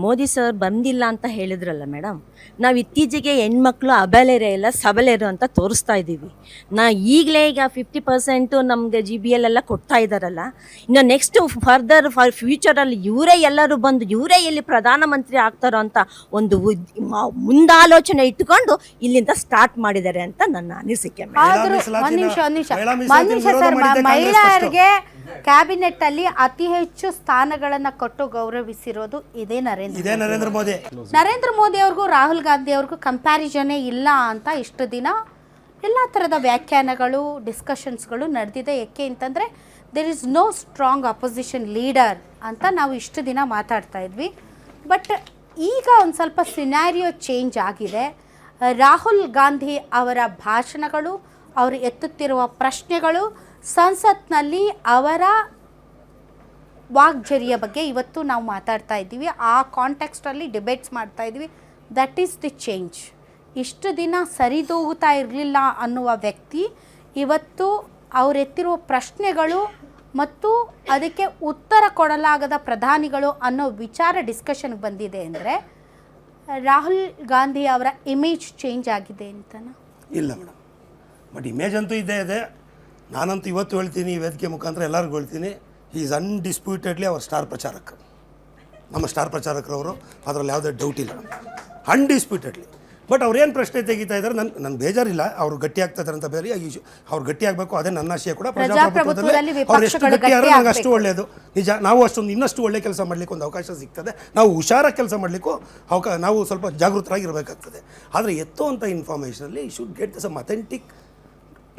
ಮೋದಿ ಸರ್ ಬಂದಿಲ್ಲ ಅಂತ ಹೇಳಿದ್ರಲ್ಲ ಮೇಡಮ್, ನಾವು ಇತ್ತೀಚೆಗೆ ಹೆಣ್ಮಕ್ಳು ಅಬಲೆರೆ ಎಲ್ಲ ಸಬಲೆರು ಅಂತ ತೋರಿಸ್ತಾ ಇದ್ದೀವಿ. ಈಗಲೇ ಈಗ 50% ನಮಗೆ GBL ಎಲ್ಲ ಕೊಡ್ತಾ ಇದ್ದಾರಲ್ಲ, ಇನ್ನು ನೆಕ್ಸ್ಟ್ ಫರ್ದರ್ ಫ್ಯೂಚರಲ್ಲಿ ಇವರೇ ಎಲ್ಲರೂ ಬಂದು ಇವರೇ ಎಲ್ಲಿ ಪ್ರಧಾನಮಂತ್ರಿ ಆಗ್ತಾರೋ ಅಂತ ಒಂದು ಮುಂದಾಲೋಚನೆ ಇಟ್ಟುಕೊಂಡು ಇಲ್ಲಿಂದ ಸ್ಟಾರ್ಟ್ ಮಾಡಿದ್ದಾರೆ ಅಂತ ನನ್ನ ಅನಿಸಿಕೆ. ಮಹಿಳೆಯರಿಗೆ ಕ್ಯಾಬಿನೆಟ್ ಅಲ್ಲಿ ಅತಿ ಹೆಚ್ಚು ಸ್ಥಾನಗಳನ್ನ ಕೊಟ್ಟು ಗೌರವಿಸಿರೋದು ಇದೇ ನರೇಂದ್ರ ಮೋದಿ ಅವ್ರಿಗೂ ರಾಹುಲ್ ಗಾಂಧಿ ಅವ್ರಿಗೂ ಕಂಪ್ಯಾರಿಸನೇ ಇಲ್ಲ ಅಂತ ಇಷ್ಟು ದಿನ ಎಲ್ಲ ಥರದ ವ್ಯಾಖ್ಯಾನಗಳು, ಡಿಸ್ಕಷನ್ಸ್ಗಳು ನಡೆದಿದೆ. ಏಕೆ ಅಂತಂದರೆ there is no strong opposition leader ಅಂತ ನಾವು ಇಷ್ಟು ದಿನ ಮಾತಾಡ್ತಾ ಇದ್ವಿ. ಬಟ್ ಈಗ ಒಂದು ಸ್ವಲ್ಪ ಸಿನಾರಿಯೋ ಚೇಂಜ್ ಆಗಿದೆ. ರಾಹುಲ್ ಗಾಂಧಿ ಅವರ ಭಾಷಣಗಳು, ಅವರು ಎತ್ತುತ್ತಿರುವ ಪ್ರಶ್ನೆಗಳು, ಸಂಸತ್ನಲ್ಲಿ ಅವರ ವಾಗ್ಝರಿಯ ಬಗ್ಗೆ ಇವತ್ತು ನಾವು ಮಾತಾಡ್ತಾ ಇದ್ದೀವಿ. ಆ ಕಾಂಟೆಕ್ಸ್ಟಲ್ಲಿ ಡಿಬೇಟ್ಸ್ ಮಾಡ್ತಾ ಇದ್ದೀವಿ. That is the change. ಇಷ್ಟು ದಿನ ಸರಿದೂಗುತ್ತಾ ಇರಲಿಲ್ಲ ಅನ್ನುವ ವ್ಯಕ್ತಿ ಇವತ್ತು ಅವರೆತ್ತಿರುವ ಪ್ರಶ್ನೆಗಳು ಮತ್ತು ಅದಕ್ಕೆ ಉತ್ತರ ಕೊಡಲಾಗದ ಪ್ರಧಾನಿಗಳು ಅನ್ನೋ ವಿಚಾರ ಡಿಸ್ಕಷನ್ಗೆ ಬಂದಿದೆ ಅಂದರೆ ರಾಹುಲ್ ಗಾಂಧಿ ಅವರ ಇಮೇಜ್ ಚೇಂಜ್ ಆಗಿದೆ ಅಂತನಾ? ಇಲ್ಲ ಮೇಡಮ್, ಬಟ್ ಇಮೇಜ್ ಅಂತೂ ಇದ್ದೇ ಇದೆ. ನಾನಂತೂ ಇವತ್ತು ಹೇಳ್ತೀನಿ, ಈ ವೇದಿಕೆ ಮುಖಾಂತರ ಎಲ್ಲರಿಗೂ ಹೇಳ್ತೀನಿ, he is undisputedly our star ಪ್ರಚಾರಕ. ನಮ್ಮ ಸ್ಟಾರ್ ಪ್ರಚಾರಕರವರು, ಅದರಲ್ಲಿ ಯಾವುದೇ ಡೌಟ್ ಇಲ್ಲ, ಅನ್ಡಿಸ್ಪ್ಯೂಟೆಡ್ಲಿ. ಬಟ್ ಅವ್ರೇನು ಪ್ರಶ್ನೆ ತೆಗಿತಾ ಇದ್ದಾರೆ, ನನ್ನ ಬೇಜಾರಿಲ್ಲ. ಅವ್ರು ಗಟ್ಟಿ ಆಗ್ತಾ ಇದ್ದಾರೆ ಅಂತ ಬೇರೆ, ಅವ್ರು ಗಟ್ಟಿ ಆಗಬೇಕು, ಅದೇ ನನ್ನ ಆಶಯ ಕೂಡ. ಪ್ರಜಾಪ್ರಭುತ್ವದಲ್ಲಿ ಅವ್ರು ಎಷ್ಟು ಗಟ್ಟಿ ಆದ್ರೆ ನಂಗೆ ಅಷ್ಟು ಒಳ್ಳೆಯದು. ನಿಜ, ನಾವು ಅಷ್ಟೊಂದು ಇನ್ನಷ್ಟು ಒಳ್ಳೆ ಕೆಲಸ ಮಾಡಲಿಕ್ಕೆ ಒಂದು ಅವಕಾಶ ಸಿಗ್ತದೆ. ನಾವು ಹುಷಾರಾಗಿ ಕೆಲಸ ಮಾಡಲಿಕ್ಕೂ ನಾವು ಸ್ವಲ್ಪ ಜಾಗೃತರಾಗಿರಬೇಕಾಗ್ತದೆ. ಆದರೆ ಎತ್ತುವಂಥ ಇನ್ಫಾರ್ಮೇಷನಲ್ಲಿ should get some authentic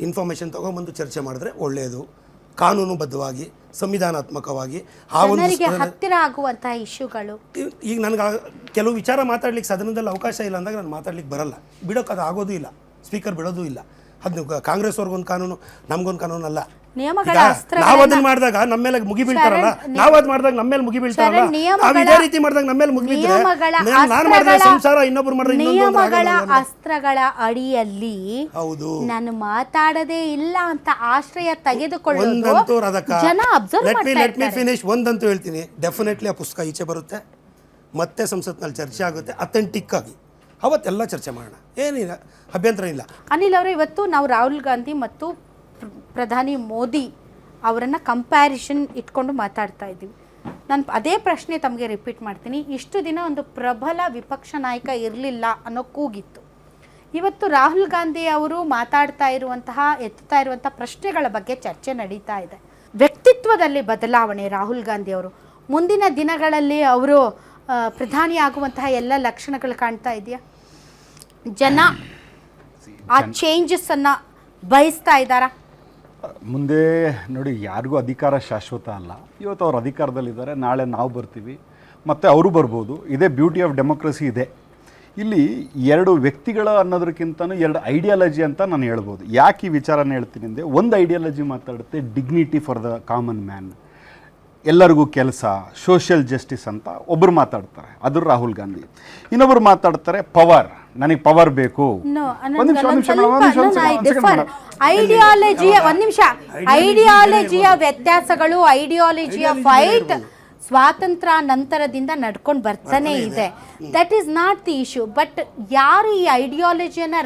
information ತೊಗೊಂಬಂದು ಚರ್ಚೆ ಮಾಡಿದ್ರೆ ಒಳ್ಳೆಯದು. ಕಾನೂನುಬದ್ಧವಾಗಿ ಸಂವಿಧಾನಾತ್ಮಕವಾಗಿ ಆ ಒಂದು ಜನರಿಗೆ ಹತ್ತಿರ ಆಗುವಂತಹ ಇಶ್ಯೂಗಳು. ಈಗ ನನಗೆ ಕೆಲವು ವಿಚಾರ ಮಾತಾಡ್ಲಿಕ್ಕೆ ಸದನದಲ್ಲಿ ಅವಕಾಶ ಇಲ್ಲ ಅಂದಾಗ ನಾನು ಮಾತಾಡ್ಲಿಕ್ಕೆ ಬರಲ್ಲ, ಬಿಡೋಕೆ ಅದು ಆಗೋದು ಇಲ್ಲ, ಸ್ಪೀಕರ್ ಬಿಡೋದು ಇಲ್ಲ. ಅದು ಕಾಂಗ್ರೆಸ್ ಅವ್ರಿಗೊಂದು ಕಾನೂನು, ನಮಗೊಂದು ಕಾನೂನು ಅಲ್ಲ. ನಾವು ಅದನ್ನ ಮಾಡಿದಾಗ ನಮ್ಮ ಮೇಲೆ ಮುಗಿ ಬೀಳ್ತಾರಲ್ಲ, ನಾವು ಅದ್ ಮಾಡಿದಾಗ ನಮ್ಮ ಮೇಲೆ ಮುಗಿ ಬೀಳ್ತಾರಲ್ಲ, ನಾವು ಇದೇ ರೀತಿ ಮಾಡಿದಾಗ ನಮ್ಮ ಮೇಲೆ ಮುಗಿ ಬೀಳ್ತಾರೆ. ನಾನು ಮಾಡಿದ್ರೆ ಸಂಸಾರ, ಇನ್ನೊಬ್ರು ಮಾಡಿದ್ರೆ ನಿಯಮಗಳ ಅಸ್ತ್ರಗಳ ಅಡಿಯಲ್ಲಿ ಹೌದು ನಾನು ಮಾತಾಡದೇ ಇಲ್ಲ ಅಂತ ಆಶ್ರಯ ತೆಗೆದುಕೊಳ್ಳೋದು ಒಂದಂತೂ ಅದಕ್ಕೆ ಜನ ಅಬ್ಸರ್ವ್ ಮಾಡ್ತಾ ಲೆಟ್ ಮಿ ಫಿನಿಶ್. ಒಂದಂತೂ ಹೇಳ್ತೀನಿ, ಡೆಫಿನೆಟ್ಲಿ ಆ ಪುಸ್ತಕ ಈಚೆ ಬರುತ್ತೆ, ಮತ್ತೆ ಸಂಸತ್ನಲ್ಲಿ ಚರ್ಚೆ ಆಗುತ್ತೆ ಅಥೆಂಟಿಕ್ ಆಗಿ. ಅವತ್ತೆಲ್ಲ ಚರ್ಚೆ ಮಾಡೋಣ, ಏನಿಲ್ಲ, ಅಭ್ಯಂತರ ಇಲ್ಲ. ಅನಿಲ್ ಅವರೇ, ಇವತ್ತು ನಾವು ರಾಹುಲ್ ಗಾಂಧಿ ಮತ್ತು ಪ್ರಧಾನಿ ಮೋದಿ ಅವರನ್ನು ಕಂಪ್ಯಾರಿಷನ್ ಇಟ್ಕೊಂಡು ಮಾತಾಡ್ತಾ ಇದ್ದೀವಿ. ನಾನು ಅದೇ ಪ್ರಶ್ನೆ ತಮಗೆ ರಿಪೀಟ್ ಮಾಡ್ತೀನಿ. ಇಷ್ಟು ದಿನ ಒಂದು ಪ್ರಬಲ ವಿಪಕ್ಷ ನಾಯಕ ಇರಲಿಲ್ಲ ಅನ್ನೋ ಕೂಗಿತ್ತು. ಇವತ್ತು ರಾಹುಲ್ ಗಾಂಧಿ ಅವರು ಮಾತಾಡ್ತಾ ಇರುವಂತಹ, ಎತ್ತುತ್ತಾ ಇರುವಂತಹ ಪ್ರಶ್ನೆಗಳ ಬಗ್ಗೆ ಚರ್ಚೆ ನಡೀತಾ ಇದೆ. ವ್ಯಕ್ತಿತ್ವದಲ್ಲಿ ಬದಲಾವಣೆ ರಾಹುಲ್ ಗಾಂಧಿ ಅವರು, ಮುಂದಿನ ದಿನಗಳಲ್ಲಿ ಅವರು ಪ್ರಧಾನಿ ಆಗುವಂತಹ ಎಲ್ಲ ಲಕ್ಷಣಗಳು ಕಾಣ್ತಾ ಇದೆಯಾ? ಜನ ಆ ಚೇಂಜಸ್ಸನ್ನು ಬಯಸ್ತಾ ಇದ್ದಾರಾ? ಮುಂದೆ ನೋಡಿ, ಯಾರಿಗೂ ಅಧಿಕಾರ ಶಾಶ್ವತ ಅಲ್ಲ. ಇವತ್ತು ಅವ್ರು ಅಧಿಕಾರದಲ್ಲಿದ್ದಾರೆ, ನಾಳೆ ನಾವು ಬರ್ತೀವಿ, ಮತ್ತು ಅವರು ಬರ್ಬೋದು. ಇದೇ ಬ್ಯೂಟಿ ಆಫ್ ಡೆಮೋಕ್ರಸಿ ಇದೆ. ಇಲ್ಲಿ ಎರಡು ವ್ಯಕ್ತಿಗಳ ಅನ್ನೋದಕ್ಕಿಂತನೂ ಎರಡು ಐಡಿಯಾಲಜಿ ಅಂತ ನಾನು ಹೇಳ್ಬೋದು. ಯಾಕೆ ಈ ವಿಚಾರನ ಹೇಳ್ತೀನಿ ಅಂದರೆ, ಒಂದು ಐಡಿಯಾಲಜಿ ಮಾತಾಡುತ್ತೆ dignity for the common man, ಎಲ್ಲರಿಗೂ ಕೆಲಸ, ಸೋಷಿಯಲ್ ಜಸ್ಟಿಸ್ ಅಂತ ಒಬ್ಬರು ಮಾತಾಡ್ತಾರೆ, ಅದು ರಾಹುಲ್ ಗಾಂಧಿ. ಇನ್ನೊಬ್ಬರು ಮಾತಾಡ್ತಾರೆ ಪವರ್, ನನಗೆ ಪವರ್ ಬೇಕು. ಐಡಿಯಾಲಜಿಯ ವ್ಯತ್ಯಾಸಗಳು, ಐಡಿಯಾಲಜಿಯ ಫೈಟ್ ಸ್ವಾತಂತ್ರ್ಯ ನಂತರದಿಂದ ನಡ್ಕೊಂಡು ಬರ್ತಾನೆ ಇದೆ. That is not the issue. But ಯಾರು ಈ ಐಡಿಯಾಲಜಿಯನ್ನು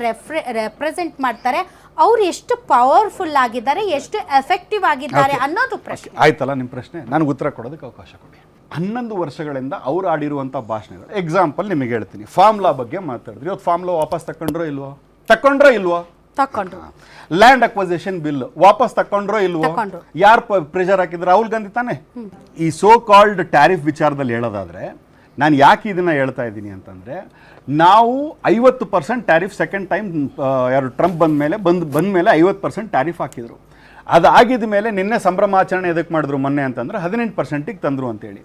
ರೆಪ್ರೆಸೆಂಟ್ ಮಾಡ್ತಾರೆ, ಅವ್ರು ಎಷ್ಟು ಪವರ್ಫುಲ್ ಆಗಿದ್ದಾರೆ, ಎಷ್ಟು ಎಫೆಕ್ಟಿವ್ ಆಗಿದ್ದಾರೆ ಅನ್ನೋದು ಪ್ರಶ್ನೆ. ಆಯ್ತಲ್ಲ ನಿಮ್ಮ ಪ್ರಶ್ನೆ, ನನಗೆ ಉತ್ತರ ಕೊಡೋದಕ್ಕೆ ಅವಕಾಶ ಕೊಡಿ. 11 ವರ್ಷಗಳಿಂದ ಅವ್ರು ಆಡಿರುವಂಥ ಭಾಷಣಗಳು, ಎಕ್ಸಾಂಪಲ್ ನಿಮಗೆ ಹೇಳ್ತೀನಿ. ಫಾರ್ಮ್ಲಾ ಬಗ್ಗೆ ಮಾತಾಡಿದ್ರಿ, ಇವತ್ತು ಫಾರ್ಮ್ಲಾ ವಾಪಸ್ ತಕೊಂಡ್ರೋ ಇಲ್ವೋ? ತಕೊಂಡ್ರು. ಲ್ಯಾಂಡ್ ಅಕ್ವಸಿಷನ್ ಬಿಲ್ ವಾಪಸ್ ತಕೊಂಡ್ರೋ ಇಲ್ವೋ? ಯಾರು ಪ್ರೆಷರ್ ಹಾಕಿದ್ರು? ರಾಹುಲ್ ಗಾಂಧಿ ತಾನೆ. ಈ ಸೋ ಕಾಲ್ಡ್ ಟ್ಯಾರಿಫ್ ವಿಚಾರದಲ್ಲಿ ಹೇಳೋದಾದ್ರೆ, ನಾನು ಯಾಕೆ ಇದನ್ನ ಹೇಳ್ತಾ ಇದ್ದೀನಿ ಅಂತಂದ್ರೆ, ನಾವು 50% ಟ್ಯಾರಿಫ್ ಸೆಕೆಂಡ್ ಟೈಮ್ ಯಾರು ಟ್ರಂಪ್ ಬಂದ ಮೇಲೆ 50% ಟ್ಯಾರಿಫ್ ಹಾಕಿದ್ರು. ಅದಾಗಿದ ಮೇಲೆ ನಿನ್ನೆ ಸಂಭ್ರಮಾಚರಣೆ ಎದಕ್ಕೆ ಮಾಡಿದ್ರು ಮೊನ್ನೆ ಅಂತಂದ್ರೆ 18%ಗೆ ತಂದರು ಅಂತೇಳಿ.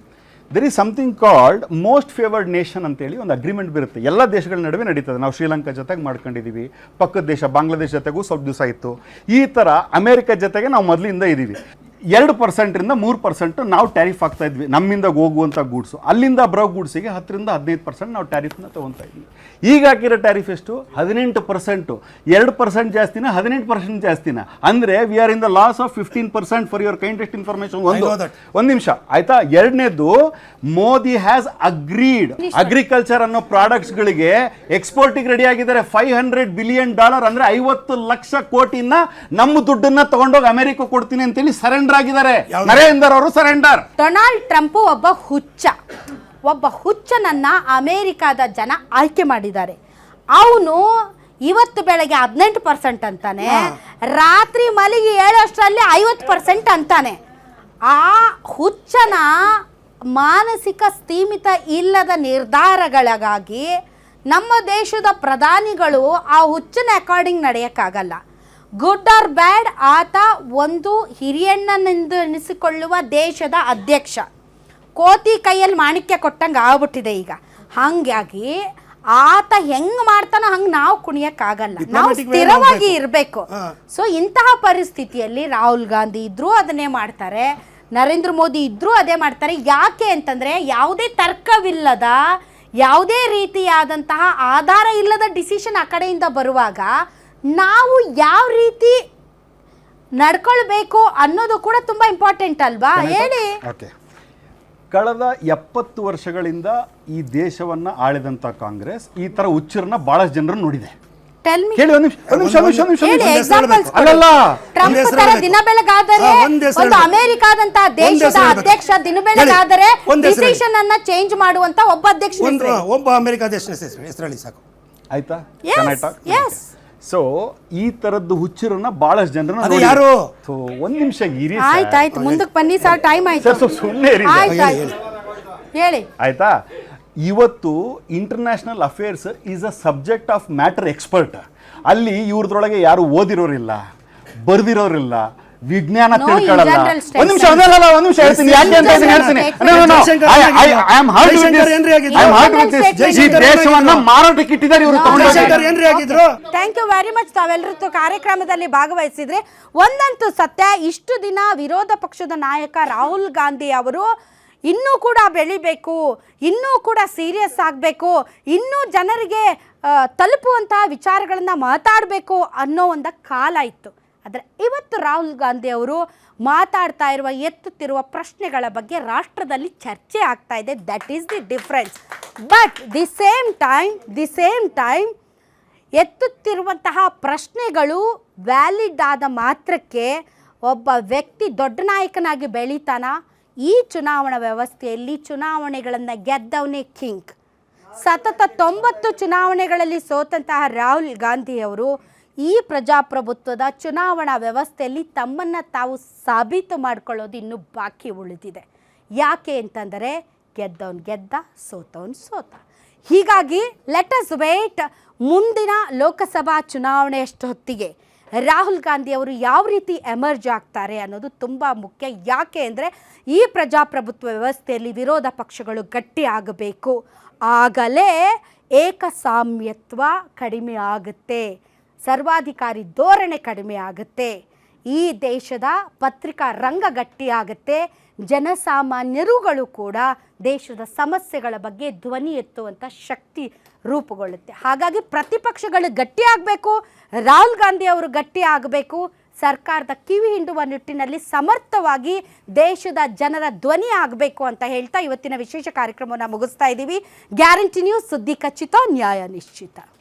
There is something called most favoured nation ಅಂತೇಳಿ ಒಂದು ಅಗ್ರಿಮೆಂಟ್ ಬರುತ್ತೆ, ಎಲ್ಲ ದೇಶಗಳ ನಡುವೆ ನಡೀತದೆ. ನಾವು ಶ್ರೀಲಂಕಾ ಜೊತೆಗೆ ಮಾಡ್ಕೊಂಡಿದ್ದೀವಿ, ಪಕ್ಕದ ದೇಶ ಬಾಂಗ್ಲಾದೇಶ ಜೊತೆಗೂ ಸ್ವಲ್ಪ ದಿವಸ ಇತ್ತು. ಈ ಥರ ಅಮೆರಿಕ ಜೊತೆಗೆ ನಾವು ಮೊದಲಿಂದ ಇದ್ದೀವಿ. 2%ರಿಂದ 3% ನಾವು ಟ್ಯಾರಿಫ್ ಆಗ್ತಾ ಇದ್ವಿ ನಮ್ಮಿಂದ ಹೋಗುವಂಥ ಗೂಡ್ಸು. ಅಲ್ಲಿಂದ ಬರೋ ಗೂಡ್ಸಿಗೆ 10ರಿಂದ 15% ನಾವು ಟ್ಯಾರಿಫ್ನ ತೊಗೊತಾ ಇದ್ವಿ. ಈಗ ಹಾಕಿರೋ ಟ್ಯಾರಿಫ್ ಎಷ್ಟು? 18%. 2% ಜಾಸ್ತಿನ 18% ಜಾಸ್ತಿನ? ಅಂದರೆ we are in the loss of 15% for your kindest information. ಒಂದು ನಿಮಿಷ ಆಯ್ತಾ. ಎರಡನೇದು, ಮೋದಿ ಹ್ಯಾಸ್ ಅಗ್ರೀಡ್ ಅಗ್ರಿಕಲ್ಚರ್ ಅನ್ನೋ ಪ್ರಾಡಕ್ಟ್ಸ್ಗಳಿಗೆ ಎಕ್ಸ್ಪೋರ್ಟಿಗೆ ರೆಡಿ ಆಗಿದ್ದಾರೆ. $500 ಬಿಲಿಯನ್, ಅಂದರೆ 50 ಲಕ್ಷ ಕೋಟಿನ ನಮ್ಮ ದುಡ್ಡನ್ನ ತಗೊಂಡೋಗಿ ಅಮೆರಿಕ ಕೊಡ್ತೀನಿ ಅಂತೇಳಿ ಸರೆಂಡರ್ ಆಗಿದ್ದಾರೆ. ನರೇಂದ್ರ ಅವರು ಸರೆಂಡರ್. ಡೊನಾಲ್ಡ್ ಟ್ರಂಪ್ ಒಬ್ಬ ಹುಚ್ಚನನ್ನ ಅಮೆರಿಕಾದ ಜನ ಆಯ್ಕೆ ಮಾಡಿದ್ದಾರೆ. ಅವನು ಇವತ್ತು ಬೆಳಗ್ಗೆ 18% ಅಂತಾನೆ, ರಾತ್ರಿ ಮಲಗಿ 7 50% ಅಂತಾನೆ. ಆ ಹುಚ್ಚನ ಮಾನಸಿಕ ಸ್ಥೀಮಿತ ಇಲ್ಲದ ನಿರ್ಧಾರಗಳಿಗಾಗಿ ನಮ್ಮ ದೇಶದ ಪ್ರಧಾನಿಗಳು ಆ ಹುಚ್ಚನ ಅಕಾರ್ಡಿಂಗ್ ನಡೆಯಕ್ಕಾಗಲ್ಲ. ಗುಡ್ ಆರ್ ಬ್ಯಾಡ್, ಆತ ಒಂದು ಹಿರಿಯಣ್ಣನೆಂದು ಎನಿಸಿಕೊಳ್ಳುವ ದೇಶದ ಅಧ್ಯಕ್ಷ. ಕೋತಿ ಕೈಯಲ್ಲಿ ಮಾಣಿಕ್ಯ ಕೊಟ್ಟಂಗೆ ಆಗ್ಬಿಟ್ಟಿದೆ ಈಗ. ಹಾಗಾಗಿ ಆತ ಹೆಂಗ್ ಮಾಡ್ತಾನೋ ಹಂಗೆ ನಾವು ಕುಣಿಯಕ್ಕಾಗಲ್ಲ, ನಾವು ಸ್ಥಿರವಾಗಿ ಇರಬೇಕು. ಸೊ ಇಂತಹ ಪರಿಸ್ಥಿತಿಯಲ್ಲಿ ರಾಹುಲ್ ಗಾಂಧಿ ಇದ್ರೂ ಅದನ್ನೇ ಮಾಡ್ತಾರೆ, ನರೇಂದ್ರ ಮೋದಿ ಇದ್ರೂ ಅದೇ ಮಾಡ್ತಾರೆ. ಯಾಕೆ ಅಂತಂದರೆ, ಯಾವುದೇ ತರ್ಕವಿಲ್ಲದ, ಯಾವುದೇ ರೀತಿಯಾದಂತಹ ಆಧಾರ ಇಲ್ಲದ ಡಿಸಿಷನ್ ಆ ಕಡೆಯಿಂದ ಬರುವಾಗ ನಾವು ಯಾವ ರೀತಿ ನಡ್ಕೊಳ್ಬೇಕು ಅನ್ನೋದು ಕೂಡ ತುಂಬಾ ಇಂಪಾರ್ಟೆಂಟ್ ಅಲ್ವಾ? ಹೇಳಿ. ಕಳೆದ 70 ವರ್ಷಗಳಿಂದ ಈ ದೇಶವನ್ನ ಆಳಿದಂತ ಕಾಂಗ್ರೆಸ್ ಈ ತರ ಹುಚ್ಚರನ್ನ ಬಹಳಷ್ಟು ಜನರು ನೋಡಿದೆ. ಕೇಳಿ ಒಂದು ನಿಮಿಷ. ದಿನ ಬೆಳಗಾದರೆ ಒಂದು ಅಮೆರಿಕಾದಂತಹ ದೇಶದ ಅಧ್ಯಕ್ಷ ದಿನ ಬೆಳಗಾದರೆ ಡಿಸಿಷನ್ ಅನ್ನ ಚೇಂಜ್ ಮಾಡುವಂತ ಒಬ್ಬ ಅಧ್ಯಕ್ಷ, ಒಬ್ಬ ಅಮೆರಿಕ ಅಧ್ಯಕ್ಷ ಹೆಸರಲ್ಲಿ ಸಾಕು. ಆಯ್ತಾ? ಸೊ ಈ ತರದ್ದು ಹುಚ್ಚರನ್ನ ಬಹಳಷ್ಟು ಜನರನ್ನ ಯಾರು? ಒಂದ್ ನಿಮಿಷ ಇರಿ. ಆಯ್ತಾಯ್ತು, ಮುಂದಕ್ಕೆ ಬನ್ನಿ ಸರ್, ಟೈಮ್ ಆಯ್ತು. ಸುಮ್ಮನೆ ಹೇಳಿ. ಆಯ್ತಾ? ಇವತ್ತು international affairs is a subject of matter expert. ಅಲ್ಲಿ ಇವ್ರದ್ರೊಳಗೆ ಯಾರು ಓದಿರೋರಿಲ್ಲ, ಬರ್ದಿರೋರಿಲ್ಲ, ವಿಜ್ಞಾನ No, in ತಿಳ್ಕೊಳ್ಳಲ್ಲ. general states. ಒಂದ್ ನಿಮಿಷ ಹೇಳ್ತೀನಿ ಯಾಕೆ ಅಂತ ಹೇಳ್ತೀನಿ. ಜಯಶಂಕರ್ ಏನ್ರಿ ಆಗಿದ್ರು? ಈ ದೇಶವನ್ನ ಮಾರಾಟಕ್ಕೆ ಇಟ್ಟಿದ್ದಾರೆ ಇವರು ಜಯಶಂಕರ್ ಏನ್ರಿ ಆಗಿದ್ರು? Thank you very much. ತಾವೆಲ್ಲರೂ ಕಾರ್ಯಕ್ರಮದಲ್ಲಿ ಭಾಗವಹಿಸಿದ್ರೆ ಒಂದಂತೂ ಸತ್ಯ, ಇಷ್ಟು ದಿನ ವಿರೋಧ ಪಕ್ಷದ ನಾಯಕ ರಾಹುಲ್ ಗಾಂಧಿ ಅವರು ಇನ್ನೂ ಕೂಡ ಬೆಳಿಬೇಕು, ಇನ್ನೂ ಕೂಡ ಸೀರಿಯಸ್ ಆಗಬೇಕು, ಇನ್ನೂ ಜನರಿಗೆ ತಲುಪುವಂತಹ ವಿಚಾರಗಳನ್ನು ಮಾತಾಡಬೇಕು ಅನ್ನೋ ಒಂದು ಕಾಲ ಇತ್ತು. ಆದರೆ ಇವತ್ತು ರಾಹುಲ್ ಗಾಂಧಿ ಅವರು ಮಾತಾಡ್ತಾ ಇರುವ ಎತ್ತುತ್ತಿರುವ ಪ್ರಶ್ನೆಗಳ ಬಗ್ಗೆ ರಾಷ್ಟ್ರದಲ್ಲಿ ಚರ್ಚೆ ಆಗ್ತಾ ಇದೆ. That is the difference. But the same time ಎತ್ತುತ್ತಿರುವಂತಹ ಪ್ರಶ್ನೆಗಳು ವ್ಯಾಲಿಡ್ ಆದ ಮಾತ್ರಕ್ಕೆ ಒಬ್ಬ ವ್ಯಕ್ತಿ ದೊಡ್ಡ ನಾಯಕನಾಗಿ ಬೆಳೀತಾನ? ಈ ಚುನಾವಣಾ ವ್ಯವಸ್ಥೆಯಲ್ಲಿ ಚುನಾವಣೆಗಳನ್ನು ಗೆದ್ದವನೇ ಕಿಂಗ್. ಸತತ 90 ಚುನಾವಣೆಗಳಲ್ಲಿ ಸೋತಂತಹ ರಾಹುಲ್ ಗಾಂಧಿಯವರು ಈ ಪ್ರಜಾಪ್ರಭುತ್ವದ ಚುನಾವಣಾ ವ್ಯವಸ್ಥೆಯಲ್ಲಿ ತಮ್ಮನ್ನು ತಾವು ಸಾಬೀತು ಮಾಡಿಕೊಳ್ಳೋದು ಇನ್ನೂ ಬಾಕಿ ಉಳಿದಿದೆ. ಯಾಕೆ ಅಂತಂದರೆ ಗೆದ್ದವನು ಗೆದ್ದ, ಸೋತವನು ಸೋತ. ಹೀಗಾಗಿ ಲೆಟ್ ಅಸ್ ವೇಟ್. ಮುಂದಿನ ಲೋಕಸಭಾ ಚುನಾವಣೆಯಷ್ಟು ಹೊತ್ತಿಗೆ ರಾಹುಲ್ ಗಾಂಧಿ ಅವರು ಯಾವ ರೀತಿ ಎಮರ್ಜ್ ಆಗ್ತಾರೆ ಅನ್ನೋದು ತುಂಬ ಮುಖ್ಯ. ಯಾಕೆ ಅಂದರೆ ಈ ಪ್ರಜಾಪ್ರಭುತ್ವ ವ್ಯವಸ್ಥೆಯಲ್ಲಿ ವಿರೋಧ ಪಕ್ಷಗಳು ಗಟ್ಟಿ ಆಗಬೇಕು. ಆಗಲೇ ಏಕಸಾಮ್ಯತ್ವ ಕಡಿಮೆ ಆಗುತ್ತೆ, ಸರ್ವಾಧಿಕಾರಿ ಧೋರಣೆ ಕಡಿಮೆ ಆಗುತ್ತೆ, ಈ ದೇಶದ ಪತ್ರಿಕಾ ರಂಗ ಗಟ್ಟಿಯಾಗುತ್ತೆ, ಜನಸಾಮಾನ್ಯರುಗಳು ಕೂಡ ದೇಶದ ಸಮಸ್ಯೆಗಳ ಬಗ್ಗೆ ಧ್ವನಿ ಎತ್ತುವಂಥ ಶಕ್ತಿ ರೂಪುಗೊಳ್ಳುತ್ತೆ. ಹಾಗಾಗಿ ಪ್ರತಿಪಕ್ಷಗಳು ಗಟ್ಟಿಯಾಗಬೇಕು, ರಾಹುಲ್ ಗಾಂಧಿ ಅವರು ಗಟ್ಟಿ ಆಗಬೇಕು, ಸರ್ಕಾರದ ಕಿವಿ ಹಿಂಡುವ ನಿಟ್ಟಿನಲ್ಲಿ ಸಮರ್ಥವಾಗಿ ದೇಶದ ಜನರ ಧ್ವನಿ ಆಗಬೇಕು ಅಂತ ಹೇಳ್ತಾ ಇವತ್ತಿನ ವಿಶೇಷ ಕಾರ್ಯಕ್ರಮವನ್ನು ಮುಗಿಸ್ತಾ ಇದ್ದೀವಿ. ಗ್ಯಾರಂಟಿ ನ್ಯೂಸ್, ಸುದ್ದಿ ಖಚಿತ, ನ್ಯಾಯ ನಿಶ್ಚಿತ.